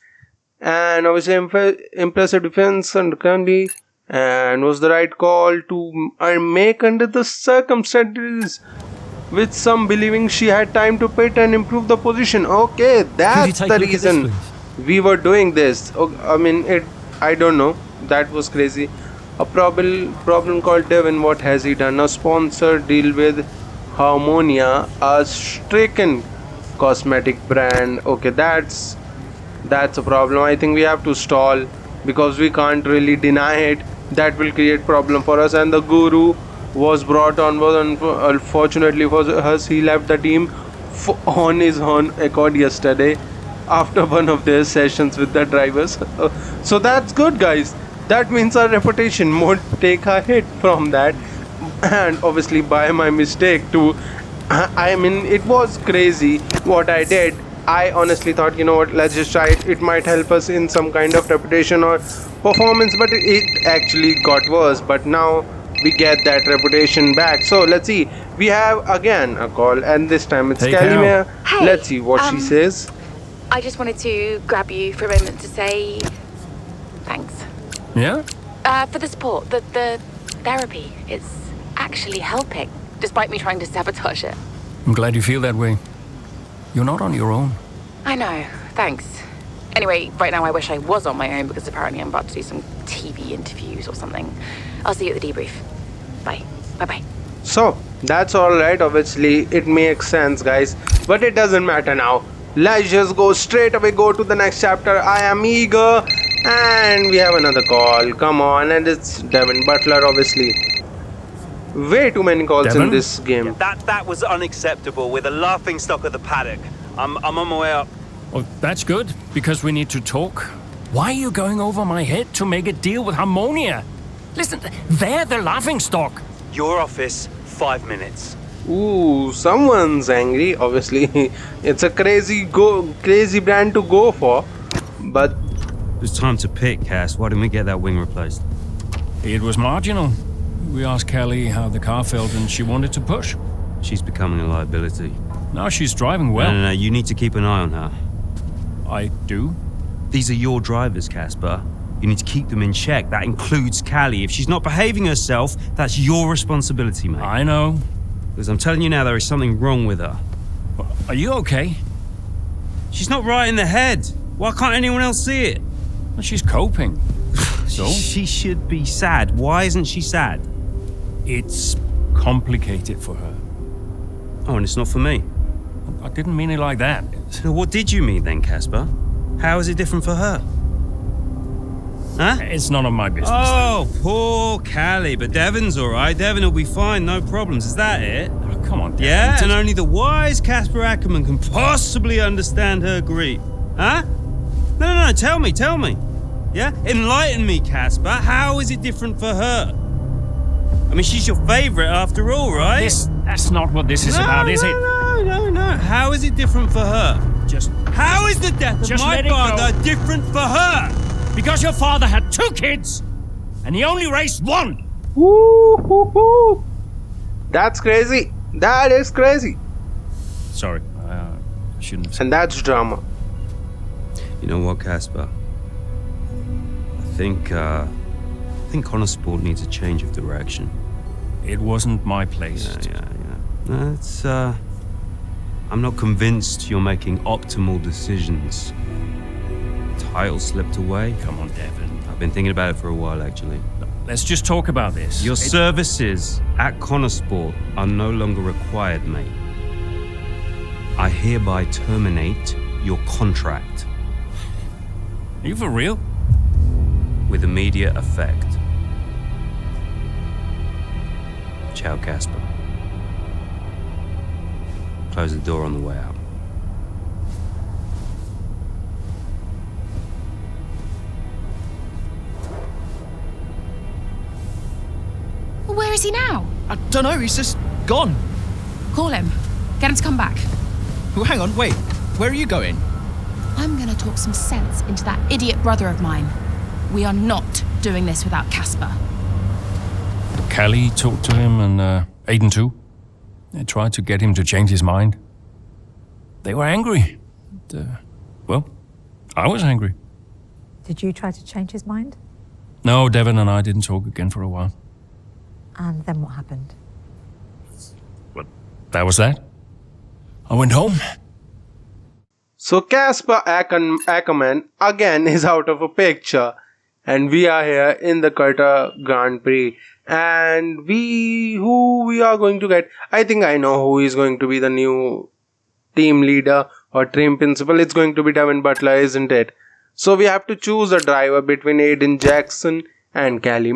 and obviously impressive defense and Callie, and was the right call to make under the circumstances, with some believing she had time to pit and improve the position. Okay, that's the reason. we were doing this. I mean, I don't know. That was crazy. A problem called Devin. What has he done? A sponsor deal with Harmonia, a stricken cosmetic brand. Okay, that's a problem. I think we have to stall because we can't really deny it. That will create problem for us. And the guru was brought on, but unfortunately for us, he left the team on his own accord yesterday after one of their sessions with the drivers. So that's good, guys. That means our reputation won't take a hit from that. And obviously by my mistake too. I mean, it was crazy what I did. I honestly thought, you know what, let's just try it. It might help us in some kind of reputation or performance, but it actually got worse. But now we get that reputation back. So let's see. We have again a call, and this time it's Callie. Hey, let's see what she says. I just wanted to grab you for a moment to say thanks. Yeah? For the support, the therapy. It's actually helping, despite me trying to sabotage it. I'm glad you feel that way. You're not on your own. I know, thanks. Anyway, right now I wish I was on my own because apparently I'm about to do some TV interviews or something. I'll see you at the debrief. Bye. Bye-bye. So, that's alright, obviously, it makes sense, guys. But it doesn't matter now. Let's just go straight away, go to the next chapter. I am eager. And we have another call. Come on, and it's Devin Butler, obviously. Way too many calls in this game. Yeah, that was unacceptable with a laughing stock at the paddock. I'm on my way up. Oh, that's good, because we need to talk. Why are you going over my head to make a deal with Harmonia? Listen, they're the laughing stock. Your office, 5 minutes. Ooh, someone's angry, obviously. It's a crazy brand to go for. But it's time to pick, Cass. Why didn't we get that wing replaced? It was marginal. We asked Callie how the car felt and she wanted to push. She's becoming a liability. Now she's driving well. No, you need to keep an eye on her. I do? These are your drivers, Casper. You need to keep them in check. That includes Callie. If she's not behaving herself, that's your responsibility, mate. I know. Because I'm telling you now, there is something wrong with her. Are you okay? She's not right in the head. Why can't anyone else see it? Well, she's coping. So? She should be sad. Why isn't she sad? It's complicated for her. Oh, and it's not for me? I didn't mean it like that. So what did you mean then, Casper? How is it different for her? Huh? It's none of my business. Oh, poor Callie. But Devon's all right. Devon will be fine, no problems. Is that it? Oh, come on, Devon. Yeah, and only the wise Casper Ackerman can possibly understand her grief. Huh? No, tell me. Yeah? Enlighten me, Casper. How is it different for her? I mean, she's your favorite after all, right? That's not what this is about, is it? No. How is it different for her? How is the death of my father different for her? Because your father had 2 kids, and he only raised 1. Woo. That's crazy. That is crazy. Sorry, I shouldn't have said. And that's drama. You know what, Casper? I think Konnersport needs a change of direction. It wasn't my place. Yeah. No, it's, I'm not convinced you're making optimal decisions. Title slipped away. Come on, Devon. I've been thinking about it for a while, actually. Let's just talk about this. Your services at Konnersport are no longer required, mate. I hereby terminate your contract. Are you for real? With immediate effect. Ciao, Casper. Close the door on the way out. Where is he now? I don't know, he's just gone. Call him. Get him to come back. Well, hang on, wait. Where are you going? I'm gonna talk some sense into that idiot brother of mine. We are not doing this without Casper. Callie talked to him and Aiden too. They tried to get him to change his mind. They were angry. Well, I was angry. Did you try to change his mind? No, Devon and I didn't talk again for a while. And then what happened? Well, that was that. I went home. So Casper Ackerman again is out of a picture, and we are here in the Qatar Grand Prix. And who we are going to get? I think I know who is going to be the new team leader or team principal. It's going to be Devin Butler, isn't it? So we have to choose a driver between Aiden Jackson and Callie.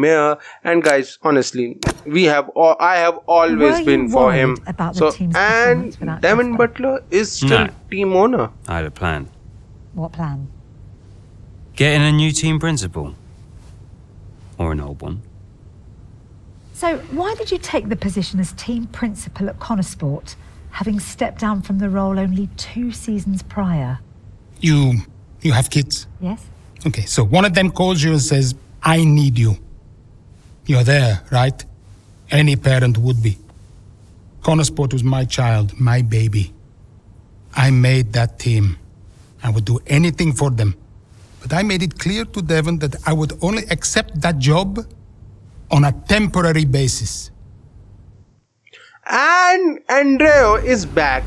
And guys, honestly, I have always been for him. So and Devin Butler is still team owner. I had a plan. What plan? Getting a new team principal. Or an old one. So why did you take the position as team principal at Konnersport, having stepped down from the role only 2 seasons prior? You have kids? Yes. Okay, so one of them calls you and says, I need you. You're there, right? Any parent would be. Konnersport was my child, my baby. I made that team. I would do anything for them. But I made it clear to Devon that I would only accept that job on a temporary basis. And Andreo is back.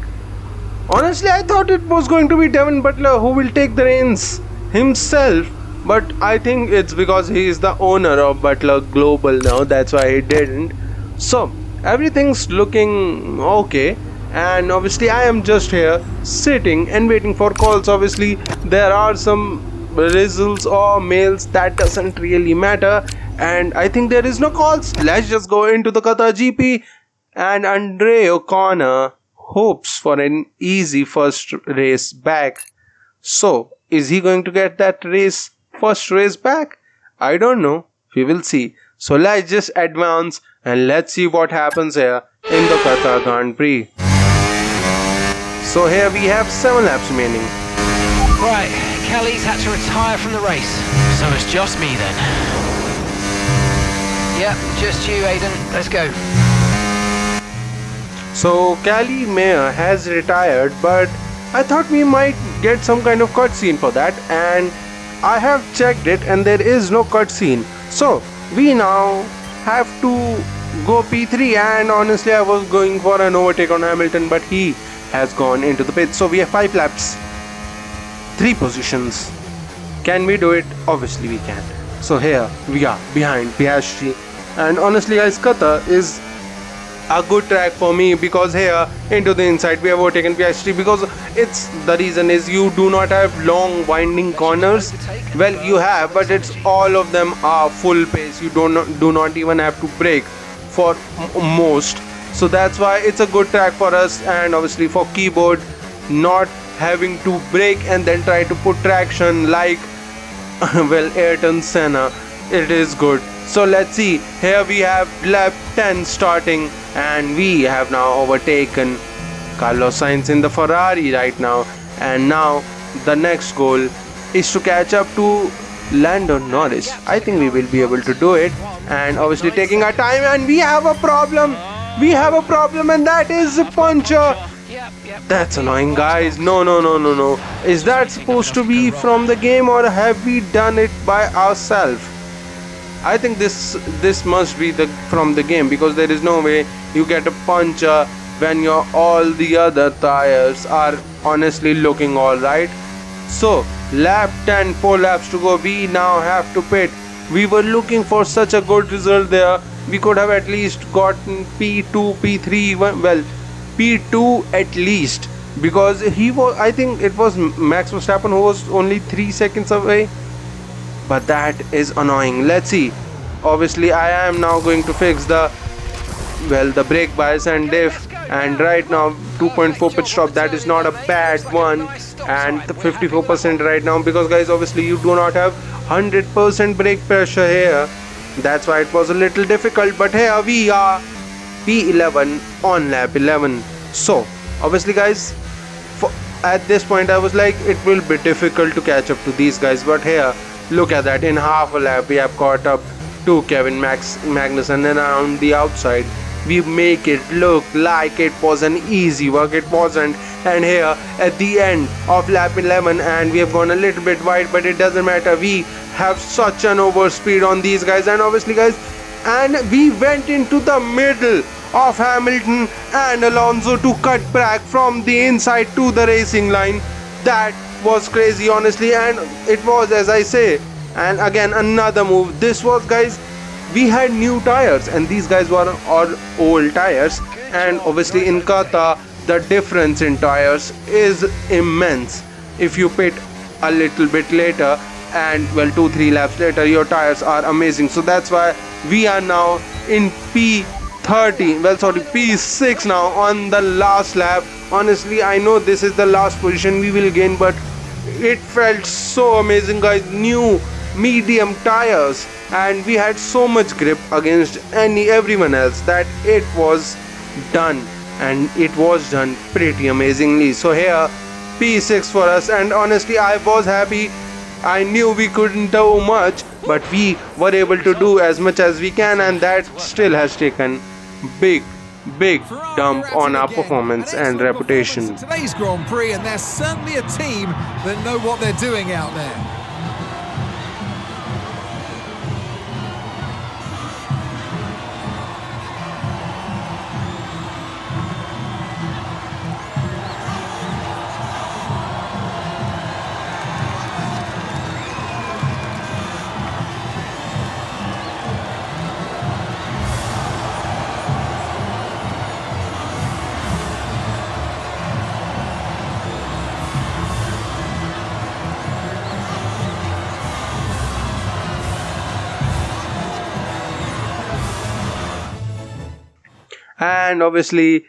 Honestly, I thought it was going to be Devin Butler who will take the reins himself. But I think it's because he is the owner of Butler Global now. That's why he didn't. So, everything's looking okay. And obviously, I am just here sitting and waiting for calls. Obviously, there are some results or mails. That doesn't really matter. And I think there is no calls. Let's just go into the Qatar GP. And Andre O'Connor hopes for an easy first race back. So, is he going to get that first race back? I don't know. We will see. So let's just advance and let's see what happens here in the Qatar Grand Prix. So here we have 7 laps remaining. Right, Callie's had to retire from the race. So it's just me then. Yep, just you, Aiden. Let's go. So Callie Mayer has retired, but I thought we might get some kind of cutscene for that, and I have checked it and there is no cutscene. So we now have to go P3, and honestly I was going for an overtake on Hamilton, but he has gone into the pit. So we have 5 laps, 3 positions. Can we do it? Obviously we can. So here we are behind Piastri, and honestly guys, Qatar is a good track for me because here into the inside we have overtaken Piastri, because the reason is you do not have long winding corners. Well, you have, but it's all of them are full pace. You do not even have to brake for most. So that's why it's a good track for us, and obviously for keyboard not having to brake and then try to put traction like well, Ayrton Senna, it is good. So let's see, here we have lap 10 starting, and we have now overtaken Carlos Sainz in the Ferrari right now, and now the next goal is to catch up to Lando Norris. I think we will be able to do it, and obviously taking our time, and we have a problem, and that is a puncture. That's annoying, guys. No. Is that supposed to be from the game, or have we done it by ourselves? I think this must be from the game, because there is no way you get a puncture when all the other tires are honestly looking alright. So lap 10, 4 laps to go. We now have to pit. We were looking for such a good result there. We could have at least gotten P2, P3, well, P2 at least, because I think it was Max Verstappen who was only 3 seconds away. But that is annoying. Let's see. Obviously I am now going to fix the brake bias and diff, and right now 2.4 pit stop, that is not a bad one, and the 54% right now, because guys obviously you do not have 100% brake pressure here. That's why it was a little difficult, but here we are P11 on lap 11. So obviously guys, at this point I was like, it will be difficult to catch up to these guys, but here look at that, in half a lap we have caught up to Kevin Magnussen around the outside. We make it look like it was an easy work. It wasn't. And here at the end of lap 11, and we have gone a little bit wide, but it doesn't matter. We have such an overspeed on these guys, and obviously guys, and we went into the middle of Hamilton and Alonso to cut back from the inside to the racing line. That was crazy, honestly, and it was, as I say. And again, another move. This was, guys, we had new tires, and these guys were all old tires. And obviously in Qatar, the difference in tires is immense. If you pit a little bit later, and well, 2-3 laps later, your tires are amazing. So that's why we are now in P13, well, sorry, P6 now on the last lap. Honestly, I know this is the last position we will gain, but it felt so amazing, guys. New medium tires, and we had so much grip against everyone else that it was done, and it was done pretty amazingly. So here, P6 for us, and honestly, I was happy. I knew we couldn't do much, but we were able to do as much as we can, and that still has taken big dump on our performance and reputation. Today's Grand Prix, and there's certainly a team that know what they're doing out there. And obviously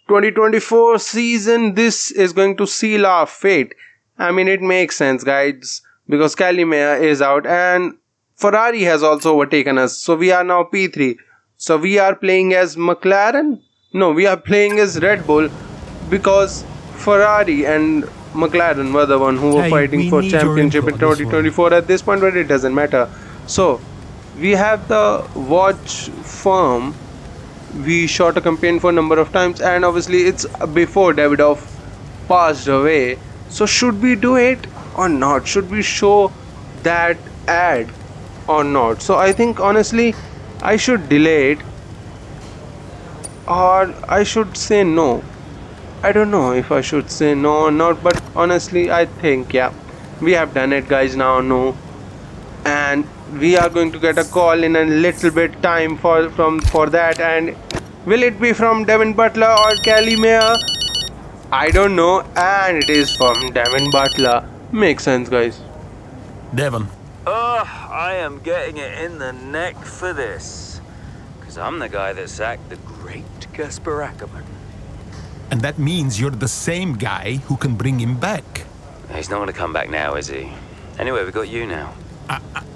2024 season, this is going to seal our fate. I mean, it makes sense, guys, because Callie is out and Ferrari has also overtaken us. So we are now P3. So we are playing as McLaren? No, we are playing as Red Bull, because Ferrari and McLaren were the one who were fighting for championship in 2024 at this point, but it doesn't matter. So we have the watch firm. We shot a campaign for a number of times, and obviously it's before Davidoff passed away. So should we do it or not? Should we show that ad or not? So I think honestly I should delay it, or I should say no. I don't know if I should say no or not, but honestly I think yeah, we have done it, guys. Now no, and we are going to get a call in a little bit time for that, and will it be from Devin Butler or Callie? I don't know, and it is from Devin Butler. Makes sense, guys. Devin. I am getting it in the neck for this, because I'm the guy that sacked the great Casper Ackerman. And that means you're the same guy who can bring him back. He's not going to come back now, is he? Anyway, we got you now.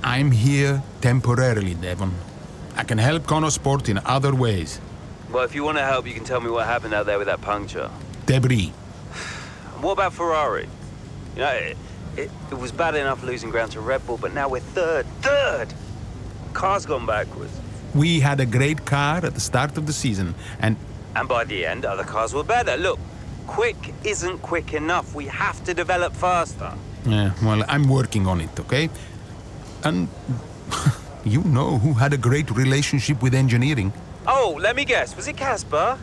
I'm here temporarily, Devon. I can help Konnersport in other ways. Well, if you want to help, you can tell me what happened out there with that puncture. Debris. And what about Ferrari? You know, it was bad enough losing ground to Red Bull, but now we're third. Car's gone backwards. We had a great car at the start of the season, and by the end, other cars were better. Look, quick isn't quick enough. We have to develop faster. Yeah, well, I'm working on it, okay? And you know who had a great relationship with engineering? Oh, let me guess. Was it Casper?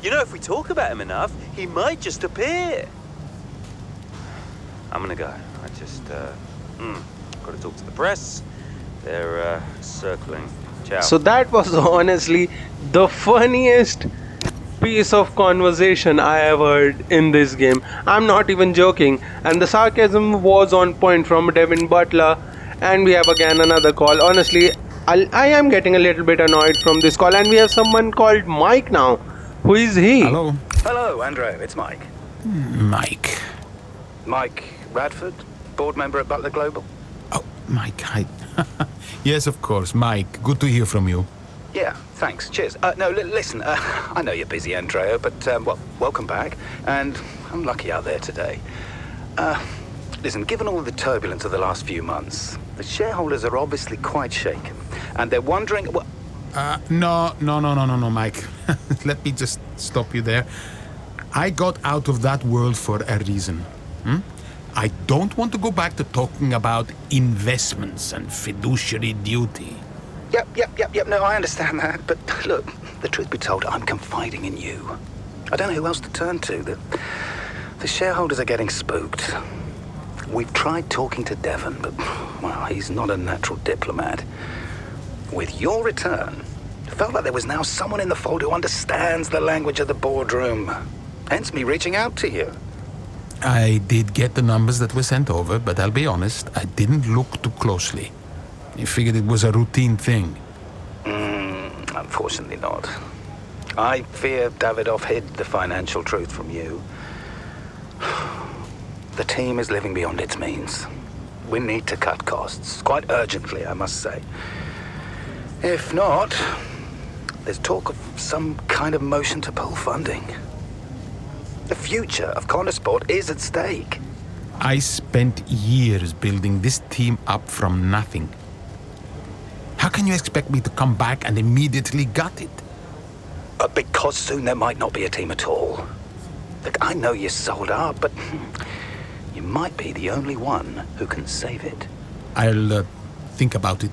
You know, if we talk about him enough, he might just appear. I'm gonna go. I just, gotta talk to the press. They're, circling. Ciao. So that was honestly the funniest piece of conversation I have heard in this game. I'm not even joking. And the sarcasm was on point from Devin Butler. And we have again another call. Honestly, I am getting a little bit annoyed from this call. And we have someone called Mike now. Who is he? Hello. Hello, Andrew. It's Mike. Mike. Mike Radford, board member at Butler Global. Oh, Mike, hi. Yes, of course. Mike, good to hear from you. Yeah, thanks. Cheers. Listen, I know you're busy, Andrea, but, welcome back. And I'm lucky out there today. Listen, given all the turbulence of the last few months, the shareholders are obviously quite shaken. And they're wondering... No, Mike. Let me just stop you there. I got out of that world for a reason. I don't want to go back to talking about investments and fiduciary duty. Yep. No, I understand that. But look, the truth be told, I'm confiding in you. I don't know who else to turn to. The The shareholders are getting spooked. We've tried talking to Devon, but, well, he's not a natural diplomat. With your return, it felt like there was now someone in the fold who understands the language of the boardroom. Hence me reaching out to you. I did get the numbers that were sent over, but I'll be honest, I didn't look too closely. I figured it was a routine thing. Unfortunately not. I fear Davidoff hid the financial truth from you. The team is living beyond its means. We need to cut costs, quite urgently, I must say. If not, there's talk of some kind of motion to pull funding. The future of Konnersport is at stake. I spent years building this team up from nothing. How can you expect me to come back and immediately gut it? Because soon there might not be a team at all. Look, I know you're sold out, but you might be the only one who can save it. I'll think about it.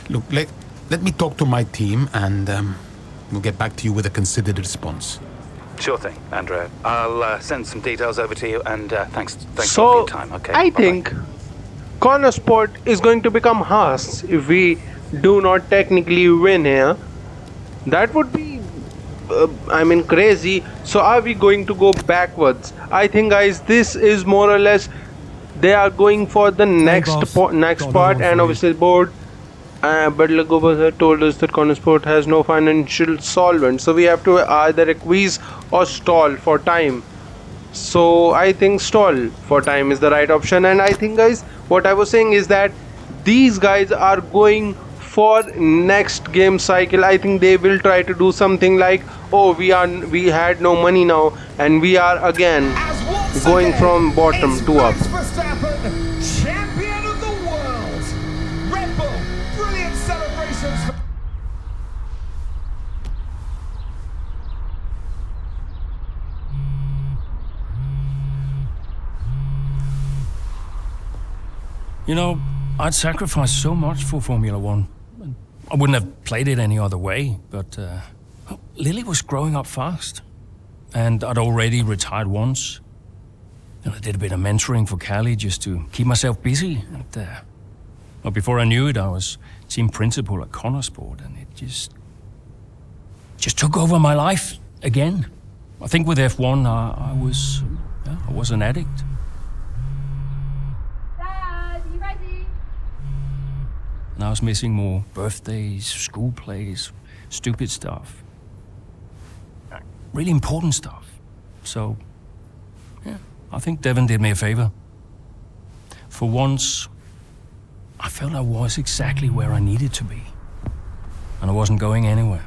Look, let me talk to my team and we'll get back to you with a considered response. Sure thing, Andrea. I'll send some details over to you, and thanks for your time. Okay. I bye-bye. think Konnersport is going to become Haas if we do not technically win here. That would be, crazy. So are we going to go backwards? I think, guys, this is more or less they are going for the next part, and obviously the board. But Lagoba told us that Konnersport has no financial solvent, so we have to either acquiesce or stall for time. So I think stall for time is the right option, and I think, guys, what I was saying is that these guys are going for next game cycle. I think they will try to do something like, oh, we had no money now, and we are again going from bottom to up. Champion of the world, Red Bull, brilliant celebrations. You know, I'd sacrificed so much for Formula One. I wouldn't have played it any other way, but Lily was growing up fast. And I'd already retired once. And I did a bit of mentoring for Callie just to keep myself busy. And well, before I knew it, I was team principal at Konnersport, and it just took over my life again. I think with F1, I was an addict. And I was missing more birthdays, school plays, stupid stuff. Really important stuff. So, yeah, I think Devon did me a favor. For once, I felt I was exactly where I needed to be. And I wasn't going anywhere.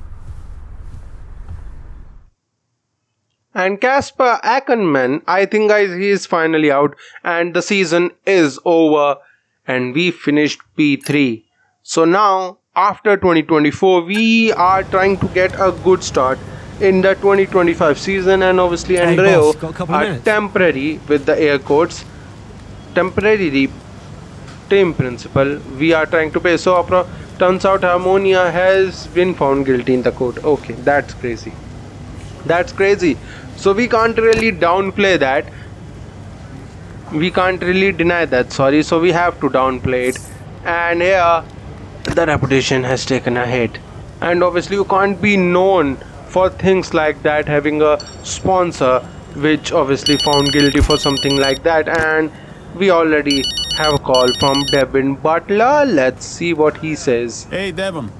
And Casper Ackerman, I think, guys, he is finally out and the season is over and we finished P3. So now, after 2024, we are trying to get a good start in the 2025 season, and obviously Andreo are temporary with the air quotes, temporary team principal. We are trying to pay. So turns out Harmonia has been found guilty in the court. Okay, that's crazy. That's crazy. So we can't really downplay that. We can't really deny that, sorry. So we have to downplay it. And here, the reputation has taken a hit. And obviously you can't be known for things like that, having a sponsor which obviously found guilty for something like that. And we already have a call from Devin Butler. Let's see what he says. Hey, Devon.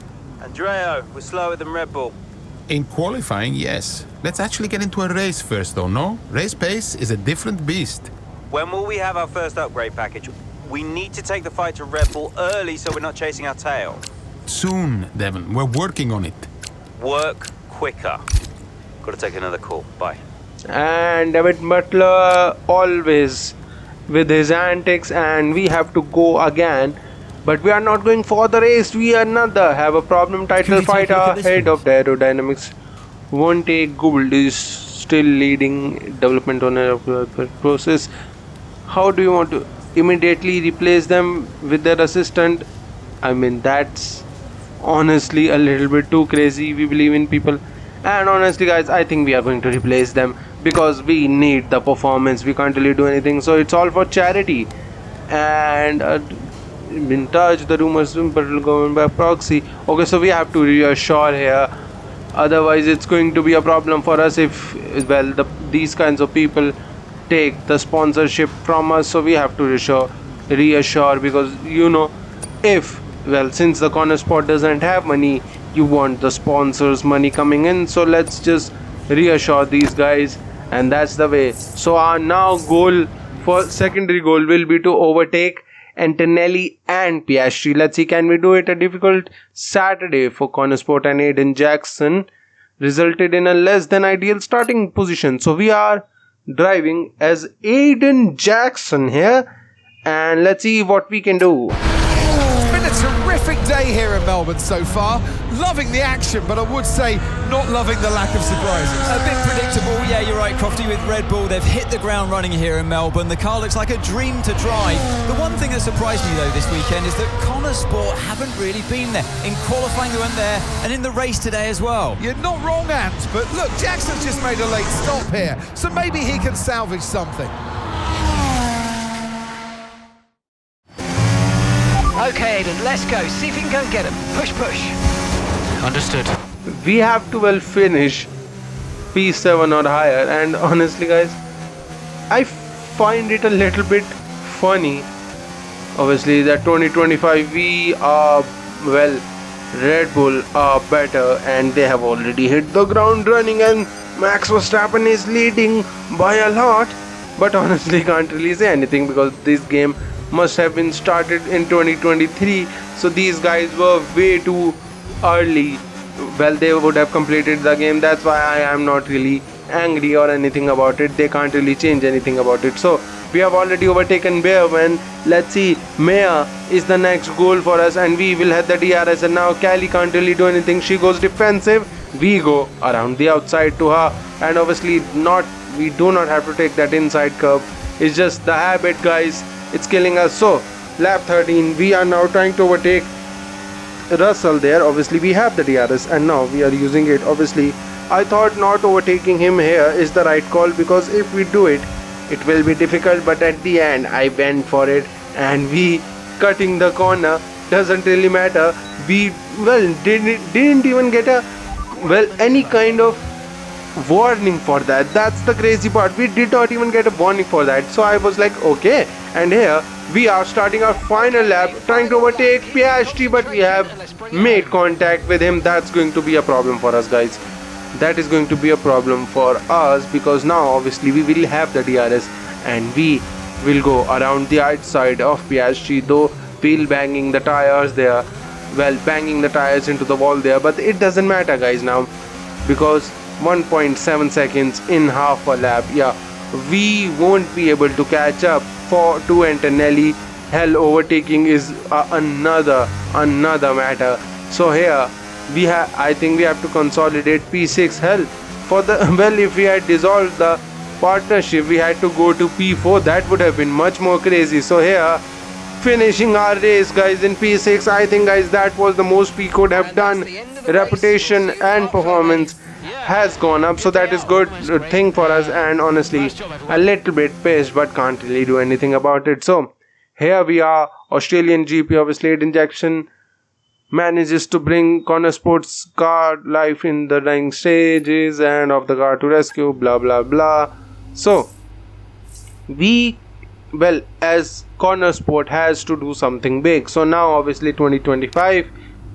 Andreo, we're slower than Red Bull. In qualifying, yes. Let's actually get into a race first, though, no? Race pace is a different beast. When will we have our first upgrade package? We need to take the fight to Red Bull early so we're not chasing our tail. Soon, Devon. We're working on it. Work quicker. Gotta take another call. Bye. And David Butler always with his antics, and we have to go again. But we are not going for the race. We another have a problem title fight ahead of the aerodynamics. One take Gould is still leading development on a process. How do you want to immediately replace them with their assistant? I mean, that's honestly a little bit too crazy. We believe in people, and honestly, guys, I think we are going to replace them because we need the performance. We can't really do anything, so it's all for charity. And in touch, the rumors will go by proxy. Okay, so we have to reassure here, otherwise it's going to be a problem for us if, well, these kinds of people take the sponsorship from us. So we have to reassure, because if, well, since the Konnersport doesn't have money, you want the sponsors money coming in, so let's just reassure these guys, and that's the way. So our now secondary goal will be to overtake Antonelli and Piastri. Let's see, can we do it? A difficult Saturday for Konnersport and Aiden Jackson resulted in a less than ideal starting position. So we are driving as Aiden Jackson here, and let's see what we can do. It's been a terrific day here in Melbourne so far. Loving the action, but I would say not loving the lack of surprises. A bit predictable, yeah, you're right, Crofty, with Red Bull. They've hit the ground running here in Melbourne. The car looks like a dream to drive. The one thing that surprised me, though, this weekend is that Konnersport haven't really been there. In qualifying, they weren't there, and in the race today as well. You're not wrong, Ant, but look, Jackson's just made a late stop here, so maybe he can salvage something. Okay, Aiden, let's go. See if you can go and get him. Push. Understood. We have to finish P7 or higher, and honestly guys, I find it a little bit funny, obviously, that 2025 we are, well, Red Bull are better and they have already hit the ground running, and Max Verstappen is leading by a lot, but honestly can't really say anything because this game must have been started in 2023, so these guys were way too early. Well, they would have completed the game. That's why I am not really angry or anything about it. They can't really change anything about it. So we have already overtaken Bearman. Let's see, Maya is the next goal for us, and we will have the DRS. And now Callie can't really do anything. She goes defensive. We go around the outside to her, and obviously we do not have to take that inside curve. It's just the habit, guys. It's killing us. So lap 13, we are now trying to overtake Russell there. Obviously we have the DRS and now we are using it. Obviously I thought not overtaking him here is the right call, because if we do it, it will be difficult, but at the end I went for it, and we cutting the corner doesn't really matter. We, well, didn't even get any kind of warning for that. That's the crazy part. We did not even get a warning for that. So I was like, okay. And here we are starting our final lap, trying to overtake Piastri, but we have made contact with him. That's going to be a problem for us, guys. That is going to be a problem for us, because now obviously we will have the DRS and we will go around the outside of Piastri, though we'll banging the tires there. Well, banging the tires into the wall there, but it doesn't matter, guys, now, because 1.7 seconds in half a lap, yeah, we won't be able to catch up to Antonelli. Hell, overtaking is another matter. So here I think we have to consolidate P6. Hell, for the, well, if we had dissolved the partnership, we had to go to P4. That would have been much more crazy. So here, finishing our race, guys, in P6. I think, guys, that was the most we could have done. Reputation and performance has gone up, so that is good thing for us, and honestly a little bit pissed, but can't really do anything about it. So here we are, Australian GP. Obviously Aiden Jackson manages to bring Konnersport's car life in the dying stages and of the car to rescue, blah blah blah. So we, well, as Konnersport has to do something big. So now obviously 2025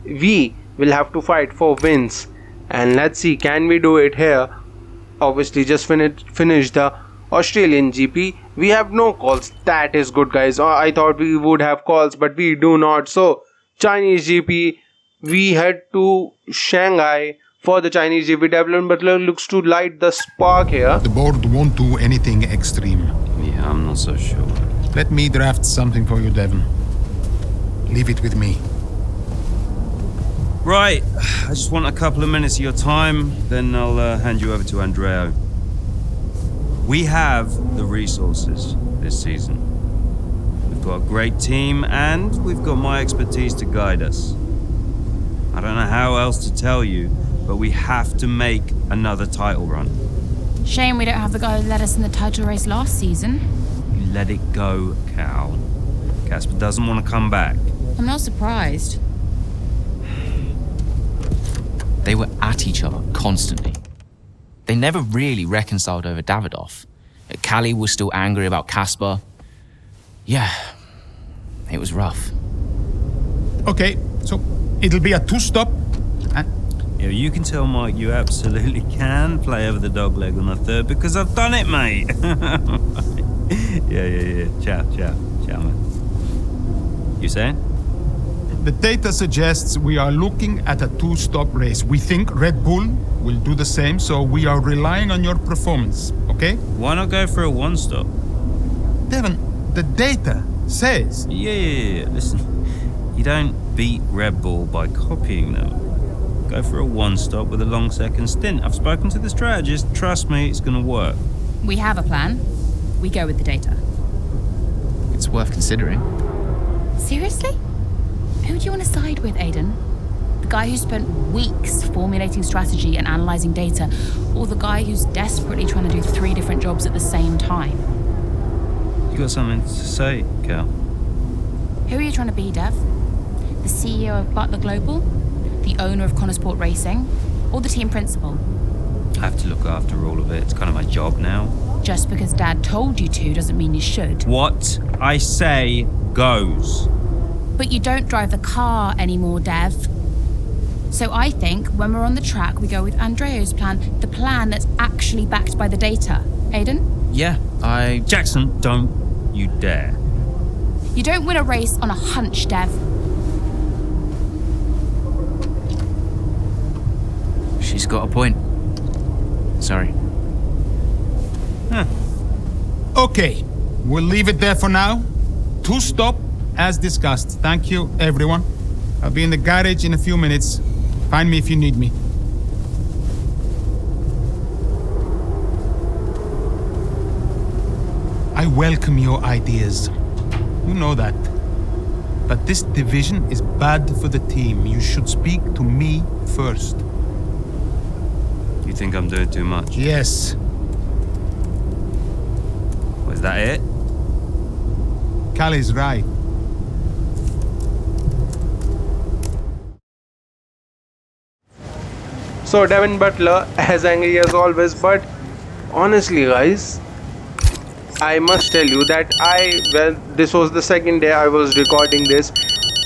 we will have to fight for wins, and let's see, can we do it here. Obviously just finish the Australian GP. We have no calls. That is good, guys. I thought we would have calls, but we do not. So Chinese GP, we head to Shanghai for the Chinese GP. Devlin Butler looks to light the spark here. The board won't do anything extreme. Yeah, I'm not so sure. Let me draft something for you, Devon. Leave it with me. Right, I just want a couple of minutes of your time, then I'll hand you over to Andrea. We have the resources this season. We've got a great team, and we've got my expertise to guide us. I don't know how else to tell you, but we have to make another title run. Shame we don't have the guy who led us in the title race last season. You let it go, Cal. Casper doesn't want to come back. I'm not surprised. They were at each other constantly. They never really reconciled over Davidoff. Callie was still angry about Casper. Yeah, it was rough. Okay, so it'll be a two-stop. Yeah, you can tell Mike you absolutely can play over the dog leg on the third because I've done it, mate. Yeah. Ciao, man. You saying? The data suggests we are looking at a two-stop race. We think Red Bull will do the same, so we are relying on your performance, okay? Why not go for a one-stop? Devon, the data says... Yeah. Listen, you don't beat Red Bull by copying them. Go for a one-stop with a long second stint. I've spoken to the strategist. Trust me, it's going to work. We have a plan. We go with the data. It's worth considering. Seriously? Who do you want to side with, Aiden? The guy who spent weeks formulating strategy and analysing data, or the guy who's desperately trying to do 3 different jobs at the same time? You got something to say, Cal? Who are you trying to be, Dev? The CEO of Butler Global? The owner of Konnersport Racing? Or the team principal? I have to look after all of it. It's kind of my job now. Just because Dad told you to doesn't mean you should. What I say goes. But you don't drive the car anymore, Dev. So I think when we're on the track, we go with Andreo's plan, the plan that's actually backed by the data. Aiden? Yeah, Jackson, don't you dare. You don't win a race on a hunch, Dev. She's got a point. Sorry. Okay, we'll leave it there for now. Two-stop, as discussed. Thank you, everyone. I'll be in the garage in a few minutes. Find me if you need me. I welcome your ideas. You know that. But this division is bad for the team. You should speak to me first. You think I'm doing too much? Yes. Was that it? Callie's right. So Devin Butler, as angry as always, but honestly guys, I must tell you that this was the second day I was recording this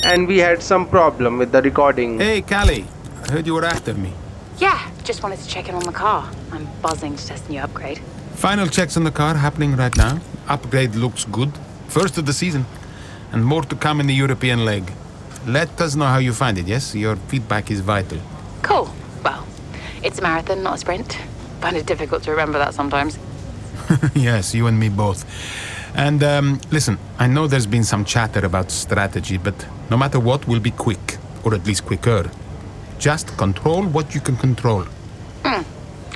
and we had some problem with the recording. Hey Callie, I heard you were after me. Yeah, just wanted to check in on the car. I'm buzzing to test the new upgrade. Final checks on the car happening right now. Upgrade looks good. First of the season. And more to come in the European leg. Let us know how you find it, yes? Your feedback is vital. Cool. Well, it's a marathon, not a sprint. Find it difficult to remember that sometimes. Yes, you and me both. And listen, I know there's been some chatter about strategy, but no matter what, we'll be quick. Or at least quicker. Just control what you can control.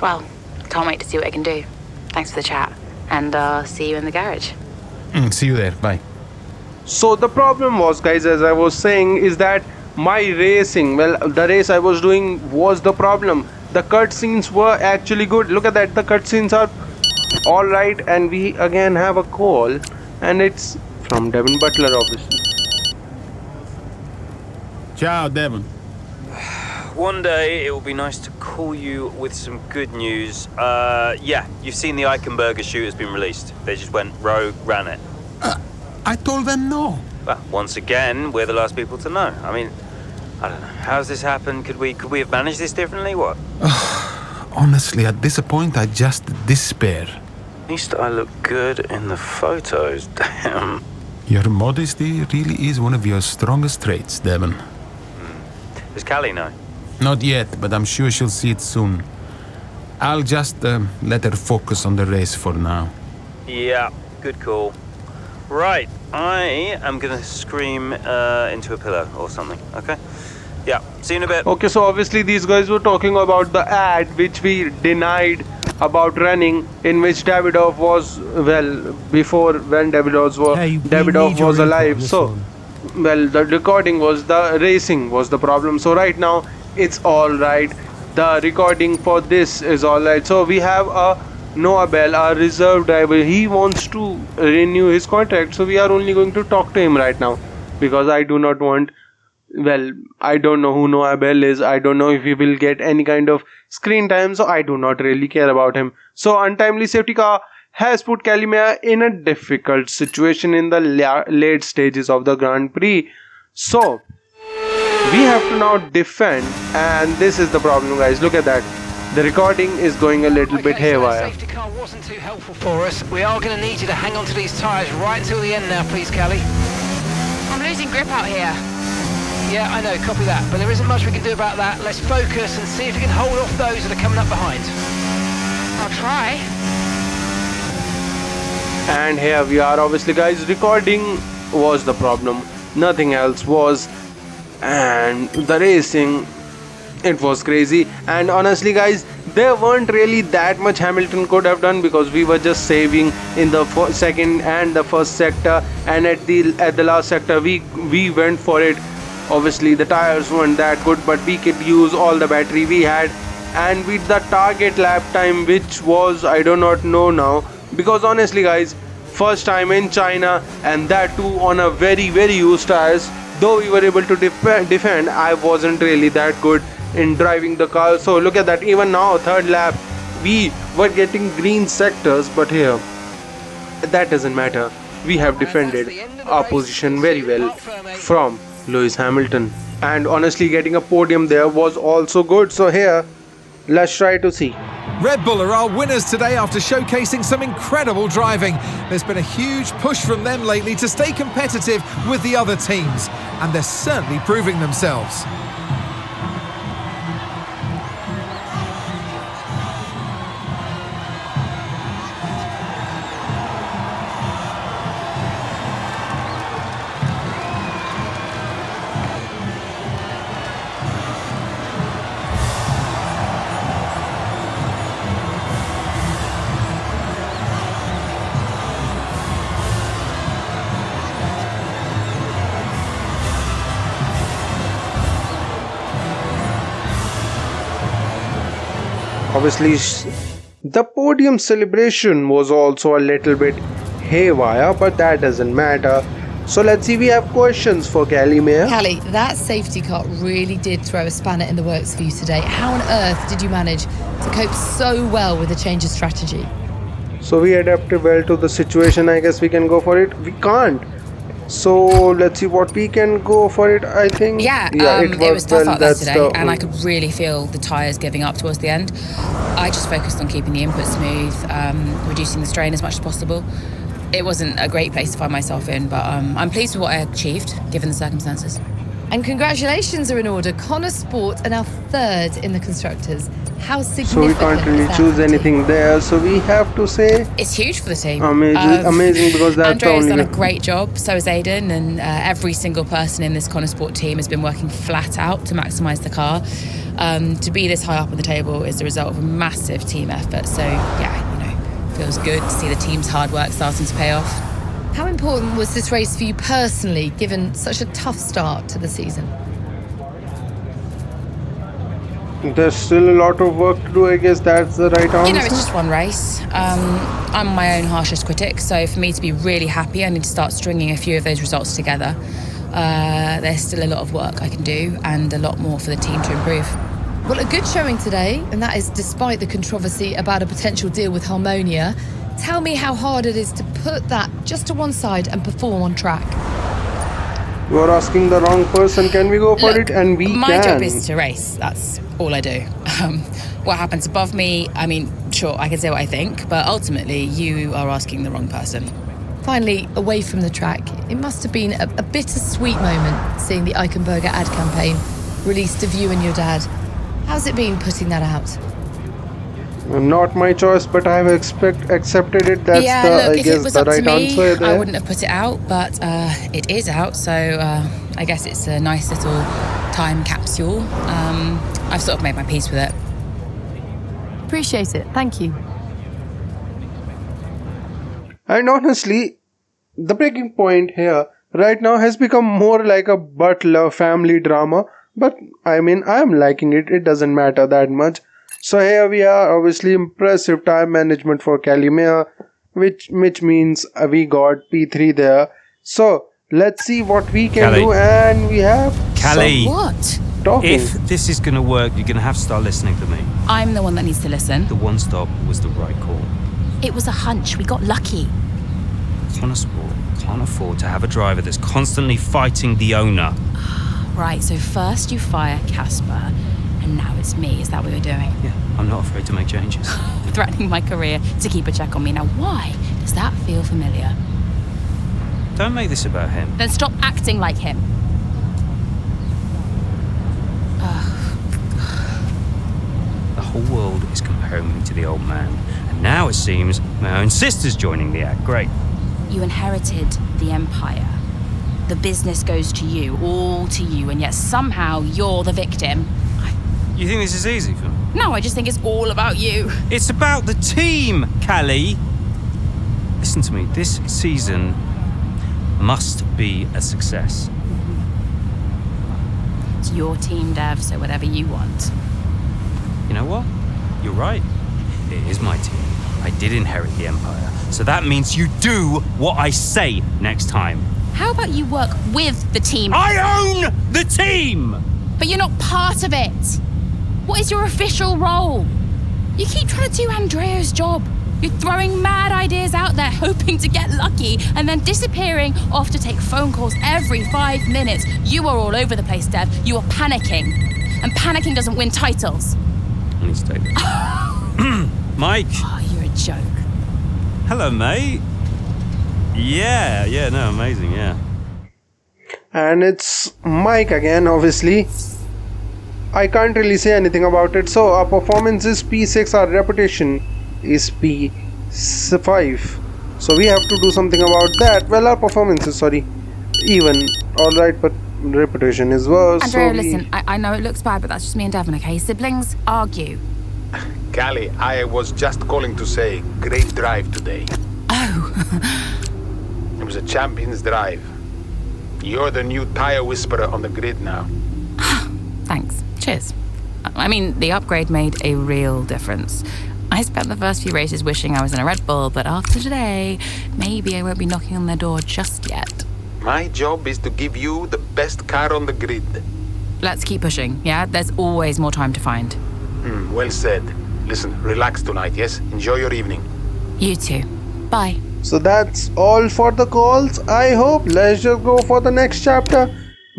Well, can't wait to see what I can do. Thanks for the chat. And see you in the garage. See you there. Bye. So the problem was, guys, as I was saying, is that my racing, well, the race I was doing was the problem. The cutscenes were actually good. Look at that, the cutscenes are alright, and we again have a call, and it's from Devin Butler, obviously. Ciao, Devin. One day it will be nice to call you with some good news. Yeah, you've seen the Eichenberger shoot has been released. They just went rogue, ran it. I told them no. Well, once again, we're the last people to know. I mean, I don't know. How's this happened? Could we have managed this differently? What? Honestly, at this point, I just despair. At least I look good in the photos, damn. Your modesty really is one of your strongest traits, Devin. Does Callie know? Not yet, but I'm sure she'll see it soon. I'll just let her focus on the race for now. Yeah, good call. Right, I am gonna scream into a pillow or something, okay? Yeah, see you in a bit. Okay, so obviously these guys were talking about the ad which we denied about running, in which Davidoff was, well, before when Davidoff was alive. So, well, the recording was the racing was the problem. So right now it's all right. The recording for this is all right. So we have a Noah Bell, our reserve driver, he wants to renew his contract, so we are only going to talk to him right now, because I do not want, well, I don't know who Noah Bell is. I don't know if he will get any kind of screen time, so I do not really care about him. So untimely safety car has put Callie in a difficult situation in the late stages of the Grand Prix. So we have to now defend, and this is the problem, guys. Look at that. The recording is going a little bit haywire. Safety car wasn't too helpful for us. We are going to need you to hang on to these tyres right until the end now, please, Callie. I'm losing grip out here. Yeah, I know, copy that. But there isn't much we can do about that. Let's focus and see if we can hold off those that are coming up behind. I'll try. And here we are, obviously, guys. Recording was the problem. Nothing else was. And the racing, it was crazy. And honestly, guys, there weren't really that much Hamilton could have done, because we were just saving in the second and the first sector, and at the last sector we went for it. Obviously the tires weren't that good, but we could use all the battery we had, and with the target lap time, which was, I do not know now, because honestly, guys, first time in China, and that too on a very used tires. Though we were able to defend, I wasn't really that good in driving the car. So look at that, even now, third lap, we were getting green sectors, but here, that doesn't matter. We have defended our position very well from Lewis Hamilton. And honestly, getting a podium there was also good. So here, let's try to see. Red Bull are our winners today after showcasing some incredible driving. There's been a huge push from them lately to stay competitive with the other teams, and they're certainly proving themselves. Obviously, the podium celebration was also a little bit haywire, but that doesn't matter. So let's see, we have questions for Callie. Callie, that safety car really did throw a spanner in the works for you today. How on earth did you manage to cope so well with the change of strategy? So we adapted well to the situation. I guess we can go for it. We can't. So let's see what we can go for it. I think it was tough out there today, and I could really feel the tyres giving up towards the end. I just focused on keeping the input smooth, reducing the strain as much as possible. It wasn't a great place to find myself in, but I'm pleased with what I achieved given the circumstances. And congratulations are in order. Konnersport are now third in the constructors. How significant? So we can't really choose anything there. So we have to say it's huge for the team. Amazing, because that's Andrea's done a great job. So has Aiden, and every single person in this Konnersport team has been working flat out to maximise the car. To be this high up on the table is the result of a massive team effort. So feels good to see the team's hard work starting to pay off. How important was this race for you personally, given such a tough start to the season? There's still a lot of work to do. I guess that's the right answer. It's just one race. I'm my own harshest critic, so for me to be really happy, I need to start stringing a few of those results together. There's still a lot of work I can do, and a lot more for the team to improve. Well, a good showing today, and that is despite the controversy about a potential deal with Harmonia. Tell me how hard it is to put that just to one side and perform on track. You're asking the wrong person. Can we go for it? And we my can. job is to race. That's all I do. What happens above me, I mean, sure, I can say what I think, but ultimately you are asking the wrong person. Finally, away from the track, it must have been a bittersweet moment seeing the Eichenberger ad campaign released of you and your dad. How's it been putting that out? Not my choice, but I have accepted it. That's if it was the up right to me, answer there. I wouldn't have put it out, but it is out, so I guess it's a nice little time capsule. I've sort of made my peace with it. Appreciate it. Thank you. And honestly, the breaking point here right now has become more like a Butler family drama. But I mean, I am liking it. It doesn't matter that much. So here we are, obviously impressive time management for Callie, which means we got P3 there. So let's see what we can Callie. do, and we have Callie. What? Talking. If this is going to work, you're going to have to start listening to me. I'm the one that needs to listen. The one stop was the right call. It was a hunch. We got lucky. Konnersport can't afford to have a driver that's constantly fighting the owner. Right, so first you fire Casper, and now it's me. Is that what you're doing? Yeah, I'm not afraid to make changes. Threatening my career to keep a check on me. Now, why does that feel familiar? Don't make this about him. Then stop acting like him. The whole world is comparing me to the old man. And now it seems my own sister's joining the act. Great. You inherited the empire. The business goes to you, all to you, and yet somehow you're the victim. You think this is easy for me? No, I just think it's all about you. It's about the team, Callie. Listen to me. This season must be a success. It's your team, Dev, so whatever you want. You know what? You're right. It is my team. I did inherit the empire. So that means you do what I say next time. How about you work with the team? I own the team! But you're not part of it. What is your official role? You keep trying to do Andrea's job. You're throwing mad ideas out there, hoping to get lucky, and then disappearing off to take phone calls every 5 minutes. You are all over the place, Dev. You are panicking. And panicking doesn't win titles. I need to take this. Mike. Oh, you're a joke. Hello, mate. Yeah, no, amazing, yeah. And it's Mike again, obviously. I can't really say anything about it. So our performance is P6, our reputation is P5. So we have to do something about that. Well, our performance is, even. Alright, but reputation is worse. Andrea, listen, I know it looks bad, but that's just me and Devon, okay? Siblings argue. Callie, I was just calling to say, great drive today. Oh. It was a champion's drive. You're the new tire whisperer on the grid now. Thanks. Cheers. I mean, the upgrade made a real difference. I spent the first few races wishing I was in a Red Bull, but after today, maybe I won't be knocking on their door just yet. My job is to give you the best car on the grid. Let's keep pushing, yeah? There's always more time to find. Well said. Listen, relax tonight, yes? Enjoy your evening. You too. Bye. So that's all for the calls, I hope. Let's just go for the next chapter,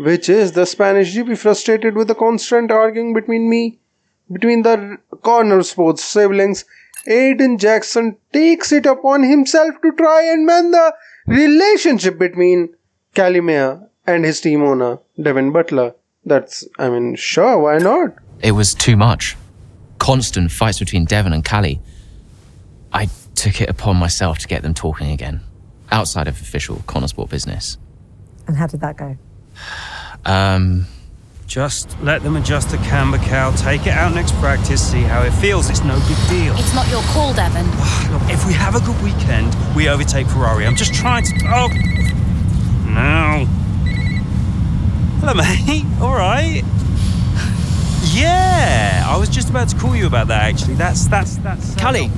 which is the Spanish GP. Frustrated with the constant arguing between the Konnersport siblings, Aiden Jackson takes it upon himself to try and mend the relationship between Callie and his team owner, Devin Butler. Sure, why not? It was too much. Constant fights between Devon and Callie. I took it upon myself to get them talking again, outside of official Konnersport business. And how did that go? Just let them adjust the camber, Cal. Take it out next practice, see how it feels. It's no big deal. It's not your call, Devon. Look, if we have a good weekend, we overtake Ferrari. I'm just trying to... Oh! No. Hello, mate. All right. Yeah, I was just about to call you about that, actually. That's Callie,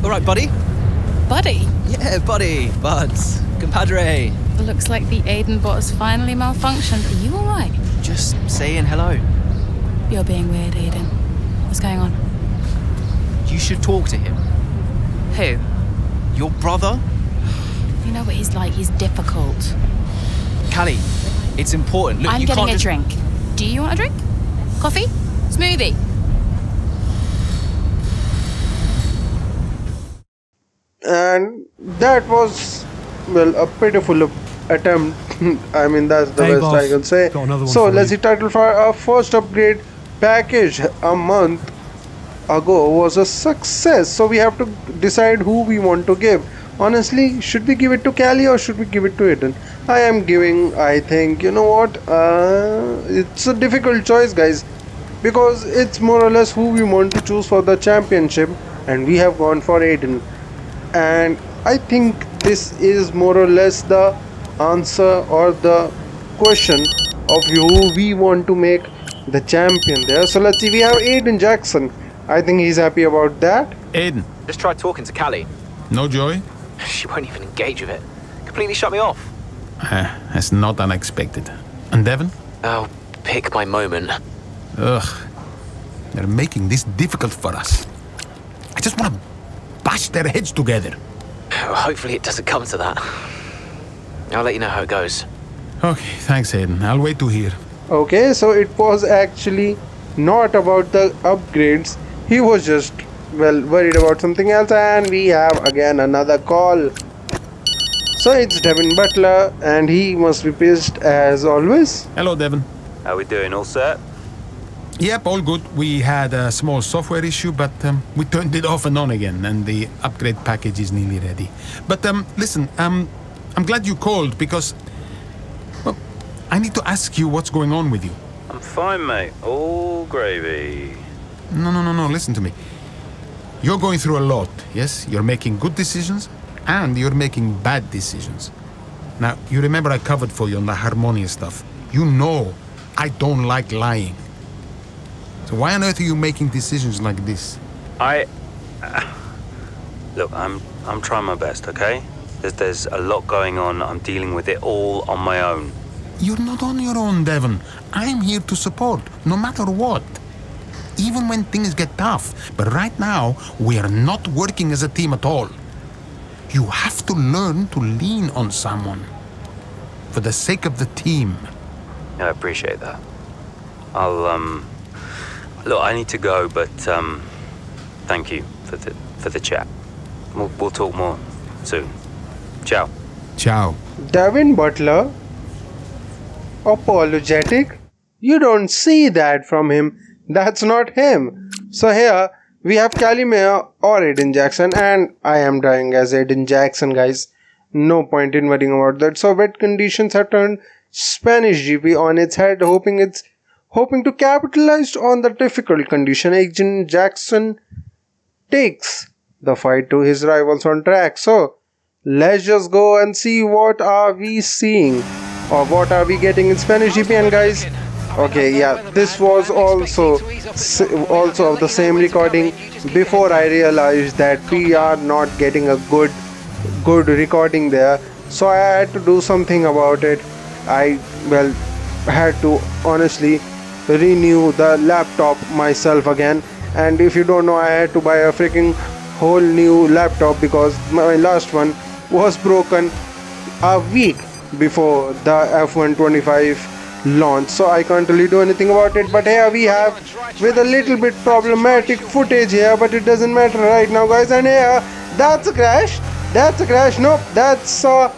all right, buddy? Buddy? Yeah, buddy, buds, compadre. Looks like the Aiden bot has finally malfunctioned. Are you all right? Just saying hello. You're being weird, Aiden. What's going on? You should talk to him. Who? Your brother? You know what he's like. He's difficult. Callie, it's important. Look, I'm you getting can't a drink. Do you want a drink? Coffee? Smoothie? And that was, a pitiful attempt. That's the best boss. I can say. Got another one So for let's you. see, title for our first upgrade package a month ago was a success. So we have to decide who we want to give. Honestly, should we give it to Callie or should we give it to Aiden? I am giving, I think, you know what? It's a difficult choice, guys, because it's more or less who we want to choose for the championship, and we have gone for Aiden. And I think this is more or less the answer or the question of who we want to make the champion there. So let's see, we have Aiden Jackson I think he's happy about that. Aiden. Just tried talking to Callie. No joy? She won't even engage with it. Completely shut me off. That's not unexpected. And Devon? Oh, pick my moment. Ugh. They're making this difficult for us. I just want to bash their heads together. Well, hopefully it doesn't come to that. I'll let you know how it goes. Okay, thanks, Aiden. I'll wait to hear. Okay, so it was actually not about the upgrades. He was just, well, worried about something else, and we have again another call. So it's Devin Butler, and he must be pissed as always. Hello, Devin. How we doing? All set? Yep, all good. We had a small software issue, but we turned it off and on again, and the upgrade package is nearly ready. But listen, I'm glad you called because, well, I need to ask you what's going on with you. I'm fine, mate. All gravy. No, listen to me. You're going through a lot, yes? You're making good decisions, and you're making bad decisions. Now, you remember I covered for you on the Harmonia stuff. You know I don't like lying. So why on earth are you making decisions like this? Look, I'm trying my best, okay? There's a lot going on. I'm dealing with it all on my own. You're not on your own, Devon. I'm here to support, no matter what. Even when things get tough. But right now, we are not working as a team at all. You have to learn to lean on someone. For the sake of the team. I appreciate that. Look, I need to go, but thank you for the chat. We'll talk more soon. Ciao. Ciao. Devin Butler? Apologetic? You don't see that from him. That's not him. So here we have Callie or Aiden Jackson, and I am dying as Aiden Jackson, guys. No point in worrying about that. So wet conditions have turned Spanish GP on its head, hoping to capitalize on the difficult condition. Aiden Jackson takes the fight to his rivals on track. So let's just go and see what are we seeing or what are we getting in Spanish GP. And guys, okay, yeah, this was also of the same recording before I realized that we are not getting a good recording there. So I had to do something about it. I had to honestly renew the laptop myself again, and if you don't know, I had to buy a freaking whole new laptop because my last one was broken a week before the F125 launch, so I can't really do anything about it. But here we have with a little bit problematic footage here, but it doesn't matter right now, guys. And here, that's a crash. Nope, that's a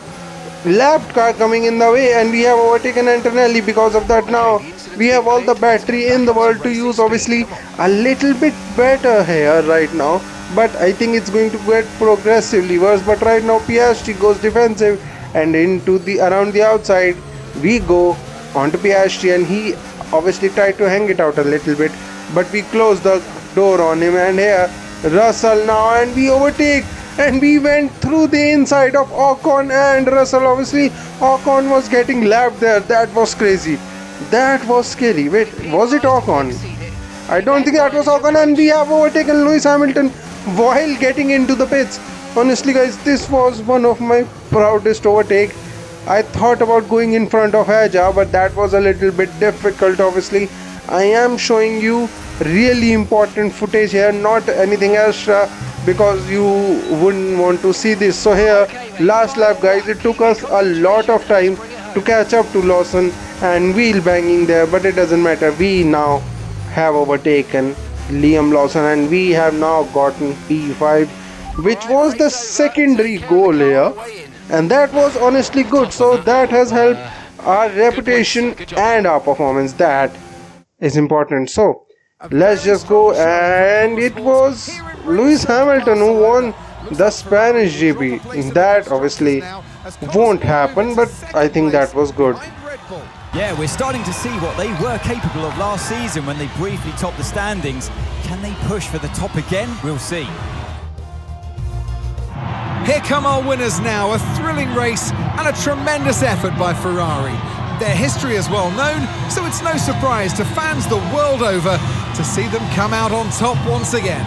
lapped car coming in the way, and we have overtaken Antonelli because of that. Now we have all the battery in the world to use, obviously a little bit better here right now, but I think it's going to get progressively worse. But right now Piastri goes defensive, and around the outside we go onto Piastri, and he obviously tried to hang it out a little bit, but we close the door on him. And here Russell now, and we overtake, and we went through the inside of Ocon and Russell. Obviously Ocon was getting lapped there. That was crazy. That was scary. Wait, was it Ocon? I don't think that was Ocon, and we have overtaken Lewis Hamilton while getting into the pits. Honestly, guys, this was one of my proudest overtake. I thought about going in front of Aja, but that was a little bit difficult. Obviously, I am showing you really important footage here, not anything extra, because you wouldn't want to see this. So here, last lap, guys, it took us a lot of time to catch up to Lawson and wheel banging there, but it doesn't matter. We now have overtaken Liam Lawson, and we have now gotten P5, which was the secondary goal here, and that was honestly good. So that has helped our reputation and our performance. That is important. So let's just go, and it was Lewis Hamilton who won the Spanish GP. That obviously won't happen, but I think that was good. Yeah, we're starting to see what they were capable of last season when they briefly topped the standings. Can they push for the top again? We'll see. Here come our winners now, a thrilling race and a tremendous effort by Ferrari. Their history is well known, so it's no surprise to fans the world over to see them come out on top once again.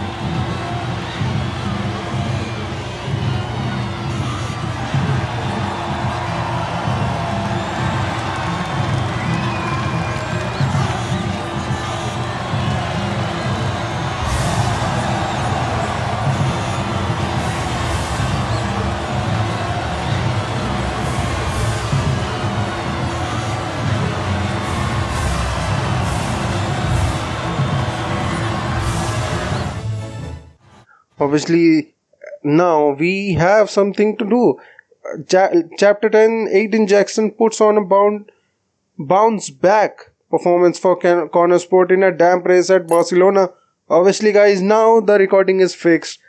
Obviously, now we have something to do. Chapter 10, Aiden Jackson puts on a bounce back performance for Konnersport in a damp race at Barcelona. Obviously, guys, now the recording is fixed.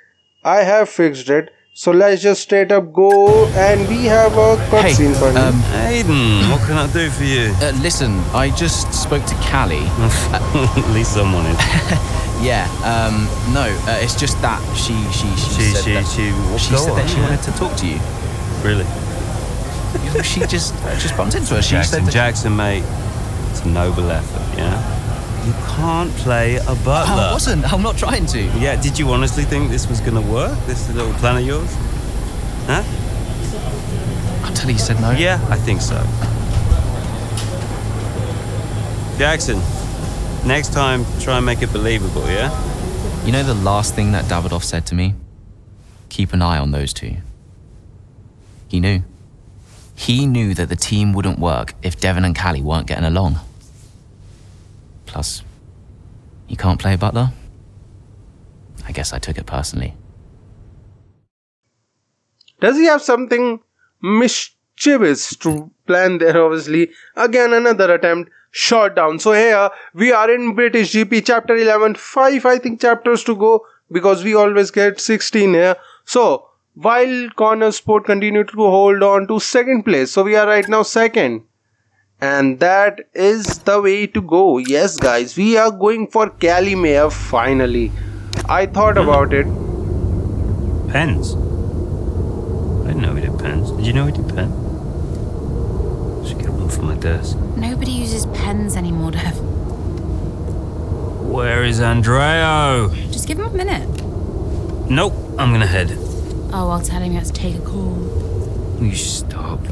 I have fixed it. So let's just straight up go, and we have a cutscene for you. Aiden, what can I do for you? Listen, I just spoke to Callie. At least someone is. Yeah, no, it's just that she said that she wanted to talk to you. Really? She just bumped into her. She said that Jackson, mate, it's a noble effort, yeah? You can't play a butler. I wasn't. I'm not trying to. Yeah, did you honestly think this was going to work? This little plan of yours? Huh? Until he said no. Yeah, I think so. Jackson, next time, try and make it believable, yeah? You know the last thing that Davidoff said to me? Keep an eye on those two. He knew. He knew that the team wouldn't work if Devon and Callie weren't getting along. Plus, you can't play butler? I guess I took it personally. Does he have something mischievous to plan there? Obviously, again another attempt shot down. So here we are in British GP chapter 11, 5 I think chapters to go, because we always get 16 here. So while Konnersport continue to hold on to second place, so we are right now second. And that is the way to go. Yes, guys, we are going for Callie Mayer finally. I thought about it. Pens? I didn't know he did pens. Did you know he did pens? Should get one for my desk. Nobody uses pens anymore, Dev. Where is Andreo? Just give him a minute. Nope, I'm gonna head. Oh, I'll tell him you have to take a call. You stop.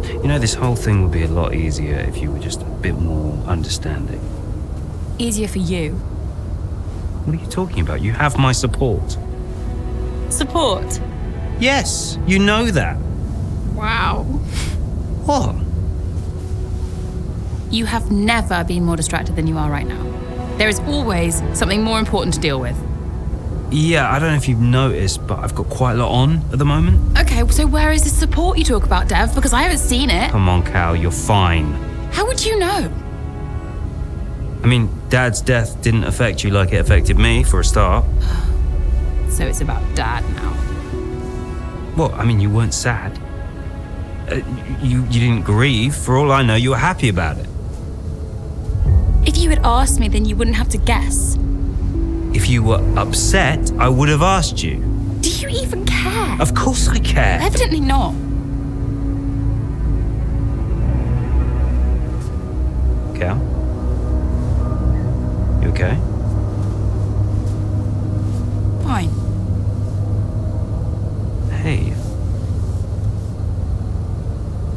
You know, this whole thing would be a lot easier if you were just a bit more understanding. Easier for you. What are you talking about? You have my support. Support? Yes, you know that. Wow. What? You have never been more distracted than you are right now. There is always something more important to deal with. Yeah, I don't know if you've noticed, but I've got quite a lot on at the moment. Okay, so where is the support you talk about, Dev? Because I haven't seen it. Come on, Cal, you're fine. How would you know? I mean, Dad's death didn't affect you like it affected me, for a start. So it's about Dad now. Well, I mean, you weren't sad. You didn't grieve. For all I know, you were happy about it. If you had asked me, then you wouldn't have to guess. If you were upset, I would have asked you. Do you even care? Of course I care. Evidently not. Cal? You okay? Fine. Hey.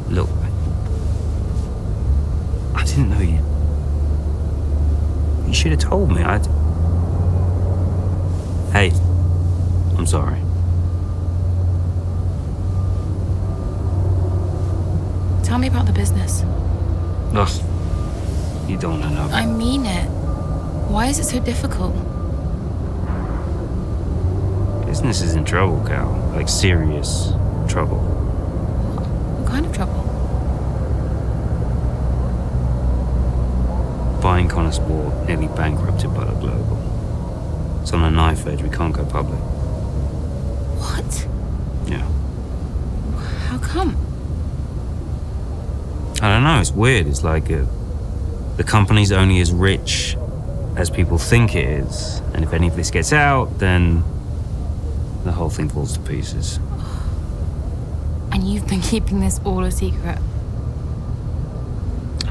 Look. I didn't know you. You should have told me. Hey. I'm sorry. Tell me about the business. Ugh. You don't want to know. I mean it. Why is it so difficult? Business is in trouble, Cal. Like, serious trouble. What kind of trouble? Buying Konnersport nearly bankrupted Butler Global. It's on a knife edge. We can't go public. What? Yeah. How come? I don't know. It's weird. It's like the company's only as rich as people think it is. And if any of this gets out, then the whole thing falls to pieces. And you've been keeping this all a secret?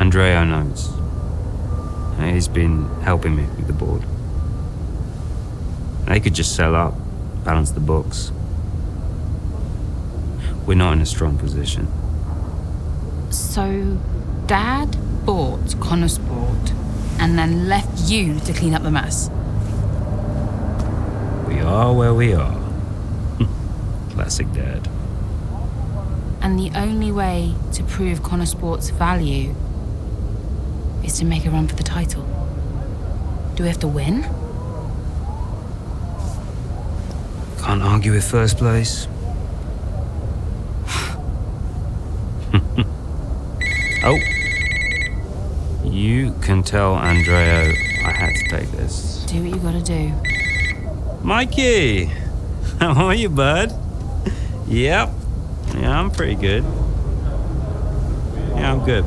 Andrea knows. He's been helping me with the board. They could just sell up, balance the books. We're not in a strong position. So, Dad bought Konnersport and then left you to clean up the mess. We are where we are. Classic Dad. And the only way to prove Konnersport's value is to make a run for the title. Do we have to win? Can't argue with first place. Oh. You can tell Andrea I had to take this. Do what you gotta do. Mikey! How are you, bud? Yep. Yeah, I'm pretty good. Yeah, I'm good.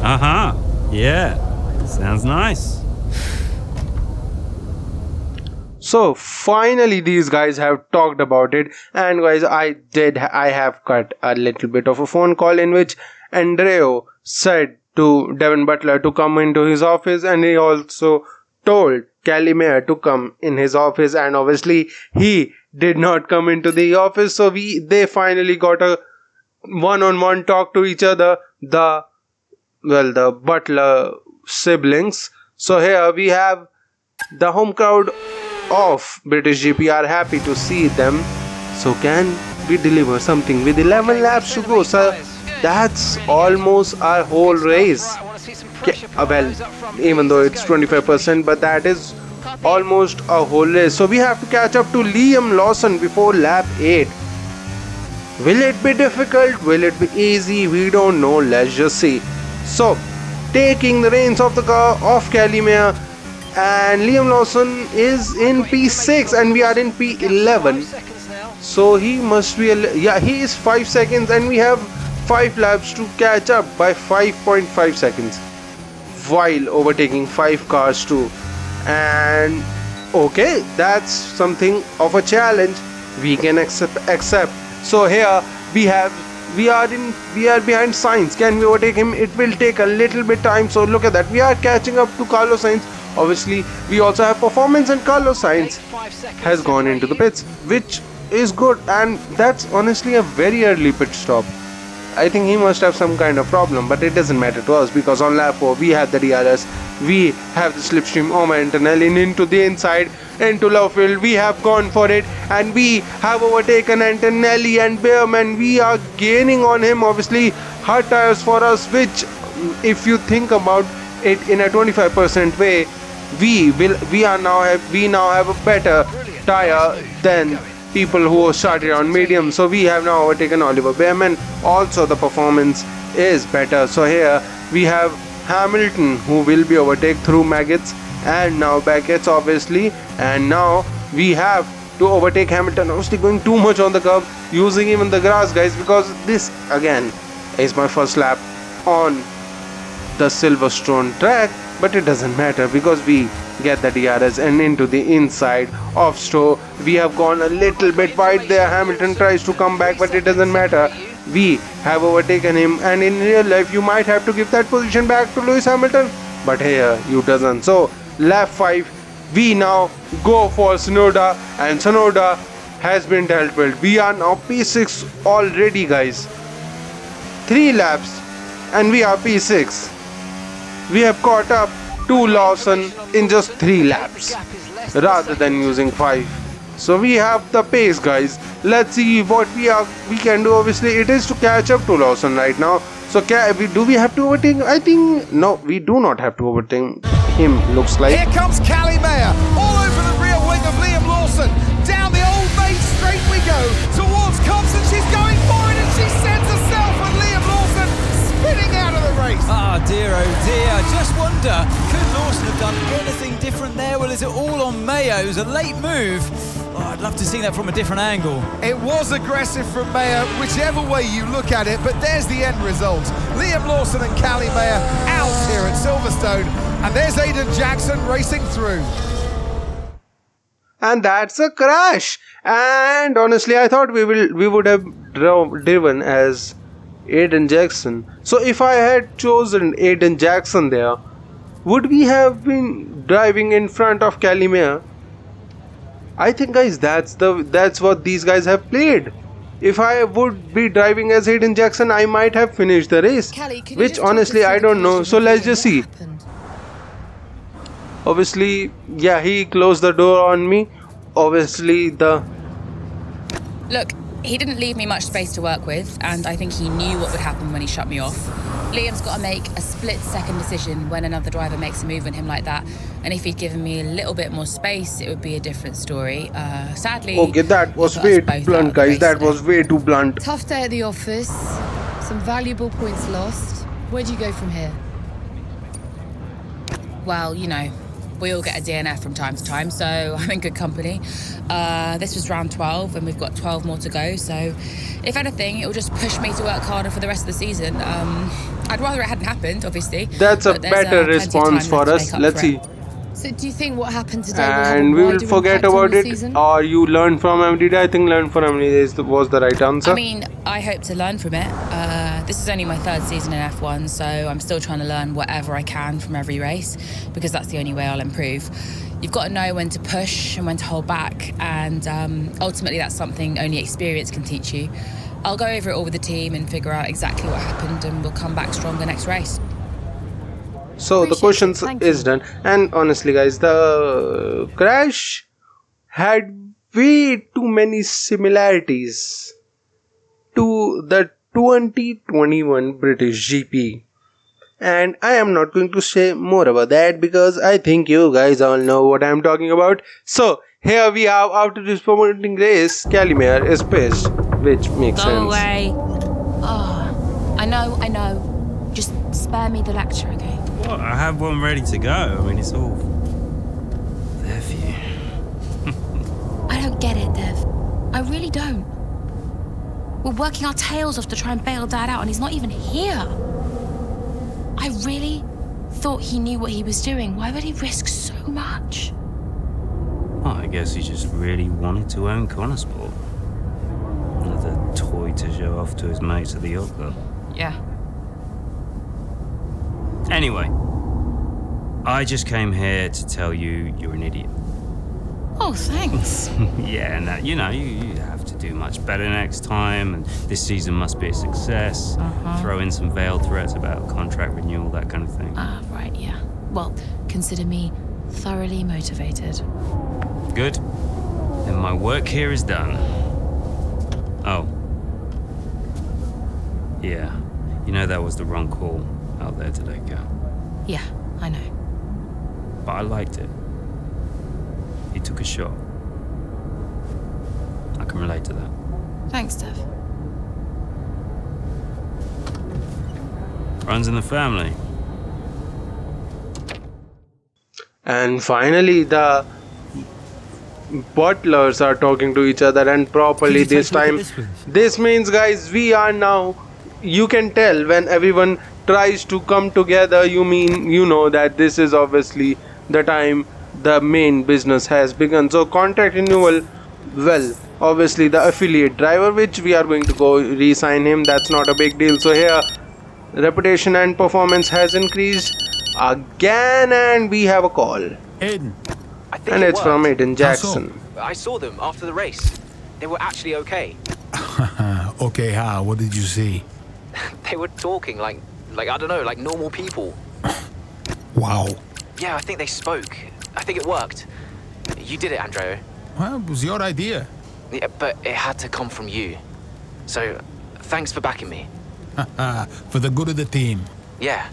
Uh-huh. Yeah. Sounds nice. So finally these guys have talked about it, and guys, I have cut a little bit of a phone call in which Andreo said to Devin Butler to come into his office, and he also told Callie Mayer to come in his office, and obviously he did not come into the office. So they finally got a one-on-one talk to each other, the Butler siblings. So here we have the home crowd of British GP are happy to see them. So can we deliver something with 11 laps to go? So that's almost our whole race. Well, even though it's 25%, but that is almost a whole race. So we have to catch up to Liam Lawson before lap 8. Will it be difficult? Will it be easy? We don't know. Let's just see. So, taking the reins of the car of Callie Mayer, and Liam Lawson is in P6 and we are in P11. So he must be, he is 5 seconds, and we have 5 laps to catch up by 5.5 seconds while overtaking 5 cars too. And okay, that's something of a challenge we can accept. So here we are behind Sainz. Can we overtake him? It will take a little bit time. So look at that, we are catching up to Carlos Sainz. Obviously we also have performance, and Carlos Sainz has gone into the pits, which is good, and that's honestly a very early pit stop. I think he must have some kind of problem, but it doesn't matter to us because on lap 4 we have the DRS, we have the slipstream momentarily into the inside, into Lovefield. We have gone for it, and we have overtaken Antonelli and Behrman. We are gaining on him. Obviously hard tires for us, which if you think about it in a 25% way, we now have a better tire than people who started on medium. So we have now overtaken Oliver Behrman. Also the performance is better. So here we have Hamilton, who will be overtaken through Maggots and now Beckett's obviously, and now we have to overtake Hamilton. Obviously going too much on the curb, using even the grass, guys, because this again is my first lap on the Silverstone track, but it doesn't matter because we get the DRS and into the inside of Stowe. We have gone a little bit wide there. Hamilton tries to come back, but it doesn't matter. We have overtaken him, and in real life you might have to give that position back to Lewis Hamilton, but here you doesn't. So lap 5 we now go for Tsunoda, and Tsunoda has been dealt with. We are now P6 already, guys. 3 laps and we are P6. We have caught up to Lawson in just 3 laps rather than using 5. So we have the pace, guys. Let's see what we can do. Obviously it is to catch up to Lawson right now. So do we have to overtake? I think no, we do not have to overtake him, looks like. Here comes Callie Mayer all over the rear wing of Liam Lawson. Down the Old Maid Straight we go towards Cops, and she's going for it, and she sends herself with Liam Lawson spinning out of the race. Ah, dear, oh dear. I just wonder, could Lawson have done anything different there? Well, is it all on Mayo? It was a late move. Oh, I'd love to see that from a different angle. It was aggressive from Mayer, whichever way you look at it, but there's the end result. Liam Lawson and Callie Mayer out here at Silverstone, and there's Aiden Jackson racing through. And that's a crash. And honestly, I thought we would have driven as Aiden Jackson. So if I had chosen Aiden Jackson there, would we have been driving in front of Callie? I think, guys, that's what these guys have played. If I would be driving as Aiden Jackson, I might have finished the race. Callie, which honestly I don't know. So let's just see. Obviously, yeah, he closed the door on me. Obviously, Look, he didn't leave me much space to work with, and I think he knew what would happen when he shut me off. Liam's got to make a split-second decision when another driver makes a move on him like that, and if he'd given me a little bit more space, it would be a different story. Sadly... Okay, that was way too blunt, guys. That was way too blunt. Tough day at the office. Some valuable points lost. Where do you go from here? Well, you know, we all get a DNF from time to time, so I'm in good company. This was round 12, and we've got 12 more to go, so if anything, it will just push me to work harder for the rest of the season. I'd rather it hadn't happened, obviously. That's a better response for us. Let's see. So do you think what happened today and we will forget about it, or you learn from every day? I think learn from every day was the right answer. I mean, I hope to learn from it. This is only my third season in F1, so I'm still trying to learn whatever I can from every race, because that's the only way I'll improve. You've got to know when to push and when to hold back, and ultimately that's something only experience can teach you. I'll go over it all with the team and figure out exactly what happened, and we'll come back stronger next race. So the questions is done, and honestly, guys, the crash had way too many similarities to the 2021 British GP, and I am not going to say more about that because I think you guys all know what I am talking about. So here we have, after this promoting race, Callie is pissed, which makes sense. Go away. Oh, I know. Just spare me the lecture, okay? What? I have one ready to go. I mean, it's all there for you. I don't get it, Dev. I really don't. We're working our tails off to try and bail Dad out, and he's not even here. I really thought he knew what he was doing. Why would he risk so much? Well, I guess he just really wanted to own Konnersport. Another toy to show off to his mates at the yacht club. Yeah. Anyway, I just came here to tell you you're an idiot. Oh, thanks. Yeah, and you have to do much better next time, and this season must be a success. Throw in some veiled threats about contract renewal, that kind of thing. Right, yeah. Well, consider me thoroughly motivated. Good. Then my work here is done. Oh. Yeah. You know that was the wrong call out there today, Cal. Yeah, I know. But I liked it. He took a shot. I can relate to that. Thanks, Dev. Runs in the family. And finally, the butlers are talking to each other, and properly this time. This means, guys, we are now. You can tell when everyone tries to come together, you know that this is obviously the time the main business has begun. So contract renewal, well, obviously the affiliate driver, which we are going to go re-sign him, that's not a big deal. So here reputation and performance has increased again, and we have a call. Aiden. And it's from Aiden Jackson. I saw them after the race. They were actually okay. Okay, how? What did you see? They were talking like I don't know, like normal people. Wow. Yeah, I think they spoke. I think it worked. You did it, Andrea. Well, it was your idea. Yeah, but it had to come from you. So, thanks for backing me. For the good of the team. Yeah.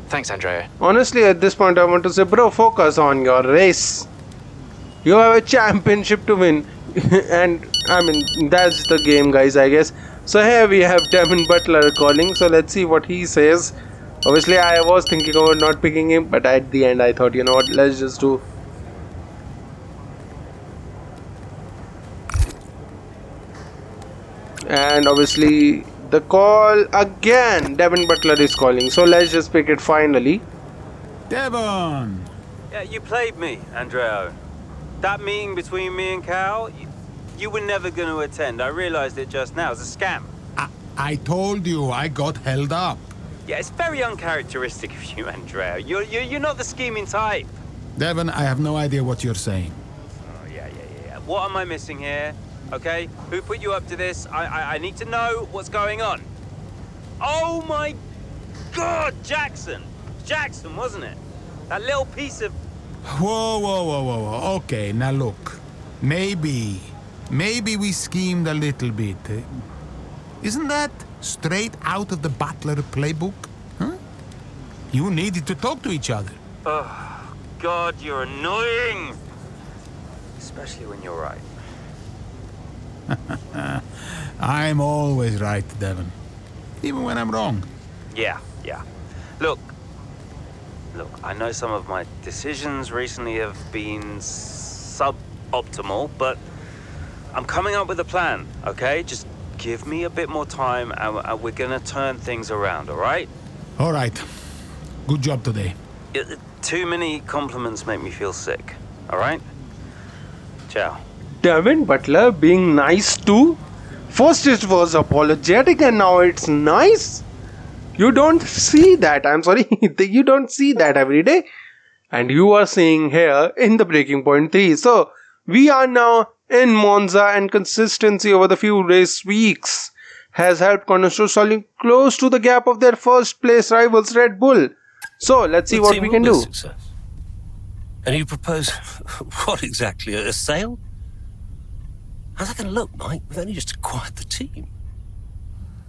Thanks, Andrea. Honestly, at this point, I want to say, bro, focus on your race. You have a championship to win. And, I mean, that's the game, guys, I guess. So here we have Devin Butler calling. So let's see what he says. Obviously, I was thinking about not picking him, but at the end, I thought, you know what, let's just do. And obviously, the call again. Devin Butler is calling. So let's just pick it finally. Devon! Yeah, you played me, Andrea. That meeting between me and Cal, you were never going to attend. I realized it just now. It's a scam. I told you I got held up. Yeah, it's very uncharacteristic of you, Andrea. You're not the scheming type. Devon, I have no idea what you're saying. Oh, yeah. What am I missing here? Okay, who put you up to this? I need to know what's going on. Oh my God, Jackson! Jackson, wasn't it? That little piece of... Whoa. Okay, now look. Maybe we schemed a little bit. Isn't that straight out of the Butler playbook? Huh? You needed to talk to each other. Oh, God, you're annoying! Especially when you're right. I'm always right, Devon. Even when I'm wrong. Yeah. Look, I know some of my decisions recently have been suboptimal, but I'm coming up with a plan, okay? Just give me a bit more time and we're gonna turn things around, all right? All right. Good job today. Too many compliments make me feel sick, all right? Ciao. Devin Butler being nice too? First it was apologetic and now it's nice? You don't see that, I'm sorry, you don't see that every day. And you are seeing here in the Breaking Point 3. So, we are now in Monza and consistency over the few race weeks has helped Konnersport solving close to the gap of their first place rivals Red Bull. So, let's see what we can do. And you propose, what exactly, a sale? How's that going to look, Mike? We've only just acquired the team.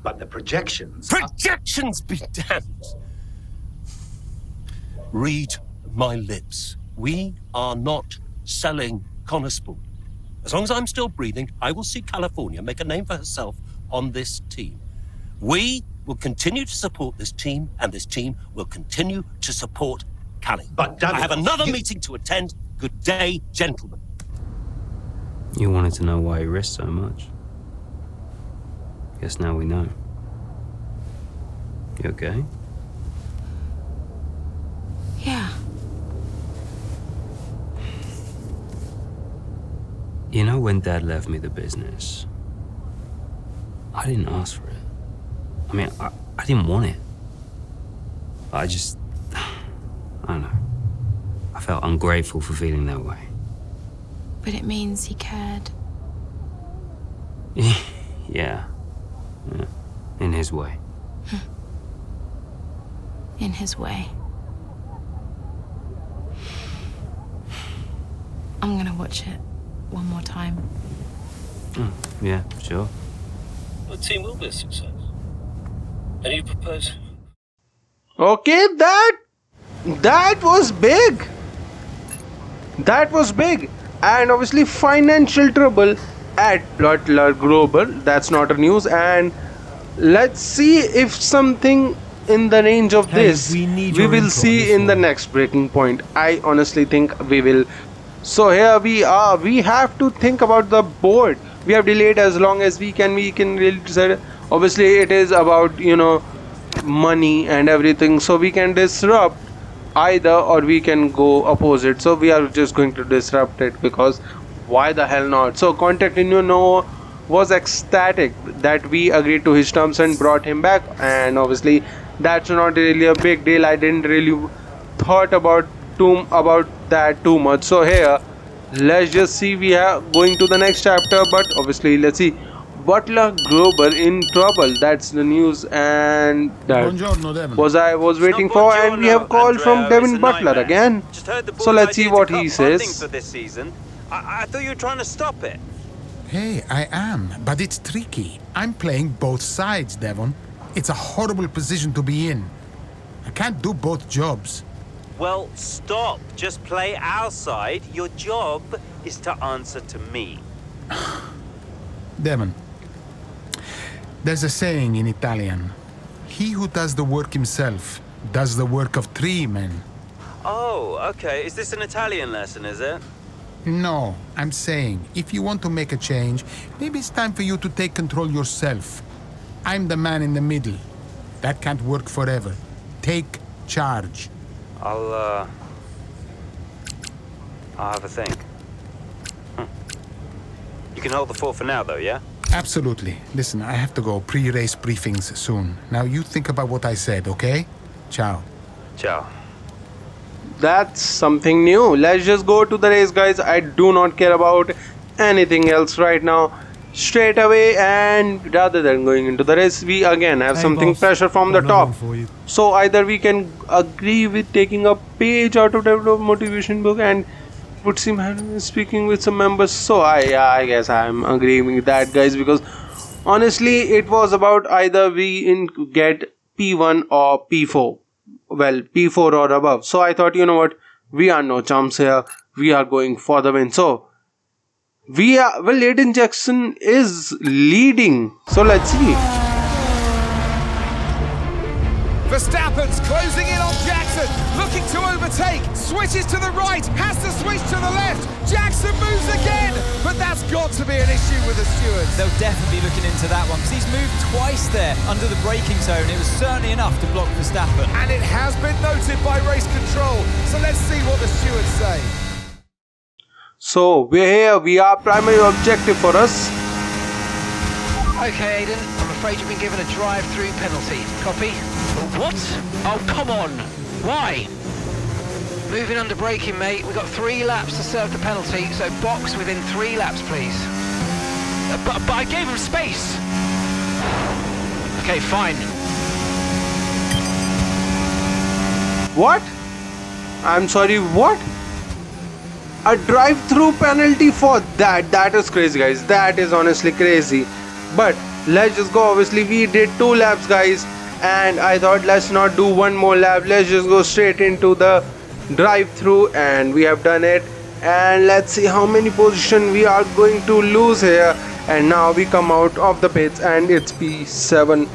But the projections... Projections be damned! Read my lips. We are not selling Konnersport. As long as I'm still breathing, I will see California make a name for herself on this team. We will continue to support this team, and this team will continue to support Callie. But I have another meeting to attend. Good day, gentlemen. You wanted to know why he risked so much. Guess now we know. You okay? Yeah. You know, when Dad left me the business, I didn't ask for it. I mean, I didn't want it. I don't know. I felt ungrateful for feeling that way. But it means he cared. Yeah. In his way. In his way. I'm gonna watch it one more time. Yeah, sure. The team will be a success. And you propose... Okay, that was big. That was big. And obviously financial trouble at Butler Global. That's not a news. And let's see if something in the range of this we will see in the next Breaking Point. I honestly think we will. So here we are. We have to think about the board. We have delayed as long as we can. We can really decide. Obviously it is about, you know, money and everything. So we can disrupt either or we can go opposite. So we are just going to disrupt it because why the hell not? So Contact Noah was ecstatic that we agreed to his terms and brought him back, and obviously that's not really a big deal. I didn't really thought about that too much. So here let's just see, we are going to the next chapter, but obviously let's see. Butler Global in trouble. That's the news, and that was I was waiting for, and we have call from Devin Butler again. So let's see what he says. For this season. I thought you were trying to stop it. Hey, I am, but it's tricky. I'm playing both sides, Devon. It's a horrible position to be in. I can't do both jobs. Well, stop. Just play our side. Your job is to answer to me. Devon, there's a saying in Italian. He who does the work himself does the work of 3 men. Oh, okay. Is this an Italian lesson, is it? No, I'm saying, if you want to make a change, maybe it's time for you to take control yourself. I'm the man in the middle. That can't work forever. Take charge. I'll have a think. You can hold the fort for now, though, yeah? Absolutely. Listen, I have to go. Pre-race briefings soon. Now you think about what I said, okay? Ciao. Ciao. That's something new. Let's just go to the race, guys. I do not care about anything else right now. Straight away, and rather than going into the race, we again have something pressure from the top. So either we can agree with taking a page out of the motivation book and put him speaking with some members. So I guess I'm agreeing with that, guys, because honestly it was about either we get P1 or P4. Well, P4 or above. So I thought, you know what, we are no chumps here. We are going for the win. So Aiden Jackson is leading. So let's see. Verstappen's closing in on Jackson, looking to overtake, switches to the right, has to switch to the left, Jackson moves again, but that's got to be an issue with the stewards. They'll definitely be looking into that one, because he's moved twice there under the braking zone. It was certainly enough to block Verstappen. And it has been noted by race control, so let's see what the stewards say. So we're here, we are primary objective for us. Okay, Aiden, I'm afraid you've been given a drive-through penalty. Copy? What? Oh, come on! Why? Moving under braking, mate. We've got 3 laps to serve the penalty, so box within 3 laps, please. But I gave him space! Okay, fine. What? I'm sorry, what? A drive-through penalty for that? That is crazy, guys. That is honestly crazy. But let's just go. Obviously we did 2 laps, guys, and I thought let's not do one more lap. Let's just go straight into the drive-through, and we have done it. And let's see how many positions we are going to lose here. And now we come out of the pits, and it's P7,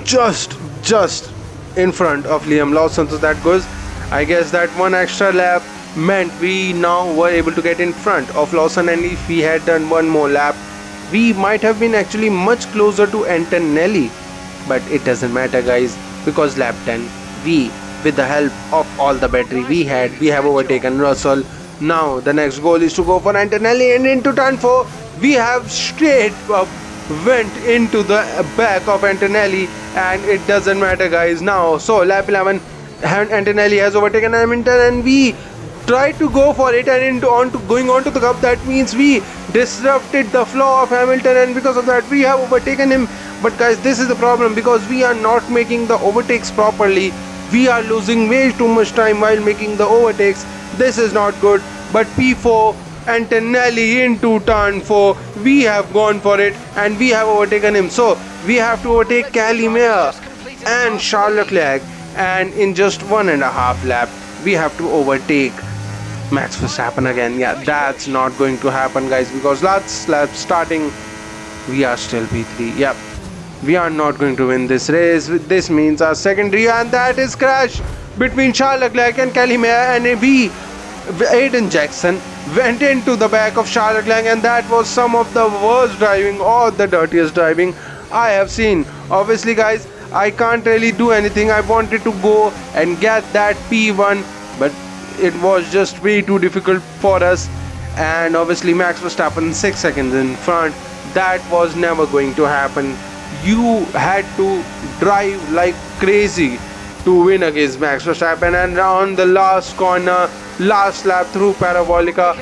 just in front of Liam Lawson. So that goes, I guess that one extra lap meant we now were able to get in front of Lawson, and if we had done one more lap, we might have been actually much closer to Antonelli. But it doesn't matter, guys, because lap 10 we, with the help of all the battery we have overtaken Russell. Now the next goal is to go for Antonelli, and into turn 4 we have straight up went into the back of Antonelli, and it doesn't matter, guys, now. So lap 11 Antonelli has overtaken Hamilton, and we tried to go for it, and going on to the cup. That means we disrupted the flow of Hamilton, and because of that we have overtaken him. But guys, this is the problem, because we are not making the overtakes properly. We are losing way too much time while making the overtakes. This is not good. But P4 Antonelli into turn 4, we have gone for it and we have overtaken him. So we have to overtake Callie and Charles Leclerc, and in just 1.5 lap we have to overtake Max Verstappen again. Yeah, that's not going to happen, guys, because last lap starting we are still P3. Yep, we are not going to win this race. This means our secondary, and that is crash between Charles Leclerc and Callie, and Aiden Jackson went into the back of Charles Leclerc, and that was some of the worst driving or the dirtiest driving I have seen. Obviously, guys, I can't really do anything. I wanted to go and get that P1, but it was just way too difficult for us. And obviously Max Verstappen 6 seconds in front. That was never going to happen. You had to drive like crazy to win against Max Verstappen. And on the last corner, last lap through Parabolica,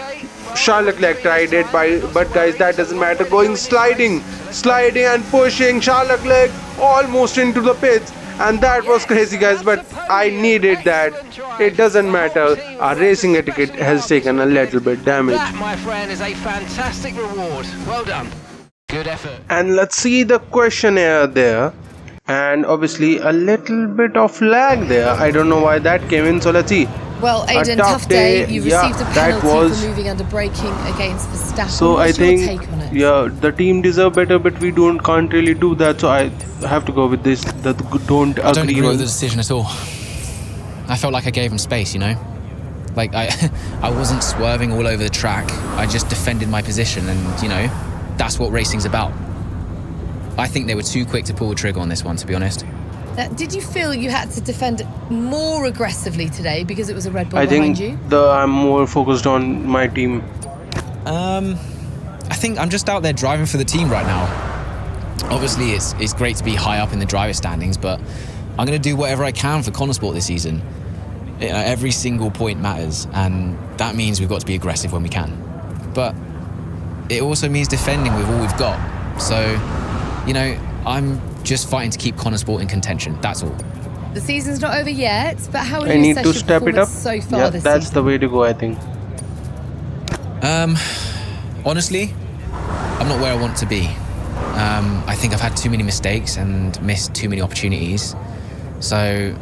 Charles Leclerc tried it, but guys, that doesn't matter. Going sliding and pushing Charles Leclerc almost into the pits, and that was crazy, guys, but I needed that. It doesn't matter. Our racing etiquette has taken a little bit damage. That, my friend, is a fantastic reward. Well done. Good effort. And let's see the questionnaire there, and obviously a little bit of lag there. I don't know why that came in, so let's see. Well, Aiden, tough day. You received a penalty for moving under braking against Verstappen. So What's I your think, take on it? yeah, the team deserve better, but we can't really do that. So I have to go with this. That I don't agree with the decision at all. I felt like I gave him space, you know. Like I wasn't swerving all over the track. I just defended my position, and you know, that's what racing's about. I think they were too quick to pull the trigger on this one, to be honest. Did you feel you had to defend more aggressively today because it was a Red Bull behind you? I'm more focused on my team. I think I'm just out there driving for the team right now. Obviously, it's great to be high up in the driver standings, but I'm going to do whatever I can for Konnersport this season. Every single point matters, and that means we've got to be aggressive when we can. But it also means defending with all we've got. So, I'm just fighting to keep Konnersport in contention, that's all. The season's not over yet, but how would I you need assess to your step it up. performance so far Yeah, this that's season? the way to go, I think. Honestly, I'm not where I want to be. I think I've had too many mistakes and missed too many opportunities. So,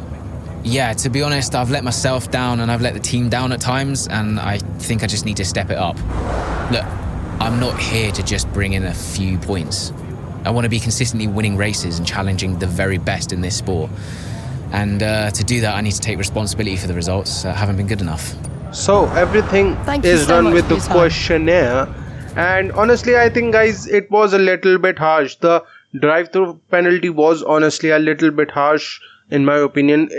yeah, to be honest, I've let myself down and I've let the team down at times, and I think I just need to step it up. Look, I'm not here to just bring in a few points. I want to be consistently winning races and challenging the very best in this sport. And to do that, I need to take responsibility for the results that haven't been good enough. So everything is done with the questionnaire, and honestly I think, guys, it was a little bit harsh. The drive-through penalty was honestly a little bit harsh in my opinion.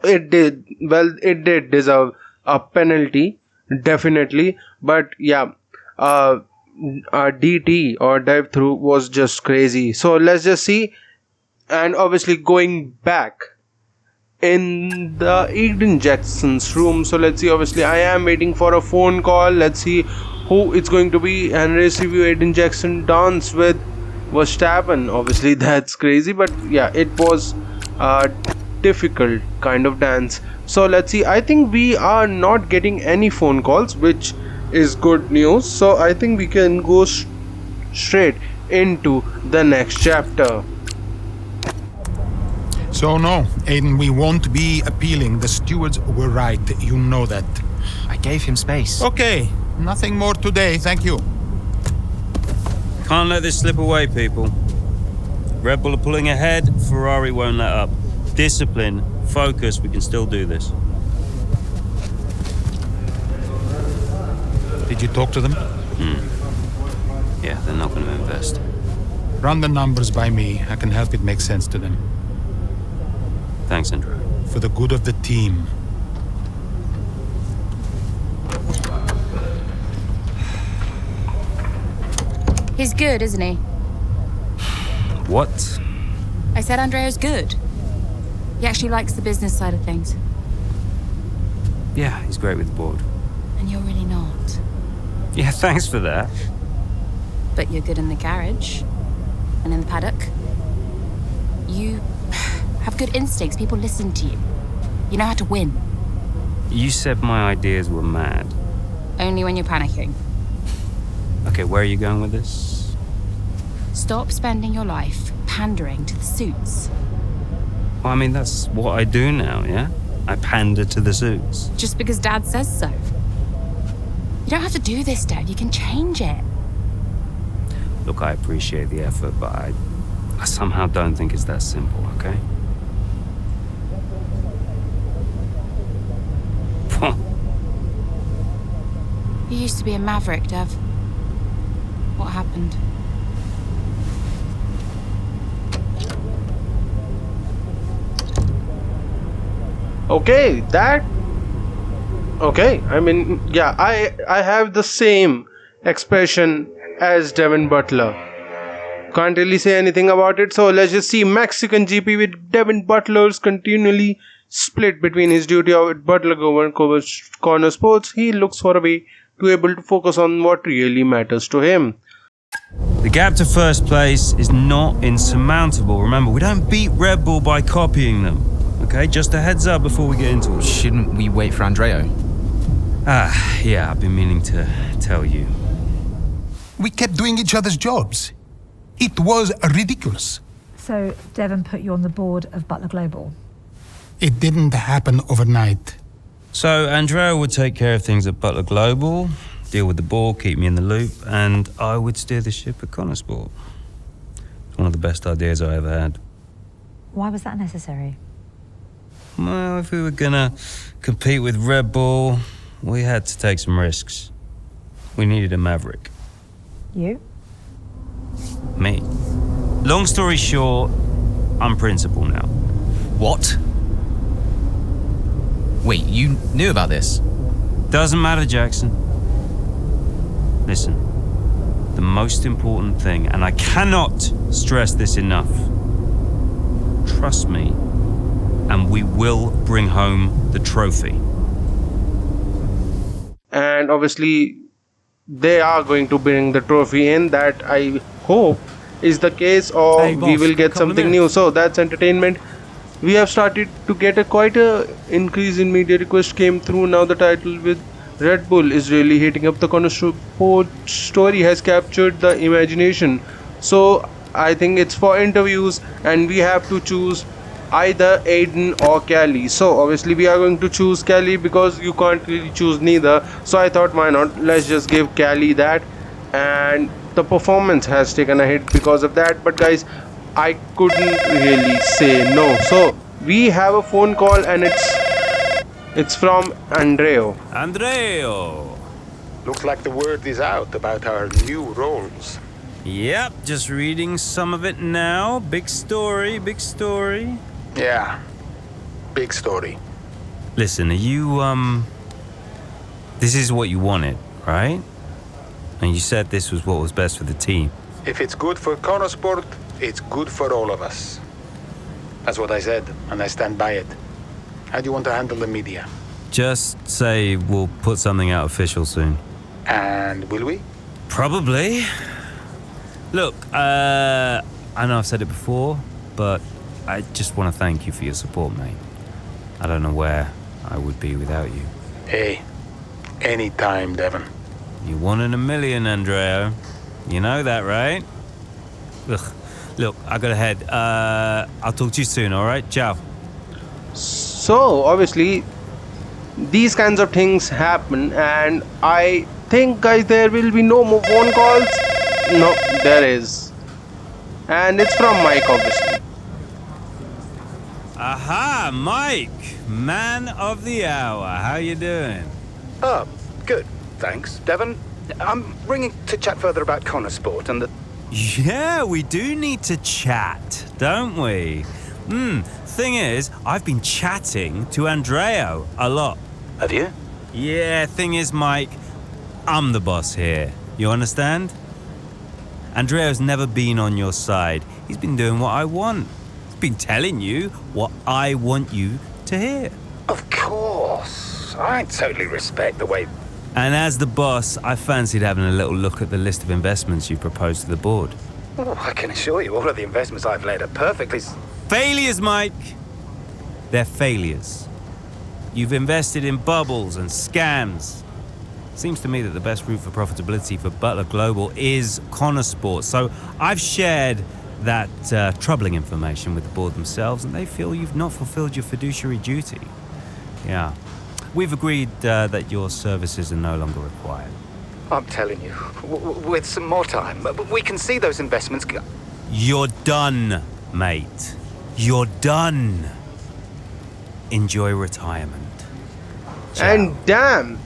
It did deserve a penalty, definitely, but yeah, DT or dive-through was just crazy. So let's just see. And obviously going back in the Aiden Jackson's room, so let's see. Obviously I am waiting for a phone call. Let's see who it's going to be. And race review: Aiden Jackson dance with Verstappen. Obviously that's crazy, but yeah, it was a difficult kind of dance. So let's see. I think we are not getting any phone calls, which is good news. So I think we can go straight into the next chapter. So no, Aiden, we won't be appealing. The stewards were right. You know that. I gave him space. Okay, nothing more today, thank you. Can't let this slip away, people. Red Bull are pulling ahead, Ferrari won't let up. Discipline, focus, we can still do this. Did you talk to them? Yeah, they're not going to invest. Run the numbers by me. I can help it make sense to them. Thanks, Andrew. For the good of the team. He's good, isn't he? What? I said Andrea's good. He actually likes the business side of things. Yeah, he's great with the board. And you're really not. Yeah, thanks for that. But you're good in the garage. And in the paddock. You have good instincts. People listen to you. You know how to win. You said my ideas were mad. Only when you're panicking. Okay, where are you going with this? Stop spending your life pandering to the suits. Well, I mean, that's what I do now, yeah? I pander to the suits. Just because Dad says so. You don't have to do this, Dad. You can change it. Look, I appreciate the effort, but I somehow don't think it's that simple, okay? You used to be a maverick, Dev. What happened? Okay, I mean, yeah, I have the same expression as Devin Butler. Can't really say anything about it. So let's just see Mexican GP with Devin Butler's continually split between his duty of Butler Konnersport. He looks for a way to able to focus on what really matters to him. The gap to first place is not insurmountable. Remember, we don't beat Red Bull by copying them. Okay, just a heads up before we get into it. Shouldn't we wait for Andrea? Yeah, I've been meaning to tell you. We kept doing each other's jobs. It was ridiculous. So Devon put you on the board of Butler Global. It didn't happen overnight. So Andrea would take care of things at Butler Global, deal with the ball, keep me in the loop, and I would steer the ship at Konnersport. It's one of the best ideas I ever had. Why was that necessary? Well, if we were gonna compete with Red Bull, we had to take some risks. We needed a maverick. You? Me. Long story short, I'm principal now. What? Wait, you knew about this? Doesn't matter, Jackson. Listen, the most important thing, and I cannot stress this enough. Trust me, and we will bring home the trophy. And obviously they are going to bring the trophy in. That I hope is the case, or Hey, boss, we will got a get couple of something new. So that's entertainment. We have started to get quite a increase in media requests came through. Now the title with Red Bull is really heating up. The Konnersport story has captured the imagination. So I think it's for interviews, and we have to choose either Aiden or Callie. So obviously we are going to choose Callie because you can't really choose neither. So I thought, why not? Let's just give Callie that. And the performance has taken a hit because of that. But guys, I couldn't really say no. So we have a phone call, and it's from Andreo. Andreo! Looks like the word is out about our new roles. Yep, just reading some of it now. Big story, big story. Yeah, big story. Listen, are you, this is what you wanted, right? And you said this was what was best for the team. If it's good for Konnersport, it's good for all of us. That's what I said, and I stand by it. How do you want to handle the media? Just say we'll put something out official soon. And will we? Probably. Look, I know I've said it before, but I just want to thank you for your support, mate. I don't know where I would be without you. Hey, anytime, Devon. You're 1 in a million, Andreo. You know that, right? Ugh. Look, I gotta head. I'll talk to you soon, alright? Ciao. So obviously these kinds of things happen, and I think, guys, there will be no more phone calls. No, there is. And it's from Mike, obviously. Aha, Mike, man of the hour. How you doing? Oh, good. Thanks, Devon. I'm ringing to chat further about Konnersport and the... Yeah, we do need to chat, don't we? Thing is, I've been chatting to Andreo a lot. Have you? Yeah, thing is, Mike, I'm the boss here. You understand? Andreo's never been on your side. He's been doing what I want. He's been telling you what I want you to hear. Of course. I totally respect the way... And as the boss, I fancied having a little look at the list of investments you proposed to the board. Oh, I can assure you, all of the investments I've laid are perfectly... Failures, Mike! They're failures. You've invested in bubbles and scams. Seems to me that the best route for profitability for Butler Global is Konnersport. So I've shared that troubling information with the board themselves, and they feel you've not fulfilled your fiduciary duty. Yeah. We've agreed that your services are no longer required. I'm telling you, with some more time, we can see those investments... You're done, mate. You're done. Enjoy retirement. Ciao. And damn,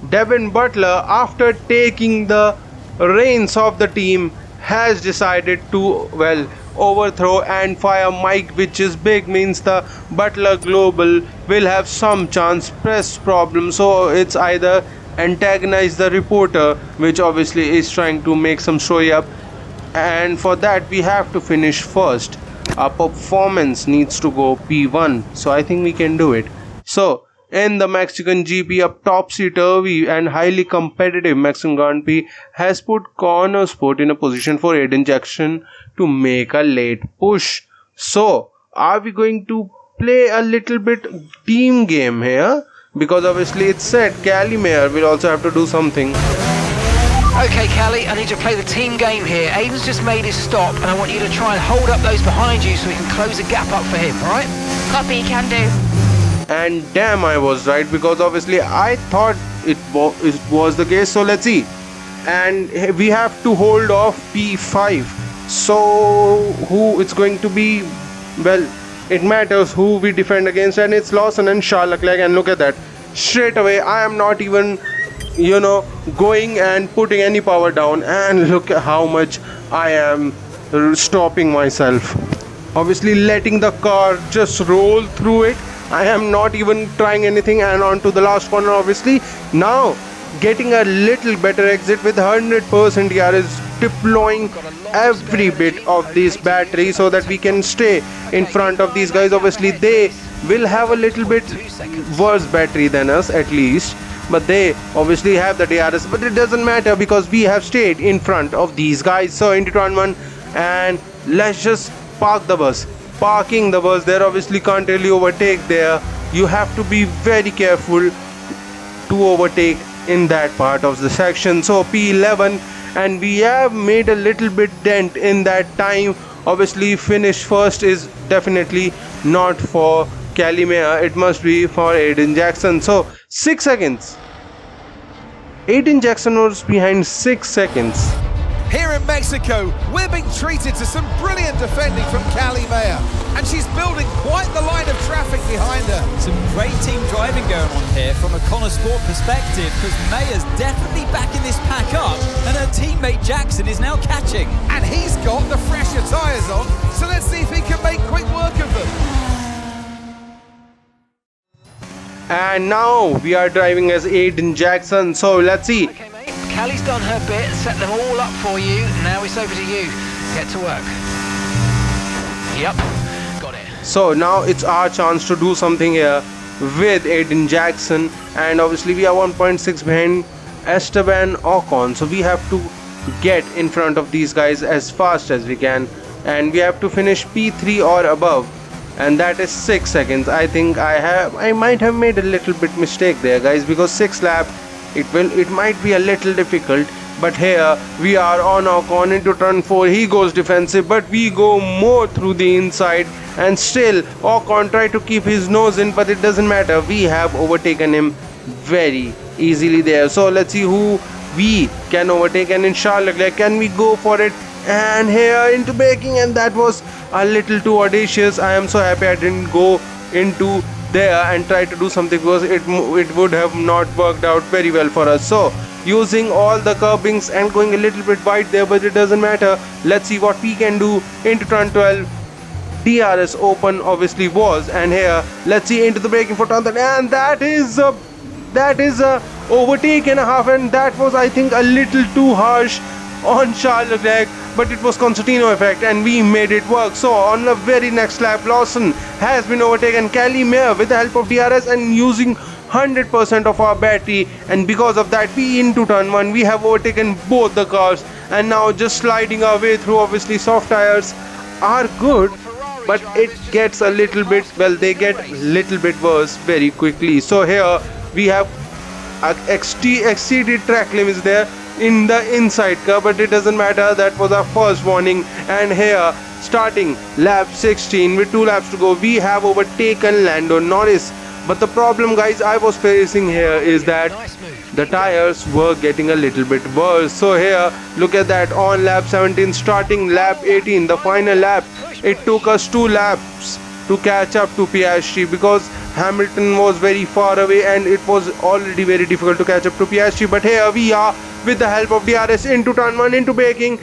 Devin Butler, after taking the reins of the team, has decided to, well, overthrow and fire Mike, which is big. Means the Butler Global will have some chance. Press problem, so it's either antagonize the reporter, which obviously is trying to make some story up, and for that we have to finish first. Our performance needs to go P1, so I think we can do it. So in the Mexican GP, a topsy-turvy and highly competitive Mexican Grand Prix has put Konnersport in a position for Aiden Jackson to make a late push. So are we going to play a little bit team game here? Because obviously it's said Callie will also have to do something. Okay, Callie, I need to play the team game here. Aiden's just made his stop, and I want you to try and hold up those behind you so we can close a gap up for him, alright? Copy, can do. And damn, I was right, because obviously I thought it was the case. So let's see. And we have to hold off P5. So who it's going to be? Well, it matters who we defend against, and it's Lawson and Charles Leclerc. And look at that. Straight away, I am not even, going and putting any power down. And look at how much I am stopping myself. Obviously letting the car just roll through it. I am not even trying anything, and on to the last corner, obviously. Now, getting a little better exit with 100% DRS deploying every bit of this battery so that we can stay in front of these guys. Obviously they will have a little bit worse battery than us at least, but they obviously have the DRS, but it doesn't matter because we have stayed in front of these guys. So into turn 1, and let's just park the bus. Parking the bus there, obviously can't really overtake there. You have to be very careful to overtake in that part of the section. So P11, and we have made a little bit dent in that time. Obviously finish first is definitely not for Callie, it must be for Aiden Jackson. So 6 seconds. Aiden Jackson was behind 6 seconds. Here in Mexico, we're being treated to some brilliant defending from Callie, and she's building quite the line of traffic behind her. Some great team driving going on here from a Konnersport perspective, because Maya's definitely backing this pack up, and her teammate Jackson is now catching. And he's got the fresher tyres on, so let's see if he can make quick work of them. And now we are driving as Aiden Jackson, so let's see. Okay, mate. Callie's done her bit, set them all up for you. Now it's over to you. Get to work. Yep, got it. So now it's our chance to do something here with Aiden Jackson, and obviously we are 1.6 behind Esteban Ocon, so we have to get in front of these guys as fast as we can, and we have to finish P3 or above, and that is 6 seconds. I think I might have made a little bit mistake there, guys, because 6 lap it might be a little difficult. But here we are on Ocon into turn 4. He goes defensive, but we go more through the inside, and still Ocon tried to keep his nose in, but it doesn't matter. We have overtaken him very easily there. So let's see who we can overtake, and in Charles Leclerc, can we go for it? And here into braking, and that was a little too audacious. I am so happy I didn't go into there and try to do something, because it would have not worked out very well for us. So using all the curbings and going a little bit wide there, but it doesn't matter. Let's see what we can do into turn 12. DRS open obviously was, and here let's see into the braking for turn 13, and that is a overtake and a half, and that was, I think, a little too harsh on Charles Leclerc, but it was Constantino effect, and we made it work. So on the very next lap, Lawson has been overtaken. Callie with the help of DRS and using 100% of our battery, and because of that, we into turn 1 we have overtaken both the cars, and now just sliding our way through. Obviously soft tires are good, but it gets a little bit, well, they get a little bit worse very quickly. So here we have exceeded track limits there in the inside curve, but it doesn't matter. That was our first warning. And here starting lap 16 with 2 laps to go, we have overtaken Lando Norris. But the problem, guys, I was facing here is that the tires were getting a little bit worse. So here, look at that, on lap 17 starting lap 18, the final lap, it took us 2 laps to catch up to Piastri, because Hamilton was very far away and it was already very difficult to catch up to Piastri. But here we are with the help of DRS into turn 1 into braking.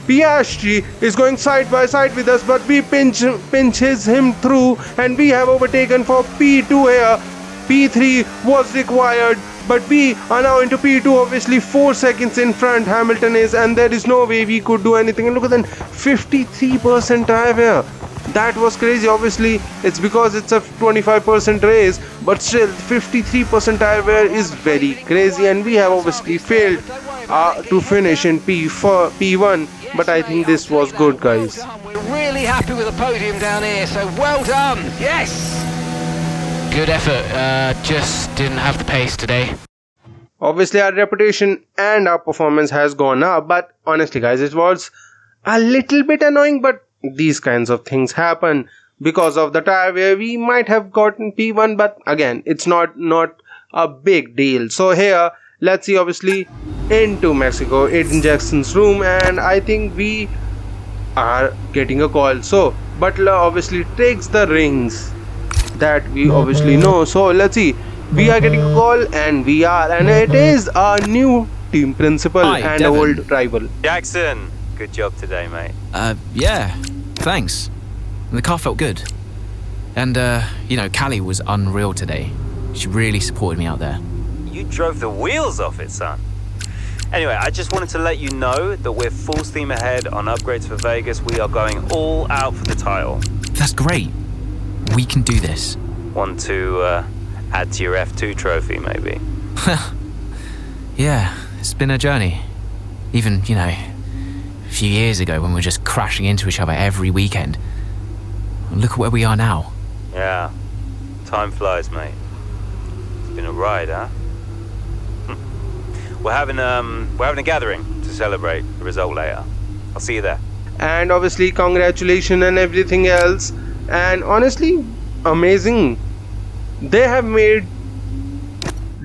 Piastri is going side by side with us, but we pinches him through, and we have overtaken for P2 here. P3 was required, but we are now into P2, obviously 4 seconds in front Hamilton is, and there is no way we could do anything. And look at that, 53% tire wear. That was crazy. Obviously it's because it's a 25% race, but still 53% tire wear is very crazy, and we have obviously failed to finish in P1, but I think this was good, guys. We're really happy with the podium down here, so well done. Yes, good effort. Just didn't have the pace today. Obviously our reputation and our performance has gone up, but honestly, guys, it was a little bit annoying, but these kinds of things happen. Because of the tire wear, we might have gotten P1, but again, it's not a big deal. So here, let's see, obviously into Mexico, Aiden Jackson's room, and I think we are getting a call. So Butler obviously takes the rings that we obviously know. So let's see, we are getting a call, and it is our new team principal. Hi, and Devin. Old rival. Jackson, good job today, mate. Yeah, thanks. The car felt good. And, Callie was unreal today. She really supported me out there. You drove the wheels off it, son. Anyway, I just wanted to let you know that we're full steam ahead on upgrades for Vegas. We are going all out for the title. That's great. We can do this. Want to add to your F2 trophy, maybe? Yeah, it's been a journey. Even, a few years ago when we were just crashing into each other every weekend. Look at where we are now. Yeah, time flies, mate. It's been a ride, huh? We're having a gathering to celebrate the result later. I'll see you there. And obviously congratulations and everything else. And honestly, amazing. They have made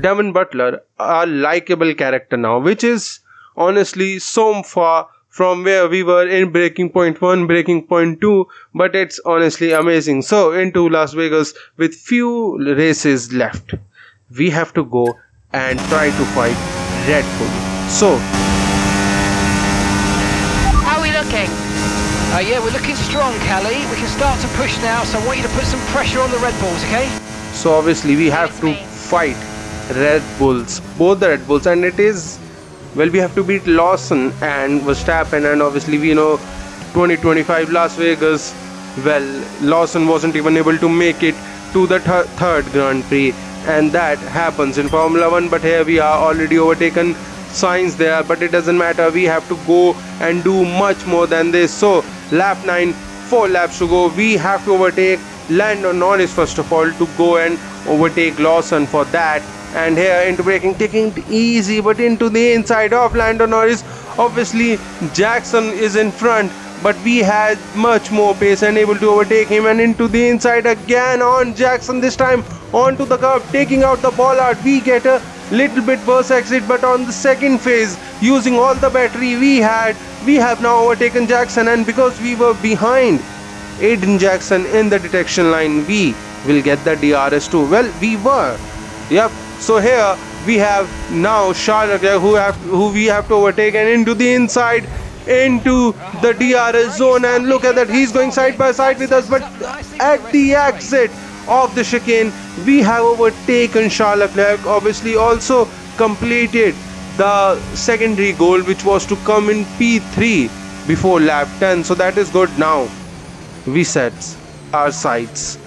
Devon Butler a likable character now, which is honestly so far from where we were in Breaking Point 1, Breaking Point 2, but it's honestly amazing. So into Las Vegas with few races left, we have to go and try to fight Red Bull. So how are we looking? Yeah, we're looking strong, Callie. We can start to push now, so I want you to put some pressure on the Red Bulls, okay? So obviously we have to fight Red Bulls, both the Red Bulls, and it is, well, we have to beat Lawson and Verstappen, and obviously we know 2025 Las Vegas, well, Lawson wasn't even able to make it to the third Grand Prix, and that happens in Formula 1, but here we are already overtaken Sainz there, but it doesn't matter, we have to go and do much more than this. So lap 9, 4 laps to go, we have to overtake Lando Norris first of all to go and overtake Lawson for that. And here into braking, taking it easy, but into the inside of Lando Norris. Obviously Jackson is in front, but we had much more pace and able to overtake him, and into the inside again on Jackson, this time onto the curb, taking out the ball out. We get a little bit worse exit, but on the second phase, using all the battery we have now overtaken Jackson, and because we were behind Aiden Jackson in the detection line, we will get the DRS too. Well, we were. Yep. So here we have now Charles Leclerc who we have to overtake, and into the inside, into the DRS zone, and look at that, he's going side by side with us, but at the exit of the chicane we have overtaken Charles Leclerc. Obviously also completed the secondary goal, which was to come in P3 before lap 10, so that is good. Now we set our sights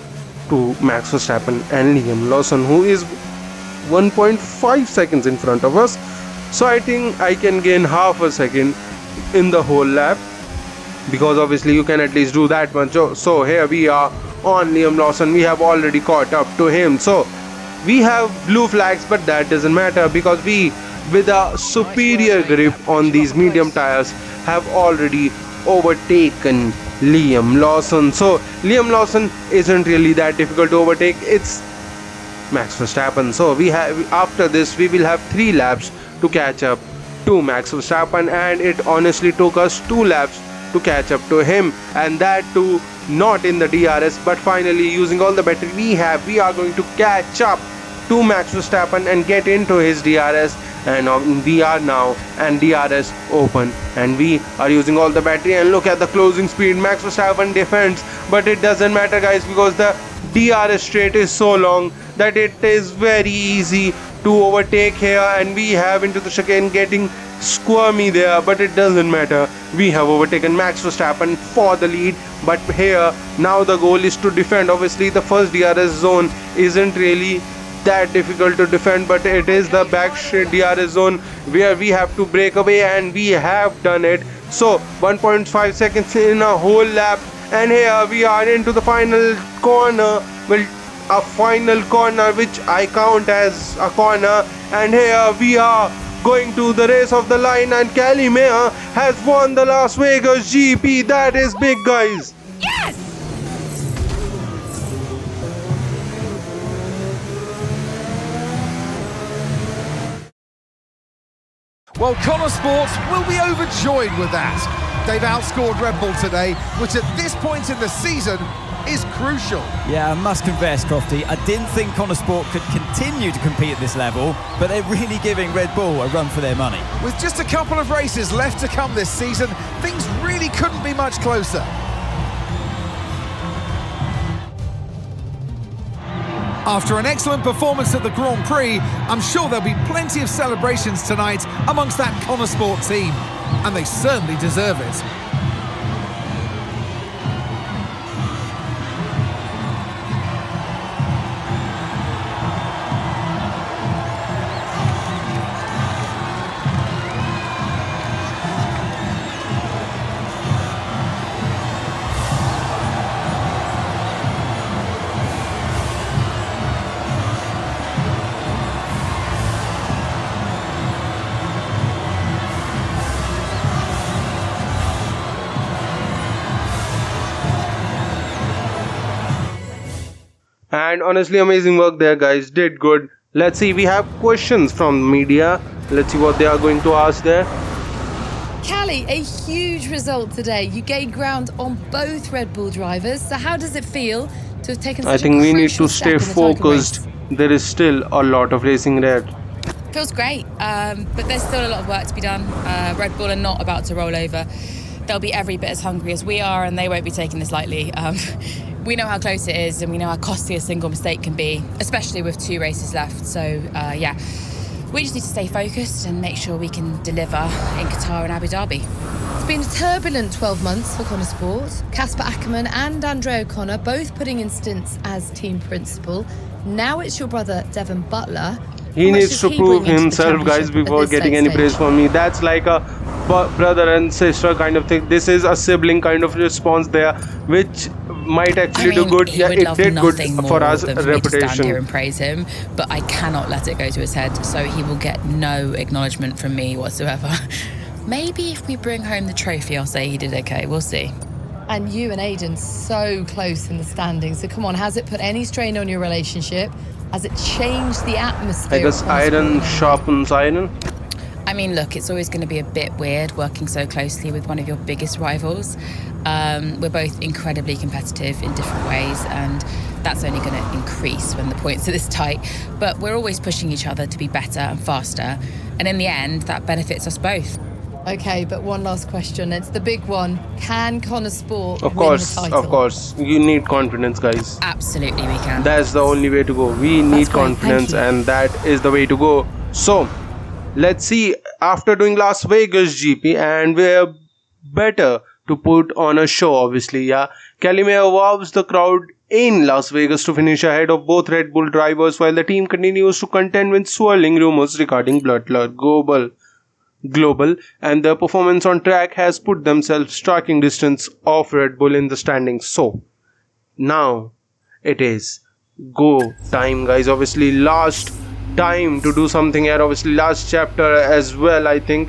to Max Verstappen and Liam Lawson, who is 1.5 seconds in front of us, so I think I can gain half a second in the whole lap, because obviously you can at least do that much. So here we are on Liam Lawson, we have already caught up to him, so we have blue flags, but that doesn't matter because we, with a superior grip on these medium tires, have already overtaken Liam Lawson. So Liam Lawson isn't really that difficult to overtake, it's Max Verstappen. So we have, after this we will have 3 laps to catch up to Max Verstappen, and it honestly took us 2 laps to catch up to him, and that too not in the DRS, but finally using all the battery we are going to catch up to Max Verstappen and get into his DRS, and we are now and DRS open, and we are using all the battery, and look at the closing speed. Max Verstappen defends, but it doesn't matter guys, because the DRS straight is so long that it is very easy to overtake here, and we have into the chicane getting squirmy there, but it doesn't matter, we have overtaken Max Verstappen for the lead. But here now the goal is to defend. Obviously the first DRS zone isn't really that difficult to defend, but it is the back straight DRS zone where we have to break away, and we have done it. So 1.5 seconds in a whole lap, and here we are into the final corner, well, a final corner which I count as a corner, and here we are going to the race of the line, and Callie has won the Las Vegas GP. That is big, guys. Yes! Well, Konnersport will be overjoyed with that. They've outscored Red Bull today, which at this point in the season is crucial. Yeah, I must confess, Crofty, I didn't think Konnersport could continue to compete at this level, but they're really giving Red Bull a run for their money. With just a couple of races left to come this season, things really couldn't be much closer. After an excellent performance at the Grand Prix, I'm sure there'll be plenty of celebrations tonight amongst that Konnersport team, and they certainly deserve it. And honestly, amazing work there, guys. Did good. Let's see, we have questions from the media. Let's see what they are going to ask there. Callie, a huge result today. You gained ground on both Red Bull drivers. So how does it feel to have taken such I think a we need crucial to step stay in the title focused. There is still a lot of racing there. Feels great, but there's still a lot of work to be done. Red Bull are not about to roll over. They'll be every bit as hungry as we are, and they won't be taking this lightly. We know how close it is, and we know how costly a single mistake can be, especially with 2 races left. So, yeah, we just need to stay focused and make sure we can deliver in Qatar and Abu Dhabi. It's been a turbulent 12 months for Konnersport. Casper Ackermann and Andre O'Connor both putting in stints as team principal. Now it's your brother, Devon Butler. He needs to prove himself, guys, before getting any praise from me. That's like a brother and sister kind of thing. This is a sibling kind of response there, which might actually do good. Yeah, it did good for us reputation. To stand here reputation. and praise him, but I cannot let it go to his head, so he will get no acknowledgement from me whatsoever. Maybe if we bring home the trophy, I'll say he did okay. We'll see. And you and Aiden so close in the standings. So come on, has it put any strain on your relationship? Has it changed the atmosphere? I guess iron sharpens iron. I mean, look, it's always going to be a bit weird working so closely with one of your biggest rivals. We're both incredibly competitive in different ways, and that's only going to increase when the points are this tight. But we're always pushing each other to be better and faster, and in the end, that benefits us both. Okay, but one last question. It's the big one. Can Konnersport Of win course, the title? of course. You need confidence, guys. Absolutely, we can. That's the only way to go. We need confidence, and that is the way to go. So, let's see. After doing Las Vegas GP, and we're better to put on a show, obviously, yeah. Callie wows the crowd in Las Vegas to finish ahead of both Red Bull drivers, while the team continues to contend with swirling rumors regarding Butler Global, and their performance on track has put themselves striking distance of Red Bull in the standings. So, now it is go time, guys. Obviously, last time to do something here. Obviously, last chapter as well, I think.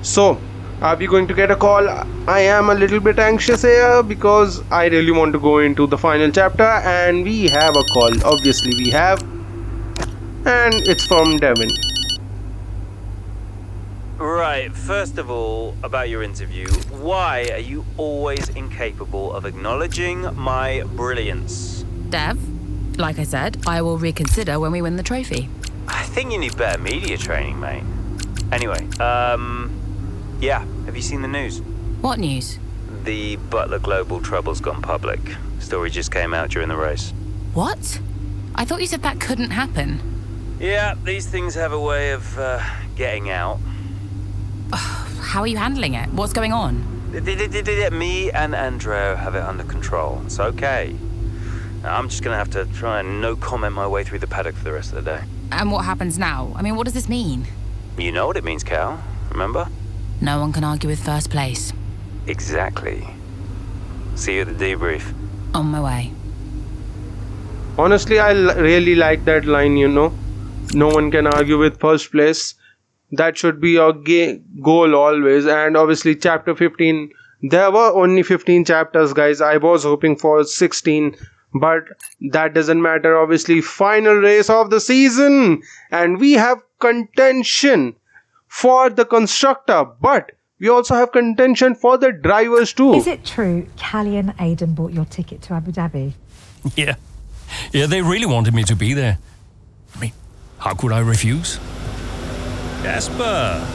So, are we going to get a call? I am a little bit anxious here because I really want to go into the final chapter, and we have a call. Obviously, we have, and it's from Devin. Right, first of all, about your interview, why are you always incapable of acknowledging my brilliance? Dev, like I said, I will reconsider when we win the trophy. I think you need better media training, mate. Anyway, yeah, have you seen the news? What news? The Butler Global trouble's gone public. Story just came out during the race. What? I thought you said that couldn't happen. Yeah, these things have a way of getting out. How are you handling it? What's going on? Me and Andrea have it under control. It's okay. I'm just gonna have to try and no comment my way through the paddock for the rest of the day. And what happens now? I mean, what does this mean? You know what it means, Cal. Remember? No one can argue with first place. Exactly. See you at the debrief. On my way. Honestly, I really like that line, you know. No one can argue with first place. That should be your goal always. And obviously, chapter 15, there were only 15 chapters, guys. I was hoping for 16, but that doesn't matter. Obviously, final race of the season, and we have contention for the constructor, but we also have contention for the drivers too. Is it true Callie and Aiden bought your ticket to Abu Dhabi? Yeah, they really wanted me to be there. I mean, how could I refuse? Jasper,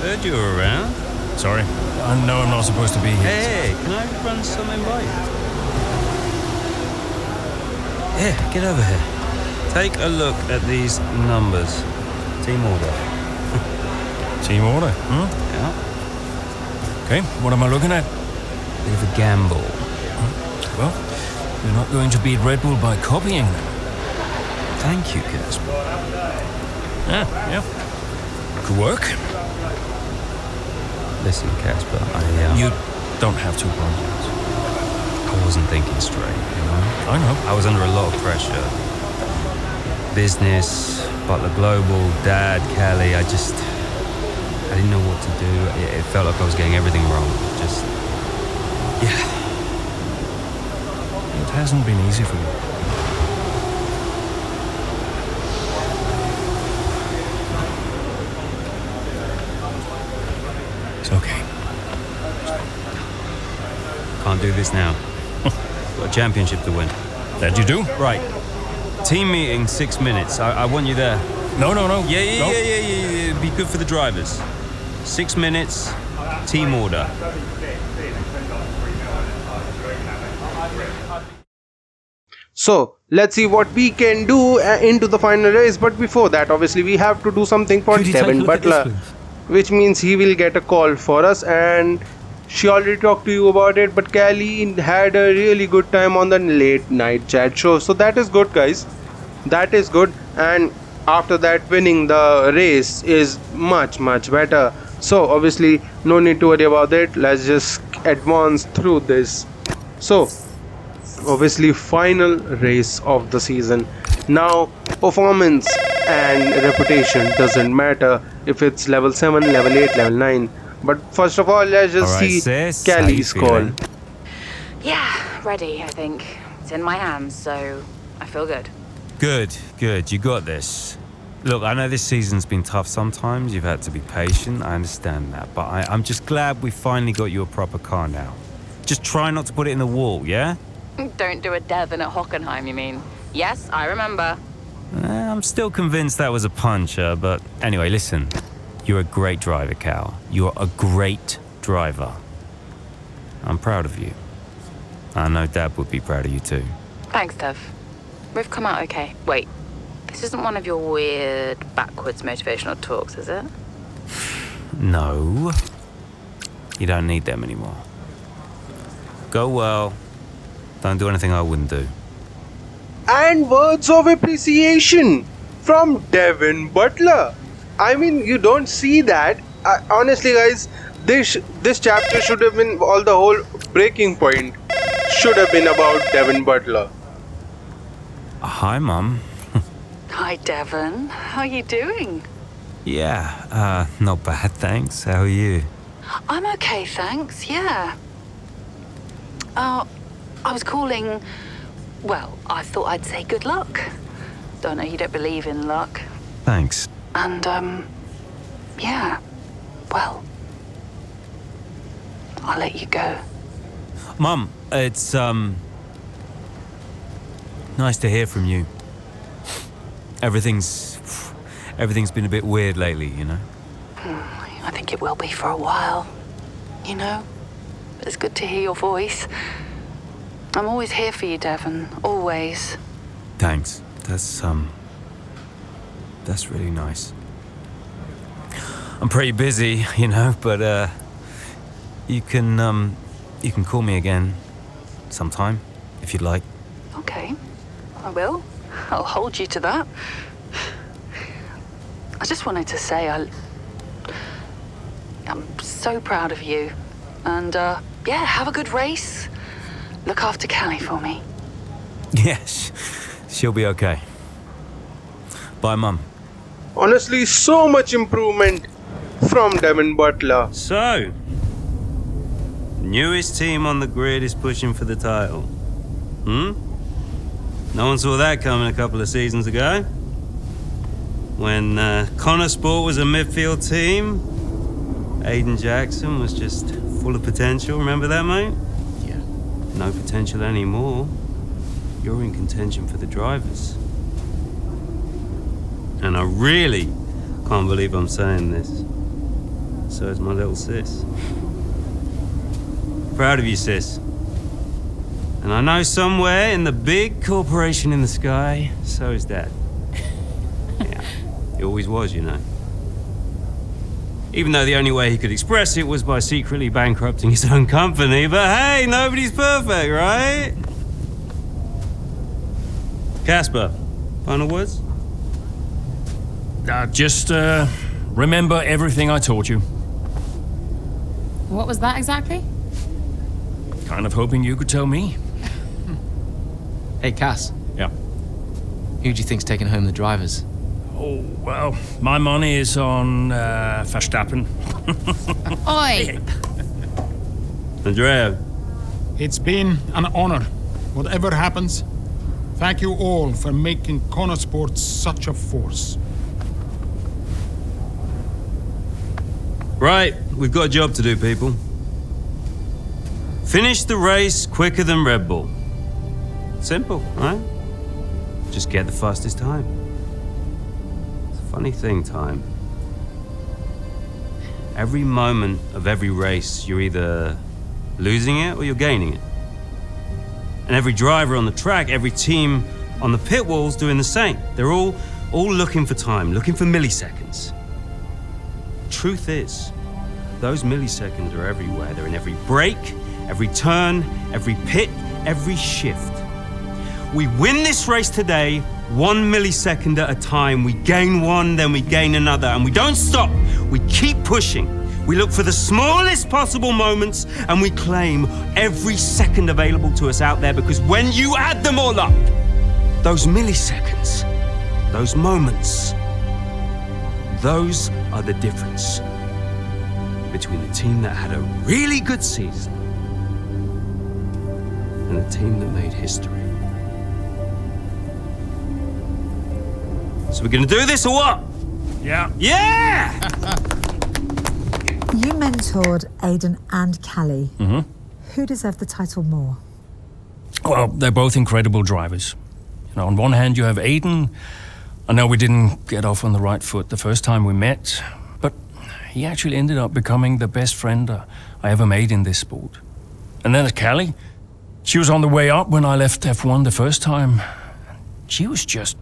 heard you were around. Sorry, I know I'm not supposed to be here. Hey, can I run something by you? Here, get over here. Take a look at these numbers. Team order. Team order? Yeah. Okay, what am I looking at? Bit of a gamble. Well, you're not going to beat Red Bull by copying them. Thank you, Casper. Yeah. Could work. Listen, Casper, You don't have to apologize. I wasn't thinking straight, you know? I know. I was under a lot of pressure. Business, Butler Global, Dad, Callie, I didn't know what to do. It felt like I was getting everything wrong. It hasn't been easy for you. It's okay. Can't do this now. Got a championship to win. That you do? Right. Team meeting, 6 minutes. I want you there. No. Yeah. It'd be good for the drivers. 6 minutes, team order. So let's see what we can do into the final race. But before that, obviously, we have to do something for Devin Butler, which means he will get a call for us. And she already talked to you about it, but Callie had a really good time on the late night chat show. So that is good, guys. That is good. And after that, winning the race is much better. So obviously, no need to worry about it. Let's just advance through this. So obviously, final race of the season. Now performance and reputation doesn't matter if it's level 7, level 8, level 9. But first of all, let's just see Callie's call. Yeah, ready, I think. It's in my hands, so I feel good. Good. You got this. Look, I know this season's been tough sometimes. You've had to be patient. I understand that. But I'm just glad we finally got you a proper car now. Just try not to put it in the wall, yeah? Don't do a Devon at Hockenheim, you mean? Yes, I remember. I'm still convinced that was a puncher, but anyway, listen. You're a great driver, Cal. You're a great driver. I'm proud of you. I know Dad would be proud of you too. Thanks, Dev. We've come out okay. Wait, this isn't one of your weird, backwards motivational talks, is it? No. You don't need them anymore. Go well. Don't do anything I wouldn't do. And words of appreciation from Devin Butler. I mean, you don't see that. Honestly, guys, this chapter should have been, all the whole breaking point should have been about Devin Butler. Hi, Mum. Hi, Devin. How are you doing? Yeah, not bad, thanks. How are you? I'm okay, thanks, yeah. I was calling... Well, I thought I'd say good luck. Don't know, you don't believe in luck. Thanks. And, yeah. Well, I'll let you go. Mum, it's, nice to hear from you. Everything's been a bit weird lately, you know? I think it will be for a while, you know? But it's good to hear your voice. I'm always here for you, Devon. Always. Thanks. That's really nice. I'm pretty busy, you know, but, you can call me again sometime, if you'd like. Okay, I will. I'll hold you to that. I just wanted to say I'm so proud of you. And, yeah, have a good race. Look after Callie for me. Yes, she'll be okay. Bye, Mum. Honestly, so much improvement from Devin Butler. So, newest team on the grid is pushing for the title. No one saw that coming a couple of seasons ago. When Konnersport was a midfield team, Aiden Jackson was just full of potential. Remember that, mate? Yeah. No potential anymore. You're in contention for the drivers. And I really can't believe I'm saying this. So is my little sis. Proud of you, sis. And I know somewhere in the big corporation in the sky, so is Dad. Yeah, he always was, you know. Even though the only way he could express it was by secretly bankrupting his own company. But hey, nobody's perfect, right? Casper, final words? Just remember everything I taught you. What was that exactly? Kind of hoping you could tell me. Hey, Cass. Yeah? Who do you think's taking home the drivers? Oh, well, my money is on Verstappen. Oi! Andrea. It's been an honor. Whatever happens, thank you all for making Konnersport such a force. Right, we've got a job to do, people. Finish the race quicker than Red Bull. Simple, right? Just get the fastest time. It's a funny thing, time. Every moment of every race, you're either losing it or you're gaining it. And every driver on the track, every team on the pit wall's doing the same. They're all looking for time, looking for milliseconds. Truth is, those milliseconds are everywhere. They're in every break, every turn, every pit, every shift. We win this race today, 1 millisecond at a time. We gain one, then we gain another, and we don't stop. We keep pushing. We look for the smallest possible moments, and we claim every second available to us out there, because when you add them all up, those milliseconds, those moments, those are the difference between the team that had a really good season and the team that made history. So we're gonna do this or what? Yeah. Yeah! You mentored Aiden and Callie. Mm-hmm. Who deserved the title more? Well, they're both incredible drivers. You know, on one hand, you have Aiden. I know we didn't get off on the right foot the first time we met, but he actually ended up becoming the best friend I ever made in this sport. And then there's Callie. She was on the way up when I left F1 the first time. She was just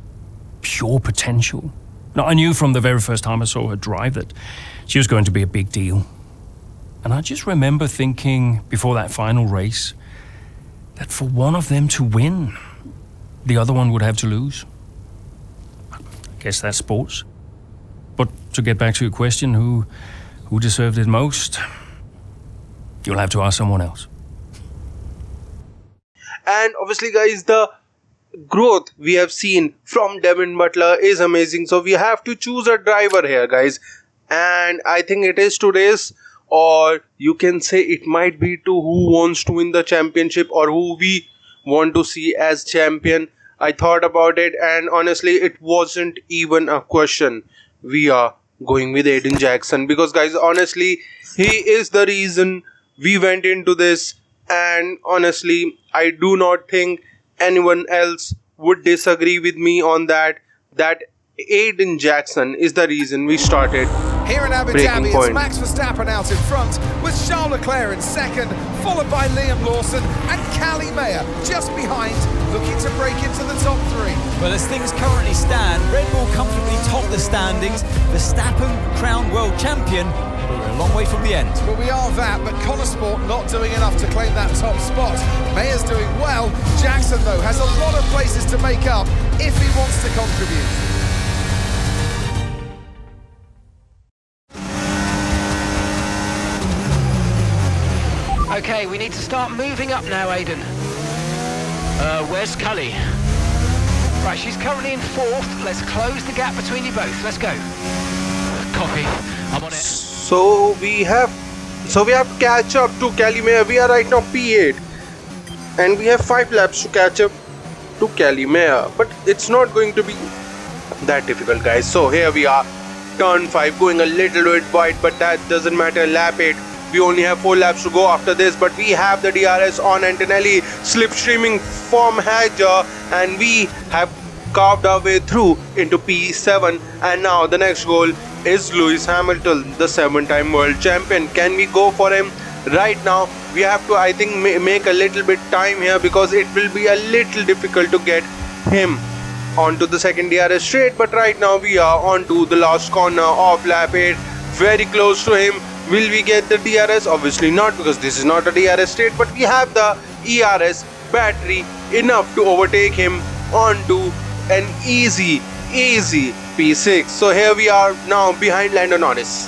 pure potential. Now, I knew from the very first time I saw her drive that she was going to be a big deal. And I just remember thinking before that final race that for one of them to win, the other one would have to lose. I guess that's sports. But to get back to your question, who deserved it most? You'll have to ask someone else. And obviously, guys, the growth we have seen from Devin Butler is amazing. So we have to choose a driver here, guys. And I think it is today's, or you can say it might be to who wants to win the championship or who we want to see as champion. I thought about it, and honestly, it wasn't even a question. We are going with Aiden Jackson because, guys, honestly, he is the reason we went into this. And honestly, I do not think anyone else would disagree with me on that Aiden Jackson is the reason we started. Here in Abu Dhabi, it's Max Verstappen out in front, with Charles Leclerc in second, followed by Liam Lawson and Callie Mayer just behind, looking to break into the top three. Well, as things currently stand, Red Bull comfortably top the standings, Verstappen crowned world champion, but we're a long way from the end. Well, we are that, but Konnersport not doing enough to claim that top spot. Mayer's doing well. Jackson, though, has a lot of places to make up if he wants to contribute. Okay, we need to start moving up now, Aiden. Where's Callie? Right, she's currently in fourth. Let's close the gap between you both. Let's go. Copy. I'm on it. So we have to catch up to Callie Mayer. We are right now P8, and we have 5 laps to catch up to Callie Mayer. But it's not going to be that difficult, guys. So here we are, turn 5, going a little bit wide, but that doesn't matter. Lap 8. We only have 4 laps to go after this, but we have the DRS on Antonelli slipstreaming from Hager, and we have carved our way through into P7. And now the next goal is Lewis Hamilton, the 7-time world champion. Can we go for him? right now we have to, I think, make a little bit time here, because it will be a little difficult to get him onto the second DRS straight. But right now we are onto the last corner of lap 8, very close to him. Will we get the DRS? Obviously not, because this is not a DRS straight, but we have the ERS battery enough to overtake him onto an easy P6. So here we are now behind Lando Norris.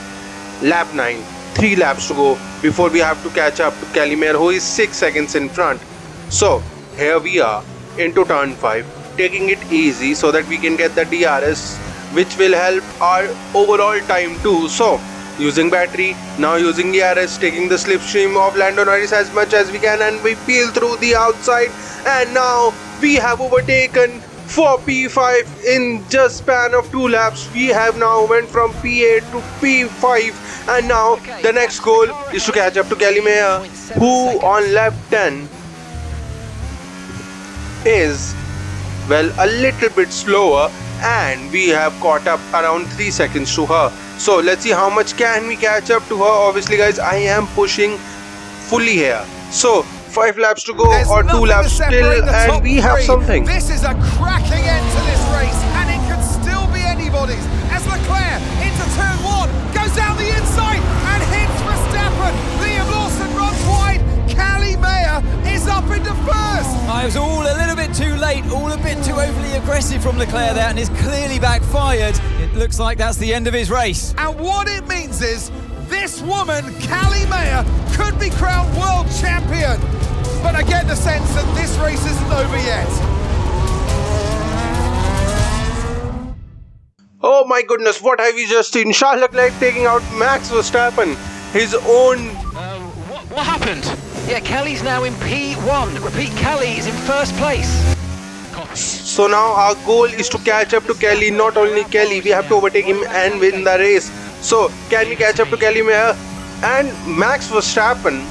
Lap 9, 3 laps to go before we have to catch up to Callie, who is 6 seconds in front. So here we are into turn 5, taking it easy so that we can get the DRS, which will help our overall time too. So using battery, now using ERS, taking the slipstream of Lando Norris as much as we can, and we peel through the outside, and now we have overtaken for P5 in just span of 2 laps. We have now went from P8 to P5, and now the next goal is to catch up to Callie, who on lap 10 is, well, a little bit slower, and we have caught up around 3 seconds to her. So let's see how much can we catch up to her. Obviously guys, I am pushing fully here. So 5 laps to go. There's or 2 laps still, and we have something. This is a cracking end to this race, and it can still be anybody's, as Leclerc into turn 1 goes down the inside and hits Verstappen. Liam Lawson runs wide. Callie is up into first. I was all a little bit too late, all a bit too overly aggressive from Leclerc there, and it's clearly backfired. It looks like that's the end of his race. And what it means is this woman, Callie could be crowned world champion. But I get the sense that this race isn't over yet. Oh my goodness, what have we just seen? Charles Leclerc taking out Max Verstappen, his own... What happened? Yeah, Callie's now in P1. Repeat, Callie is in first place. So now our goal is to catch up to Callie. Not only Callie, we have to overtake him and win the race. So can we catch up to Callie? And Max Verstappen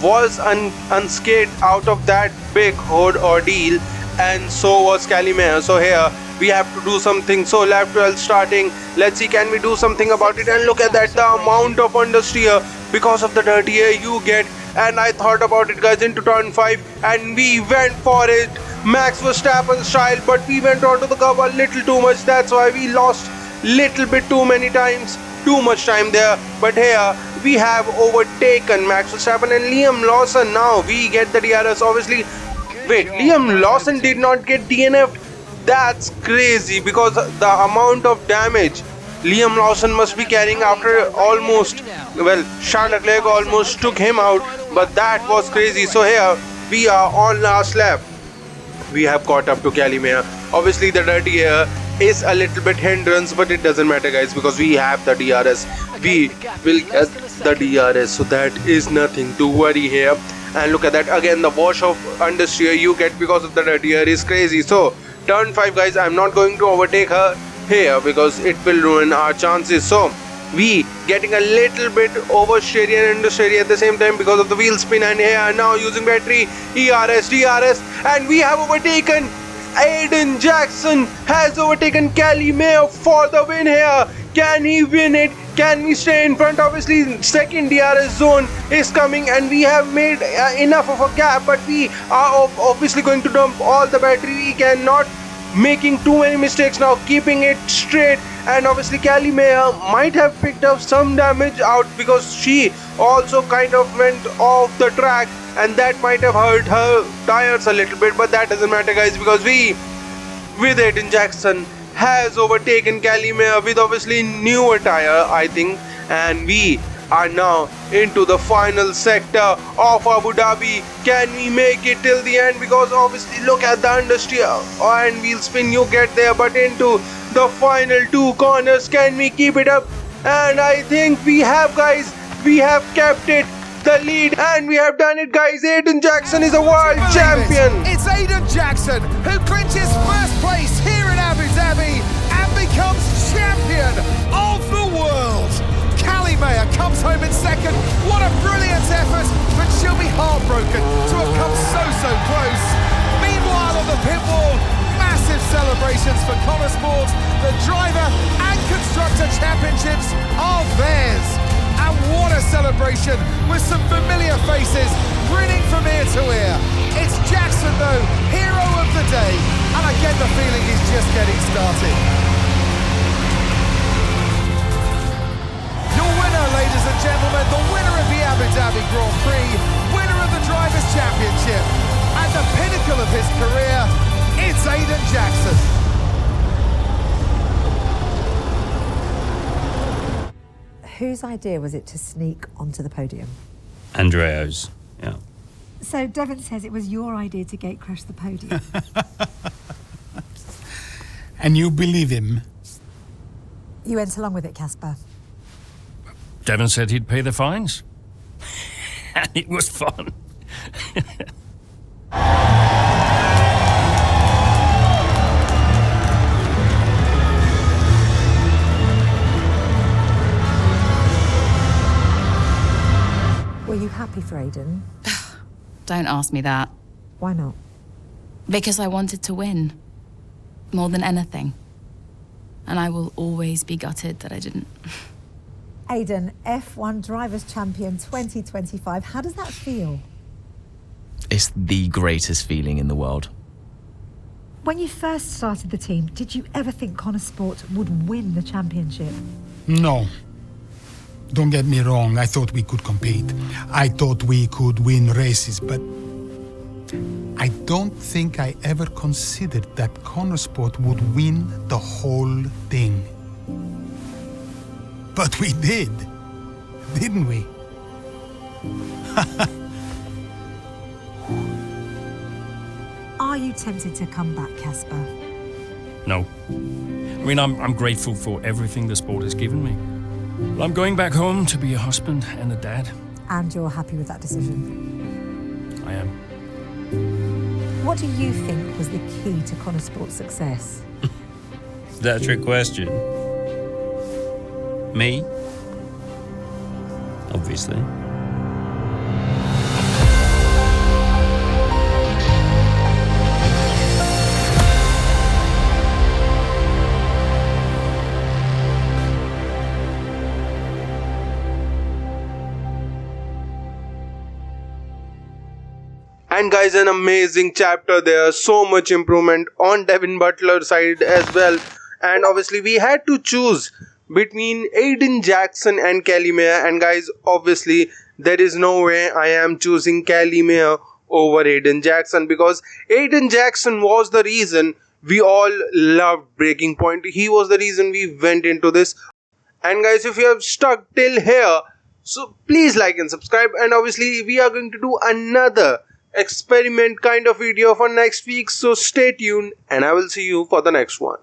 was unscathed out of that big horde ordeal, and so was Callie. So here we have to do something. So lap 12 starting. Let's see, can we do something about it? And look at that, the amount of understeer because of the dirty air you get. And I thought about it guys, into turn 5, and we went for it, Max Verstappen style, but we went onto the curb a little too much. That's why we lost little bit too many times, too much time there. But here we have overtaken Max Verstappen and Liam Lawson. Now we get the DRS. Obviously, wait, Liam Lawson did not get DNF'd. That's crazy, because the amount of damage Liam Lawson must be carrying after almost, well, Charles Leclerc almost took him out, but that was crazy. So here we are on last lap. We have caught up to Callie. Obviously the dirty air is a little bit hindrance, but it doesn't matter guys, because we have the DRS. We will get the DRS, so that is nothing to worry here. And look at that, again the wash of understeer you get because of the dirty air is crazy. So turn 5 guys, I'm not going to overtake her here because it will ruin our chances. So we getting a little bit oversteery and understeery at the same time because of the wheel spin, and here now using battery, ERS, DRS, and we have overtaken Aiden Jackson has overtaken Callie for the win here. Can he win it? Can we stay in front? Obviously second DRS zone is coming, and we have made enough of a gap, but we are obviously going to dump all the battery. We cannot making too many mistakes now, keeping it straight. And obviously Callie might have picked up some damage out because she also kind of went off the track, and that might have hurt her tires a little bit, but that doesn't matter guys, because we with Aiden Jackson has overtaken Callie with obviously newer tire I think, and we are now into the final sector of Abu Dhabi. Can we make it till the end? Because obviously look at the understeer and wheel spin you get there, but into the final 2 corners, can we keep it up? And I think we have guys, we have kept it, the lead, and we have done it guys. Aiden Jackson is a world champion. It's Aiden Jackson who clinches first place here in Abu Dhabi and becomes champion of the world. Callie comes home in second. What a brilliant effort, but she'll be heartbroken to have come so close. Meanwhile on the pit wall, massive celebrations for Konnersport. The driver and constructor championships are theirs. And what a celebration. celebration with some familiar faces grinning from ear to ear. It's Jackson though, hero of the day, and I get the feeling he's just getting started. Your winner, ladies and gentlemen, the winner of the Abu Dhabi Grand Prix, winner of the Drivers' Championship, and the pinnacle of his career, it's Aiden Jackson. Whose idea was it to sneak onto the podium? Andrea's, yeah. So Devon says it was your idea to gate crash the podium. And you believe him? You went along with it, Casper. Devon said he'd pay the fines. And it was fun. Were you happy for Aiden? Don't ask me that. Why not? Because I wanted to win. More than anything. And I will always be gutted that I didn't. Aiden, F1 Drivers' Champion 2025. How does that feel? It's the greatest feeling in the world. When you first started the team, did you ever think Konnersport would win the championship? No. Don't get me wrong, I thought we could compete. I thought we could win races, but I don't think I ever considered that Konnersport would win the whole thing. But we did, didn't we? Are you tempted to come back, Casper? No. I mean, I'm grateful for everything the sport has given me. But I'm going back home to be a husband and a dad. And you're happy with that decision? I am. What do you think was the key to Konnersport's success? Is that a trick question? Me? Obviously. And guys, an amazing chapter there. So much improvement on Devin Butler's side as well. And obviously we had to choose between Aiden Jackson and Callie Mayer. And guys, obviously there is no way I am choosing Callie Mayer over Aiden Jackson, because Aiden Jackson was the reason we all loved Breaking Point. He was the reason we went into this. And guys, if you have stuck till here, so please like and subscribe. And obviously we are going to do another experiment kind of video for next week, so stay tuned and I will see you for the next one.